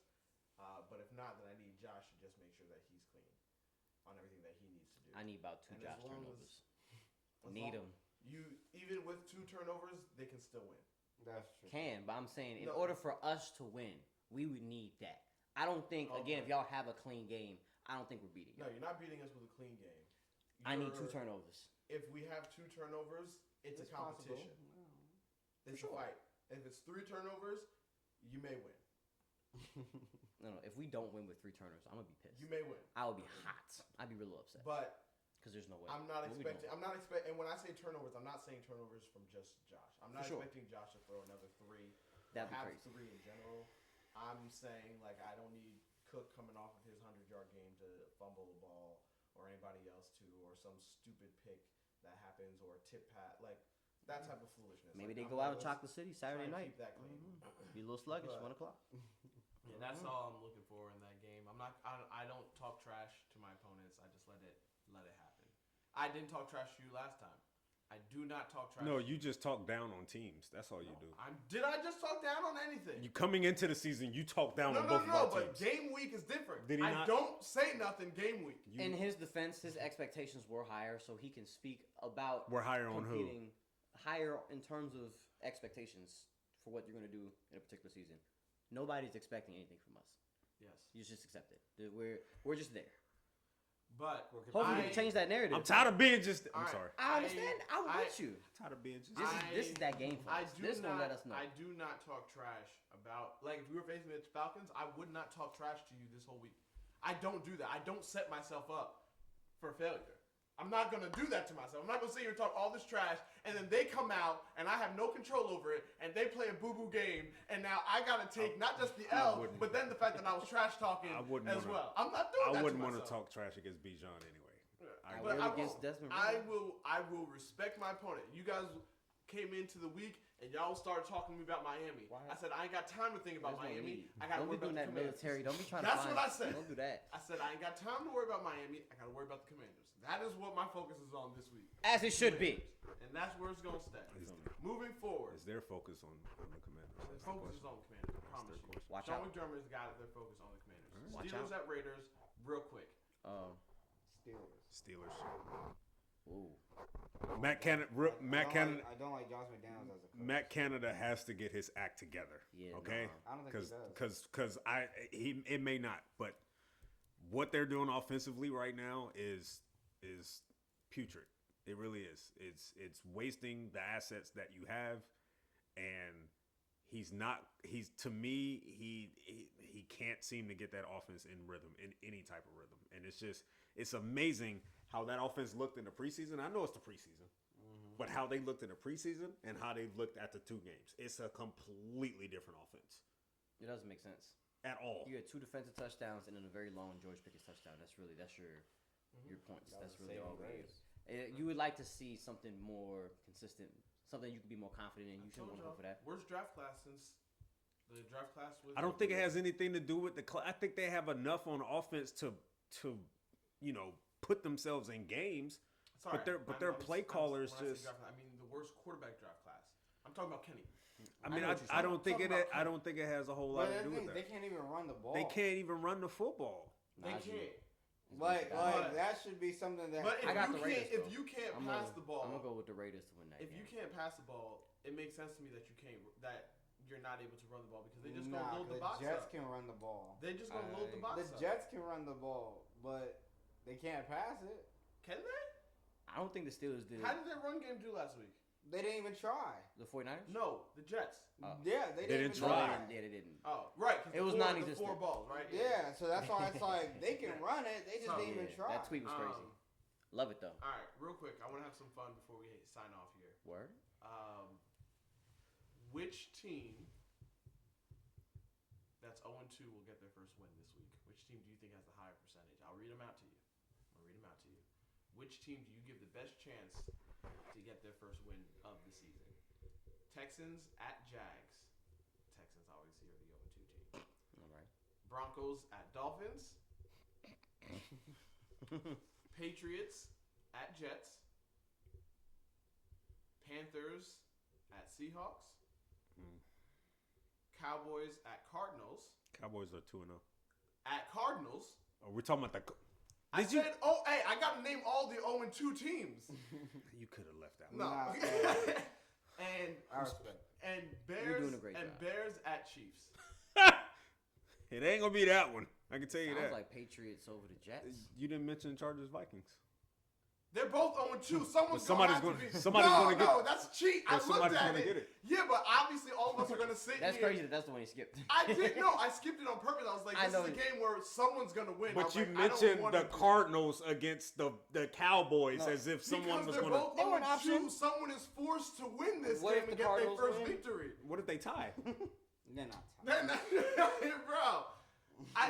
[SPEAKER 3] But if not, then I need Josh to just make sure that he's clean on everything that he needs to do.
[SPEAKER 1] I need about 2
[SPEAKER 3] And
[SPEAKER 1] Josh
[SPEAKER 3] as long
[SPEAKER 1] turnovers.
[SPEAKER 3] as
[SPEAKER 1] Need
[SPEAKER 3] long-
[SPEAKER 1] them.
[SPEAKER 3] Even with 2 turnovers, they can still win.
[SPEAKER 4] That's true.
[SPEAKER 1] But I'm saying in
[SPEAKER 3] No.
[SPEAKER 1] order for us to win, we would need that. I don't think again if
[SPEAKER 3] Okay.
[SPEAKER 1] y'all have a clean game, I don't think we're beating you.
[SPEAKER 3] No, you're not beating us with a clean game.
[SPEAKER 1] I need 2
[SPEAKER 3] You're-
[SPEAKER 1] turnovers.
[SPEAKER 3] If we have 2 turnovers, it's a competition. It's a fight. If it's 3 turnovers, you may win.
[SPEAKER 1] No. If we don't win with 3 turnovers, I'm gonna be pissed.
[SPEAKER 3] You may win.
[SPEAKER 1] I would be hot. I'd be real upset
[SPEAKER 3] But
[SPEAKER 1] because there's no way.
[SPEAKER 3] I'm not
[SPEAKER 1] What we
[SPEAKER 3] expecting.
[SPEAKER 1] doing?
[SPEAKER 3] I'm not expecting. And when I say turnovers, I'm not saying turnovers from just Josh. I'm not
[SPEAKER 1] For sure.
[SPEAKER 3] expecting Josh to throw another 3.
[SPEAKER 1] That'd be
[SPEAKER 3] perhaps
[SPEAKER 1] crazy.
[SPEAKER 3] 3 in general. I'm saying like I don't need Cook coming off of his 100-yard game to fumble the ball, or anybody else to, or some stupid pick that happens, or a tip pat, like that type of foolishness.
[SPEAKER 1] Maybe
[SPEAKER 3] Like,
[SPEAKER 1] they
[SPEAKER 3] I'm
[SPEAKER 1] go
[SPEAKER 3] like,
[SPEAKER 1] out in
[SPEAKER 3] let's
[SPEAKER 1] Chocolate City Saturday
[SPEAKER 3] try and
[SPEAKER 1] night.
[SPEAKER 3] Keep that clean.
[SPEAKER 1] Be a little sluggish.
[SPEAKER 3] But-
[SPEAKER 1] 1 o'clock.
[SPEAKER 3] Mm-hmm.
[SPEAKER 8] Yeah, that's all I'm looking for in that game. I don't talk trash to my opponents. I just let it happen. I didn't talk trash to you last time. I do not talk trash.
[SPEAKER 2] No, you just talk down on teams. That's all you do.
[SPEAKER 3] Did I just talk down on anything?
[SPEAKER 2] You coming into the season, you talk down
[SPEAKER 3] No,
[SPEAKER 2] on
[SPEAKER 3] no,
[SPEAKER 2] both
[SPEAKER 3] no.
[SPEAKER 2] of our
[SPEAKER 3] But
[SPEAKER 2] teams.
[SPEAKER 3] game week is different.
[SPEAKER 2] Did he
[SPEAKER 3] I
[SPEAKER 2] not?
[SPEAKER 3] don't say nothing game week.
[SPEAKER 1] In his defense, his expectations were higher, so he can speak about.
[SPEAKER 2] We're higher on who?
[SPEAKER 1] competing higher in terms of expectations for what you're going to do in a particular season. Nobody's expecting anything from us.
[SPEAKER 8] Yes.
[SPEAKER 1] You just accept it. We're just there.
[SPEAKER 3] But
[SPEAKER 1] Hopefully, we can change that narrative.
[SPEAKER 2] I'm tired of being just. I'm
[SPEAKER 3] Alright.
[SPEAKER 2] sorry.
[SPEAKER 1] I understand. I'm with you.
[SPEAKER 2] I'm tired of being just.
[SPEAKER 1] This is that game for us. This gonna let us know.
[SPEAKER 3] I do not talk trash about, like, if we were facing the Falcons, I would not talk trash to you this whole week. I don't do that. I don't set myself up for failure. I'm not going to do that to myself. I'm not going to sit here and talk all this trash, and then they come out, and I have no control over it, and they play a boo-boo game, and now I got to take not just the L, but then the fact that I was trash talking as well. I'm not doing that to myself.
[SPEAKER 2] I wouldn't want to talk trash against Bijan anyway.
[SPEAKER 1] But
[SPEAKER 3] I will respect my opponent. You guys came into the week and y'all started talking to me about Miami.
[SPEAKER 1] Why?
[SPEAKER 3] I said I ain't got time to think about Miami. I got to
[SPEAKER 1] Don't
[SPEAKER 3] worry
[SPEAKER 1] be doing
[SPEAKER 3] about the
[SPEAKER 1] that
[SPEAKER 3] Commanders.
[SPEAKER 1] military. Don't be trying
[SPEAKER 3] That's
[SPEAKER 1] to.
[SPEAKER 3] what I said.
[SPEAKER 1] Don't do that.
[SPEAKER 3] I said I ain't got time to worry about Miami. I got to worry about the Commanders. That is what my focus is on this week.
[SPEAKER 1] As it should be.
[SPEAKER 3] And that's where it's gonna stay. Moving forward,
[SPEAKER 2] Is their focus on the Commanders?
[SPEAKER 3] the focus is on the Commanders. I promise you.
[SPEAKER 1] Watch
[SPEAKER 3] Sean
[SPEAKER 1] out.
[SPEAKER 3] McDermott's got their focus on the Commanders.
[SPEAKER 1] Watch
[SPEAKER 3] Steelers
[SPEAKER 1] out.
[SPEAKER 3] at Raiders, real quick.
[SPEAKER 4] Steelers.
[SPEAKER 1] Ooh.
[SPEAKER 2] Matt Canada.
[SPEAKER 4] I don't like Josh McDaniels as a coach.
[SPEAKER 2] Matt Canada has to get his act together.
[SPEAKER 1] Yeah,
[SPEAKER 2] Okay.
[SPEAKER 4] I don't think he does.
[SPEAKER 2] Because it may not, but what they're doing offensively right now is putrid. It really is. It's wasting the assets that you have, and he's to me he can't seem to get that offense in rhythm, in any type of rhythm, and it's amazing how that offense looked in the preseason. I know it's the preseason, but how they looked in the preseason and how they looked at the two games, it's a completely different offense.
[SPEAKER 1] It doesn't make sense
[SPEAKER 2] at all.
[SPEAKER 1] You had 2 defensive touchdowns and then a very long George Pickens touchdown. That's your points. That's really all it is. You would like to see something more consistent, something you could be more confident in. You shouldn't want to go for that.
[SPEAKER 3] Where's draft class since the draft class was?
[SPEAKER 2] I don't think it has anything to do with I think they have enough on offense to put themselves in games.
[SPEAKER 3] Sorry,
[SPEAKER 2] but their play callers
[SPEAKER 3] when
[SPEAKER 2] just.
[SPEAKER 3] I mean the worst quarterback draft class. I'm talking about Kenny.
[SPEAKER 2] I don't think it has a whole lot to do with that.
[SPEAKER 4] They can't even run the ball.
[SPEAKER 2] They can't even run the football.
[SPEAKER 3] They can't.
[SPEAKER 4] Like that should be something that.
[SPEAKER 3] But if you can't
[SPEAKER 1] I'm
[SPEAKER 3] pass the ball,
[SPEAKER 1] I'm gonna go with the Raiders to win that.
[SPEAKER 3] If you can't pass the ball, it makes sense to me that you're not able to run the ball because they just gonna load the box up.
[SPEAKER 4] The Jets can run the ball.
[SPEAKER 3] They just gonna load the box up.
[SPEAKER 4] The Jets can run the ball, but they can't pass it.
[SPEAKER 3] Can they?
[SPEAKER 1] I don't think the Steelers did.
[SPEAKER 3] How did their run game do last week?
[SPEAKER 4] They didn't even try.
[SPEAKER 1] The 49ers?
[SPEAKER 3] No, the Jets.
[SPEAKER 4] Yeah, they didn't even
[SPEAKER 2] try.
[SPEAKER 4] try.
[SPEAKER 1] Yeah, they didn't.
[SPEAKER 3] Oh, right.
[SPEAKER 1] It was non-existent.
[SPEAKER 3] 4 balls, right?
[SPEAKER 4] Yeah, so that's why it's like they can run it. They just didn't even try.
[SPEAKER 1] That tweet was crazy. Love it though.
[SPEAKER 3] All right, real quick. I want to have some fun before we sign off here.
[SPEAKER 1] Word?
[SPEAKER 3] Which team that's 0-2 will get their first win this week? Which team do you think has the higher percentage? I'll read them out to you. Which team do you give the best chance to get their first win of the season? Texans at Jags. Texans obviously are the 0-2 team.
[SPEAKER 1] All right.
[SPEAKER 3] Broncos at Dolphins. Patriots at Jets. Panthers at Seahawks. Cowboys at Cardinals.
[SPEAKER 2] Cowboys are 2-0.
[SPEAKER 3] At Cardinals.
[SPEAKER 2] Oh, we're talking about the.
[SPEAKER 3] I got to name all the 0-2 teams.
[SPEAKER 2] You could have left that
[SPEAKER 3] No.
[SPEAKER 2] one.
[SPEAKER 4] I respect.
[SPEAKER 3] And
[SPEAKER 1] You're doing a great
[SPEAKER 3] and
[SPEAKER 1] job.
[SPEAKER 3] Bears at Chiefs.
[SPEAKER 2] It ain't gonna be that one. I can tell you
[SPEAKER 1] Sounds
[SPEAKER 2] that.
[SPEAKER 1] like Patriots over the Jets.
[SPEAKER 2] You didn't mention Chargers Vikings.
[SPEAKER 3] They're both 0-2. Somebody's
[SPEAKER 2] gonna get.
[SPEAKER 3] No, that's cheat. I looked
[SPEAKER 2] somebody's
[SPEAKER 3] at
[SPEAKER 2] gonna
[SPEAKER 3] it.
[SPEAKER 2] get it.
[SPEAKER 3] Yeah, but obviously all of us are gonna sit
[SPEAKER 1] That's
[SPEAKER 3] here.
[SPEAKER 1] crazy that that's the one he skipped.
[SPEAKER 3] I didn't know. I skipped it on purpose. I was like, this is a game where someone's gonna win.
[SPEAKER 2] But you
[SPEAKER 3] like, I don't
[SPEAKER 2] mentioned
[SPEAKER 3] wanna
[SPEAKER 2] the Cardinals against the Cowboys as if someone
[SPEAKER 3] because
[SPEAKER 2] was
[SPEAKER 3] they're
[SPEAKER 2] going to.
[SPEAKER 3] both
[SPEAKER 1] They were an
[SPEAKER 3] 0-2.
[SPEAKER 1] option.
[SPEAKER 3] Someone is forced to win this
[SPEAKER 1] What
[SPEAKER 3] game
[SPEAKER 1] if
[SPEAKER 3] and
[SPEAKER 1] the
[SPEAKER 3] get their
[SPEAKER 1] Cardinals
[SPEAKER 3] first
[SPEAKER 1] win?
[SPEAKER 3] victory.
[SPEAKER 2] What if they tie?
[SPEAKER 4] They're not.
[SPEAKER 3] Bro.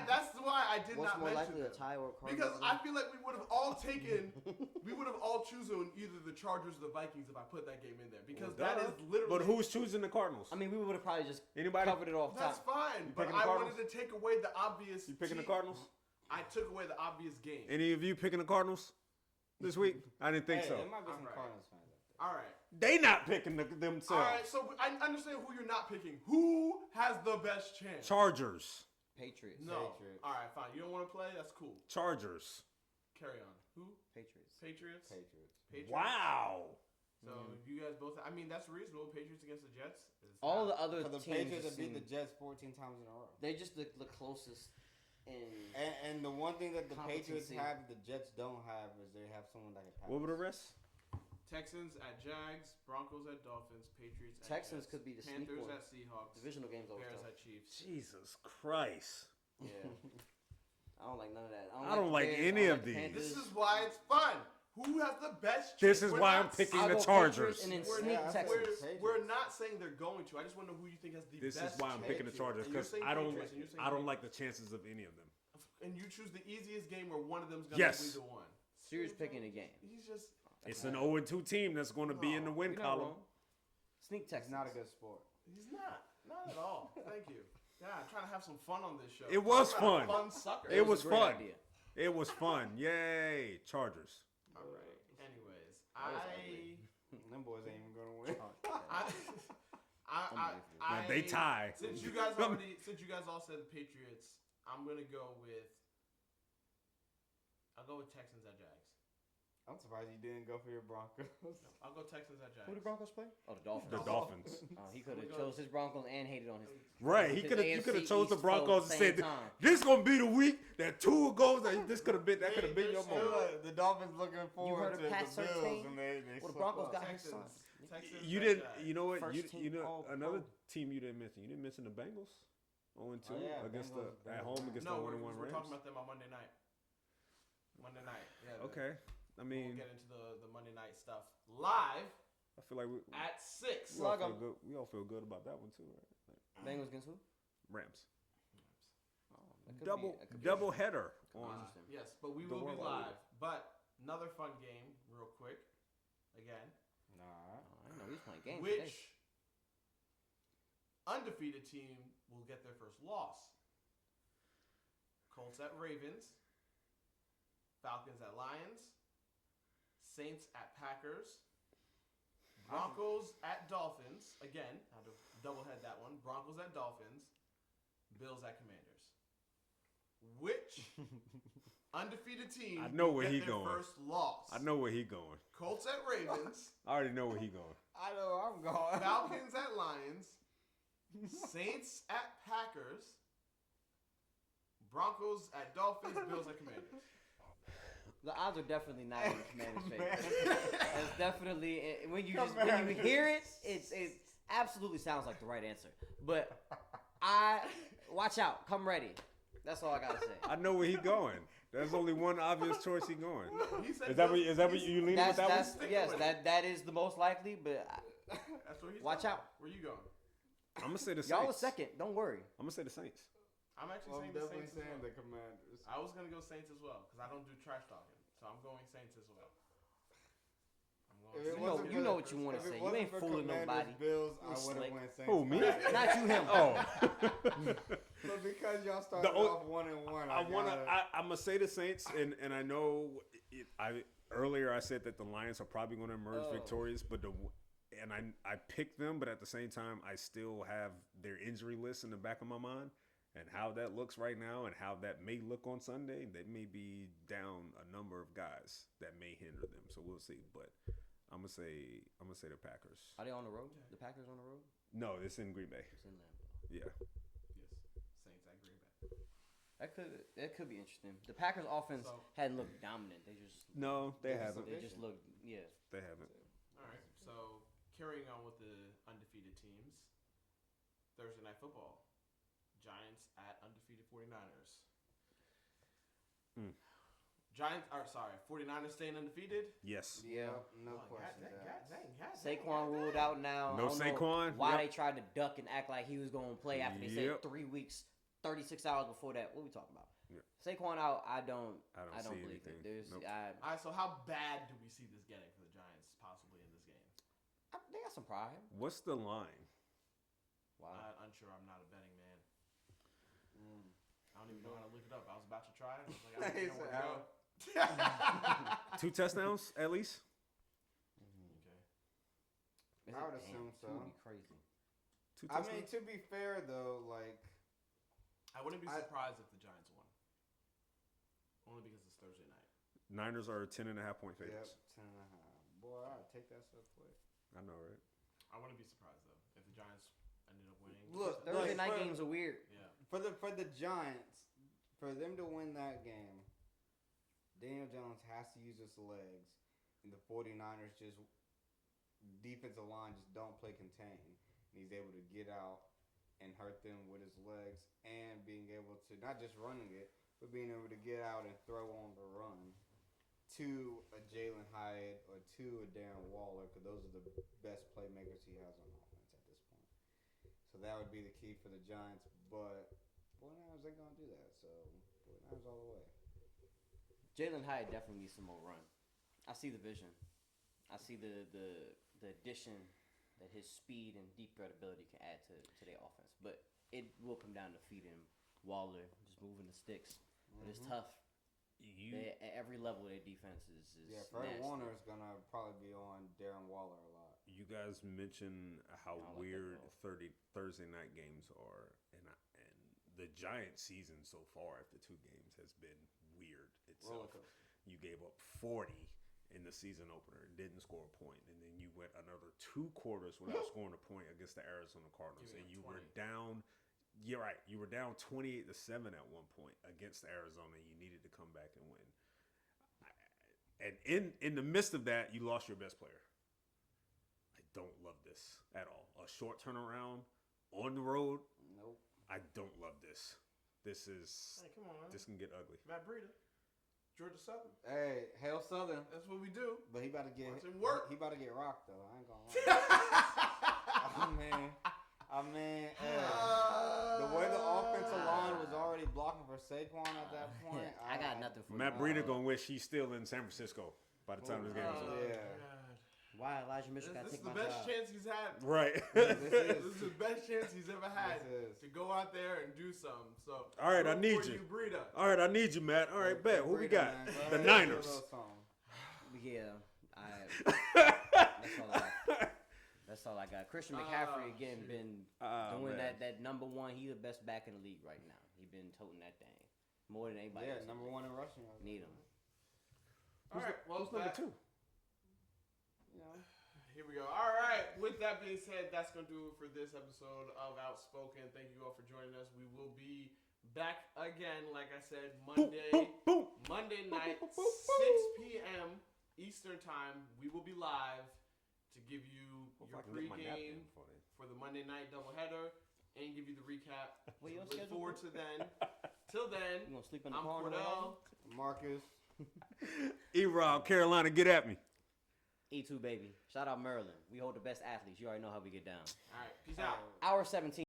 [SPEAKER 3] That's why I did
[SPEAKER 1] What's
[SPEAKER 3] not
[SPEAKER 1] more
[SPEAKER 3] mention
[SPEAKER 1] likely,
[SPEAKER 3] them.
[SPEAKER 1] a tie or a Cardinals?
[SPEAKER 3] Because I feel like we would have all chosen either the Chargers or the Vikings if I put that game in there. Because that is literally.
[SPEAKER 2] But who's choosing the Cardinals?
[SPEAKER 1] I mean, we would have probably just
[SPEAKER 2] Anybody?
[SPEAKER 1] covered it off
[SPEAKER 3] That's
[SPEAKER 1] top.
[SPEAKER 3] fine, but
[SPEAKER 2] picking the
[SPEAKER 3] I
[SPEAKER 2] Cardinals?
[SPEAKER 3] wanted to take away the obvious.
[SPEAKER 2] You picking the
[SPEAKER 3] team.
[SPEAKER 2] Cardinals?
[SPEAKER 3] I took away the obvious game.
[SPEAKER 2] Any of you picking the Cardinals this week? I didn't think so.
[SPEAKER 4] There might be some
[SPEAKER 3] Alright.
[SPEAKER 4] Cardinals fans up there.
[SPEAKER 3] All right.
[SPEAKER 2] They not picking themselves.
[SPEAKER 3] All right, so I understand who you're not picking. Who has the best chance?
[SPEAKER 2] Chargers.
[SPEAKER 1] Patriots.
[SPEAKER 3] No.
[SPEAKER 4] Patriots.
[SPEAKER 3] All right, fine. You don't want to play? That's cool.
[SPEAKER 2] Chargers.
[SPEAKER 3] Carry on. Who?
[SPEAKER 1] Patriots.
[SPEAKER 3] Patriots?
[SPEAKER 4] Patriots.
[SPEAKER 2] Wow.
[SPEAKER 3] So you guys both. I mean, that's reasonable. Patriots against the Jets.
[SPEAKER 1] All the other
[SPEAKER 4] For the
[SPEAKER 1] teams
[SPEAKER 4] Patriots
[SPEAKER 1] just
[SPEAKER 4] have beat
[SPEAKER 1] seem-
[SPEAKER 4] the Jets 14 times in a row.
[SPEAKER 1] They're just the closest
[SPEAKER 5] And the one thing that the Patriots
[SPEAKER 1] Competency.
[SPEAKER 5] have, the Jets don't have, is they have someone that can pass.
[SPEAKER 2] What were the rest?
[SPEAKER 3] Texans at Jags, Broncos at Dolphins, Patriots at
[SPEAKER 1] Texans
[SPEAKER 3] Jets,
[SPEAKER 1] could be the sneak
[SPEAKER 3] Panthers
[SPEAKER 1] one.
[SPEAKER 3] at Seahawks,
[SPEAKER 1] Divisional games always
[SPEAKER 3] Bears
[SPEAKER 1] tough.
[SPEAKER 3] at Chiefs.
[SPEAKER 2] Jesus Christ.
[SPEAKER 1] Yeah. I don't like none of that.
[SPEAKER 2] I don't like
[SPEAKER 1] the Bears,
[SPEAKER 2] any
[SPEAKER 1] I
[SPEAKER 2] of
[SPEAKER 1] the
[SPEAKER 2] these.
[SPEAKER 1] Panthers.
[SPEAKER 3] This is why it's fun. Who has the best?
[SPEAKER 2] This is
[SPEAKER 3] We're
[SPEAKER 2] why I'm
[SPEAKER 3] not-
[SPEAKER 2] picking
[SPEAKER 1] I'll
[SPEAKER 2] the
[SPEAKER 1] go
[SPEAKER 2] Chargers.
[SPEAKER 1] Patriots and then
[SPEAKER 3] We're,
[SPEAKER 1] sneak
[SPEAKER 5] not-
[SPEAKER 1] Texans.
[SPEAKER 3] we're not saying they're going to. I just want to know who you think has the
[SPEAKER 2] This
[SPEAKER 3] best.
[SPEAKER 2] is why I'm picking the Chargers
[SPEAKER 3] And you're
[SPEAKER 2] because
[SPEAKER 3] saying
[SPEAKER 2] I don't
[SPEAKER 3] Patriots, and you're saying
[SPEAKER 2] I don't
[SPEAKER 3] Patriots.
[SPEAKER 2] like the chances of any of them.
[SPEAKER 3] And you choose the easiest game where one of them's gonna
[SPEAKER 2] Yes.
[SPEAKER 3] be the one.
[SPEAKER 1] Serious picking the game.
[SPEAKER 3] He's just.
[SPEAKER 2] It's an 0-2 team that's going to be in the win
[SPEAKER 1] You're not
[SPEAKER 2] column.
[SPEAKER 1] wrong. Sneak
[SPEAKER 5] It's
[SPEAKER 1] Texans.
[SPEAKER 5] not a good sport.
[SPEAKER 3] He's not. Not at all. Thank you. Yeah, I'm trying to have some fun on this show.
[SPEAKER 2] It was
[SPEAKER 3] Talk about a
[SPEAKER 2] fun.
[SPEAKER 3] Fun sucker.
[SPEAKER 2] It was
[SPEAKER 1] a great
[SPEAKER 2] fun.
[SPEAKER 1] idea.
[SPEAKER 2] It was fun. Yay, Chargers.
[SPEAKER 3] All right. Anyways,
[SPEAKER 1] was ugly.
[SPEAKER 5] Them boys ain't even gonna win.
[SPEAKER 2] Now, they tie.
[SPEAKER 3] Since you guys all said the Patriots, I'm gonna go with. I'll go with Texans at Jags.
[SPEAKER 5] I'm surprised you didn't go for your Broncos.
[SPEAKER 3] I'll go Texans at Jags.
[SPEAKER 1] Who the Broncos play? Oh, the Dolphins.
[SPEAKER 2] The Dolphins.
[SPEAKER 1] Oh, he could have chose his Broncos and hated on his.
[SPEAKER 2] Right. He
[SPEAKER 1] his
[SPEAKER 2] could have. You
[SPEAKER 1] AFC
[SPEAKER 2] could have chose the
[SPEAKER 1] East
[SPEAKER 2] Broncos and
[SPEAKER 1] foe at the
[SPEAKER 2] said,
[SPEAKER 1] same time.
[SPEAKER 2] "This gonna be the week that Tua goes. This could have been. That could have been your
[SPEAKER 3] Still,
[SPEAKER 2] moment."
[SPEAKER 5] The Dolphins looking forward
[SPEAKER 1] heard
[SPEAKER 5] to
[SPEAKER 1] of Pat
[SPEAKER 5] the Bills,
[SPEAKER 1] Surtain?
[SPEAKER 5] and they
[SPEAKER 1] Well, the
[SPEAKER 5] swept
[SPEAKER 1] Broncos
[SPEAKER 5] up.
[SPEAKER 1] got his
[SPEAKER 3] Texans.
[SPEAKER 1] son.
[SPEAKER 3] Texans
[SPEAKER 2] You
[SPEAKER 3] at
[SPEAKER 2] didn't.
[SPEAKER 3] Jags.
[SPEAKER 2] You know what?
[SPEAKER 1] First team
[SPEAKER 2] You know
[SPEAKER 1] All-Pro.
[SPEAKER 2] another team you didn't mention. You didn't mention the Bengals. 0-2
[SPEAKER 5] Oh, yeah,
[SPEAKER 2] against
[SPEAKER 5] Bengals-
[SPEAKER 2] the at
[SPEAKER 5] Bengals
[SPEAKER 2] home
[SPEAKER 5] won.
[SPEAKER 2] against
[SPEAKER 3] No,
[SPEAKER 2] the
[SPEAKER 3] we're
[SPEAKER 2] 1-1
[SPEAKER 3] talking
[SPEAKER 2] Rams.
[SPEAKER 3] about them on Monday night. Monday night. Yeah.
[SPEAKER 2] Okay. I
[SPEAKER 3] We'll
[SPEAKER 2] mean,
[SPEAKER 3] get into the Monday night stuff live
[SPEAKER 2] I feel like
[SPEAKER 3] at 6.
[SPEAKER 2] we all
[SPEAKER 1] Log
[SPEAKER 2] feel
[SPEAKER 1] on.
[SPEAKER 2] good. We all feel good about that one too, right?
[SPEAKER 1] Bengals against who?
[SPEAKER 2] Rams.
[SPEAKER 1] Oh, that could
[SPEAKER 2] Double
[SPEAKER 1] be, that could be
[SPEAKER 2] double header on.
[SPEAKER 1] interesting.
[SPEAKER 3] Yes, but we
[SPEAKER 2] The
[SPEAKER 3] will be
[SPEAKER 2] world
[SPEAKER 3] live.
[SPEAKER 2] leader.
[SPEAKER 3] But another fun game, real quick. Again,
[SPEAKER 5] Nah.
[SPEAKER 1] Oh, I know he's playing games.
[SPEAKER 3] which
[SPEAKER 1] today.
[SPEAKER 3] undefeated team will get their first loss? Colts at Ravens, Falcons at Lions, Saints at Packers, Broncos at Dolphins. Again, had to double head that one. Broncos at Dolphins, Bills at Commanders. Which undefeated team
[SPEAKER 2] I know
[SPEAKER 3] will
[SPEAKER 2] where
[SPEAKER 3] get
[SPEAKER 2] he
[SPEAKER 3] their
[SPEAKER 2] going.
[SPEAKER 3] first loss?
[SPEAKER 2] I know where he going.
[SPEAKER 3] Colts at Ravens,
[SPEAKER 2] I already know where he going.
[SPEAKER 5] I know I'm going.
[SPEAKER 3] Falcons at Lions, Saints at Packers, Broncos at Dolphins, Bills at Commanders.
[SPEAKER 1] The odds are definitely not in the Commanders' favor. It's definitely when you hear it, it absolutely sounds like the right answer. But watch out, come ready. That's all I gotta say.
[SPEAKER 2] I know where he going. There's only one obvious choice he going.
[SPEAKER 3] He said
[SPEAKER 2] Is that what
[SPEAKER 3] Bills-
[SPEAKER 2] is that what you leaning with that
[SPEAKER 1] That's
[SPEAKER 2] one?
[SPEAKER 1] yes, that is the most likely. But
[SPEAKER 3] That's where he's
[SPEAKER 1] Watch
[SPEAKER 3] going.
[SPEAKER 1] out.
[SPEAKER 3] Where you going?
[SPEAKER 2] I'm gonna say the Saints.
[SPEAKER 1] y'all was second. Don't worry.
[SPEAKER 2] I'm gonna say the Saints.
[SPEAKER 3] I'm actually
[SPEAKER 5] Well, I'm
[SPEAKER 3] saying the
[SPEAKER 5] definitely
[SPEAKER 3] Saints as
[SPEAKER 5] saying
[SPEAKER 3] well.
[SPEAKER 5] the Commanders.
[SPEAKER 3] I was gonna go Saints as well because I don't do trash talking, so I'm going Saints as well. I'm going
[SPEAKER 5] If it
[SPEAKER 3] Saints.
[SPEAKER 5] wasn't
[SPEAKER 1] You
[SPEAKER 5] for-
[SPEAKER 1] know what you wanna
[SPEAKER 5] if it
[SPEAKER 1] say. You
[SPEAKER 5] wasn't
[SPEAKER 1] ain't
[SPEAKER 5] for
[SPEAKER 1] fooling
[SPEAKER 5] Commanders,
[SPEAKER 1] nobody.
[SPEAKER 5] Bills, I
[SPEAKER 1] You
[SPEAKER 5] would
[SPEAKER 1] slick.
[SPEAKER 5] have went Saints.
[SPEAKER 2] Who, me?
[SPEAKER 1] Not you, him.
[SPEAKER 2] Oh,
[SPEAKER 5] But because y'all started
[SPEAKER 2] o-
[SPEAKER 5] off 1-1,
[SPEAKER 2] I wanna.
[SPEAKER 5] gotta-
[SPEAKER 2] I'm gonna say the Saints, and I know earlier I said that the Lions are probably going to emerge
[SPEAKER 1] Oh.
[SPEAKER 2] victorious, but I picked them, but at the same time I still have their injury list in the back of my mind, and how that looks right now, and how that may look on Sunday. They may be down a number of guys that may hinder them, so we'll see. But I'm gonna say the Packers.
[SPEAKER 1] Are they on the road? The Packers on the road?
[SPEAKER 2] No, it's in Green Bay.
[SPEAKER 1] It's in Lambeau.
[SPEAKER 2] Yeah.
[SPEAKER 3] Yes, Saints at Green Bay.
[SPEAKER 1] That could be interesting. The Packers offense
[SPEAKER 3] So-
[SPEAKER 1] hadn't looked dominant. They just
[SPEAKER 2] No, they haven't.
[SPEAKER 1] They just looked
[SPEAKER 2] They haven't.
[SPEAKER 3] All right, so carrying on with the undefeated teams, Thursday Night Football, Giants at undefeated 49ers.
[SPEAKER 2] Mm.
[SPEAKER 3] 49ers staying undefeated.
[SPEAKER 2] Yes.
[SPEAKER 1] Yeah.
[SPEAKER 5] No
[SPEAKER 3] Oh,
[SPEAKER 5] question.
[SPEAKER 1] Saquon ruled out now.
[SPEAKER 2] No
[SPEAKER 1] I don't know
[SPEAKER 2] Saquon?
[SPEAKER 1] Why
[SPEAKER 2] Yep.
[SPEAKER 1] they tried to duck and act like he was going to play after they
[SPEAKER 2] Yep.
[SPEAKER 1] said 3 weeks, 36 hours before that. What are we talking about?
[SPEAKER 2] Yep.
[SPEAKER 1] Saquon out. I don't
[SPEAKER 2] see
[SPEAKER 1] believe
[SPEAKER 2] anything.
[SPEAKER 1] it. There's
[SPEAKER 2] Nope.
[SPEAKER 3] All right, so how bad do we see this getting for the Giants possibly in this game?
[SPEAKER 1] they got some pride.
[SPEAKER 2] What's the line?
[SPEAKER 1] Wow.
[SPEAKER 3] Unsure. I'm not a betting man. I don't even know how to look it up. I was about to try. I was like, I don't even know where to go.
[SPEAKER 2] 2 touchdowns at least.
[SPEAKER 3] Okay.
[SPEAKER 1] Is
[SPEAKER 5] I would
[SPEAKER 1] it?
[SPEAKER 5] assume
[SPEAKER 1] Damn,
[SPEAKER 5] so.
[SPEAKER 1] It would be crazy.
[SPEAKER 2] 2
[SPEAKER 5] I
[SPEAKER 2] touchdowns.
[SPEAKER 5] mean, to be fair though, like
[SPEAKER 3] I wouldn't be
[SPEAKER 5] I-
[SPEAKER 3] surprised if the Giants won. Only because it's Thursday night.
[SPEAKER 2] Niners are 10.5-point favorites.
[SPEAKER 5] 10.5. Boy, I'd take that so quick.
[SPEAKER 2] I know, right?
[SPEAKER 3] I wouldn't be surprised though if the Giants ended up winning.
[SPEAKER 5] Look,
[SPEAKER 1] Thursday
[SPEAKER 5] like,
[SPEAKER 1] night
[SPEAKER 5] for-
[SPEAKER 1] games are weird.
[SPEAKER 3] Yeah.
[SPEAKER 5] For the Giants,
[SPEAKER 4] for them to win that game, Daniel Jones has to use his legs, and the 49ers just defensive line just don't play contain. And he's able to get out and hurt them with his legs and being able to not just running it, but being able to get out and throw on the run to a Jalen Hyatt or to a Darren Waller, because those are the best playmakers he has on offense at this point. So that would be the key for the Giants, but 49ers ain't going to do that. So 49ers all the way.
[SPEAKER 1] Jalen Hyatt definitely needs some more run. I see the vision. I see the addition that his speed and deep threat ability can add to their offense. But it will come down to feeding Waller, just moving the sticks. But it's tough. At every level, their defense is
[SPEAKER 4] Fred
[SPEAKER 1] nasty.
[SPEAKER 4] Warner is going to probably be on Darren Waller a lot.
[SPEAKER 2] You guys mentioned how
[SPEAKER 1] I don't like
[SPEAKER 2] weird
[SPEAKER 1] that
[SPEAKER 2] Thursday night games are, and the Giants' season so far after 2 games has been weird itself. You gave up 40 in the season opener, didn't score a point, and then you went another 2 quarters without scoring a point against the Arizona Cardinals, and you were down. You're right. You were down 28-7 at one point against Arizona. You needed to come back and win. And in the midst of that, you lost your best player. I don't love this at all. A short turnaround on the road.
[SPEAKER 4] Nope.
[SPEAKER 2] I don't love this. This
[SPEAKER 3] Come on, man.
[SPEAKER 2] This can get ugly.
[SPEAKER 3] Matt Breida, Georgia Southern.
[SPEAKER 4] Hey, Hail Southern.
[SPEAKER 3] That's what we do.
[SPEAKER 4] But he about to get
[SPEAKER 3] Watch him work.
[SPEAKER 4] He about to get rocked though. I ain't gonna lie. I mean, the way the offensive line was already blocking for Saquon at that point.
[SPEAKER 1] I got nothing for
[SPEAKER 2] Matt Breida gonna wish he's still in San Francisco by the time this game is over.
[SPEAKER 4] Yeah.
[SPEAKER 1] Why Elijah Mitchell got to
[SPEAKER 3] This is
[SPEAKER 1] take
[SPEAKER 3] the
[SPEAKER 1] my
[SPEAKER 3] best
[SPEAKER 1] job?
[SPEAKER 3] chance he's had.
[SPEAKER 2] Right.
[SPEAKER 3] This is the best chance he's ever had
[SPEAKER 4] This is.
[SPEAKER 3] to go out there and do something. So,
[SPEAKER 2] All right, I
[SPEAKER 3] good
[SPEAKER 2] need
[SPEAKER 3] for
[SPEAKER 2] you.
[SPEAKER 3] Breida.
[SPEAKER 2] All right, I need you, Matt. All right, bet. Who we
[SPEAKER 4] Breida,
[SPEAKER 2] got?
[SPEAKER 4] man. Go
[SPEAKER 2] The
[SPEAKER 4] ahead,
[SPEAKER 2] Niners.
[SPEAKER 4] do a little song.
[SPEAKER 1] Yeah, that's all I got. Christian McCaffrey again been doing
[SPEAKER 2] man.
[SPEAKER 1] that number one. He the best back in the league right now. He been toting that thing more than anybody.
[SPEAKER 4] Yeah,
[SPEAKER 1] else.
[SPEAKER 4] number 1 in rushing.
[SPEAKER 1] Need him.
[SPEAKER 3] All right, well,
[SPEAKER 2] Who's number 2?
[SPEAKER 4] You know.
[SPEAKER 3] Here we go. All right. With that being said, that's going to do it for this episode of Outspoken. Thank you all for joining us. We will be back again, like I said, Monday night, 6 p.m. Eastern Time. We will be live to give you your pregame for the Monday night doubleheader and give you the recap.
[SPEAKER 1] What you on
[SPEAKER 3] Look
[SPEAKER 1] schedule
[SPEAKER 3] forward
[SPEAKER 1] for?
[SPEAKER 3] to then. Till then,
[SPEAKER 1] You gonna sleep in the
[SPEAKER 3] I'm
[SPEAKER 1] car?
[SPEAKER 3] Cordell.
[SPEAKER 4] Marcus.
[SPEAKER 2] E-Rob, Carolina, get at me.
[SPEAKER 1] E2 baby. Shout out Maryland. We hold the best athletes. You already know how we get down.
[SPEAKER 3] All right. Peace out.
[SPEAKER 1] Hour 17.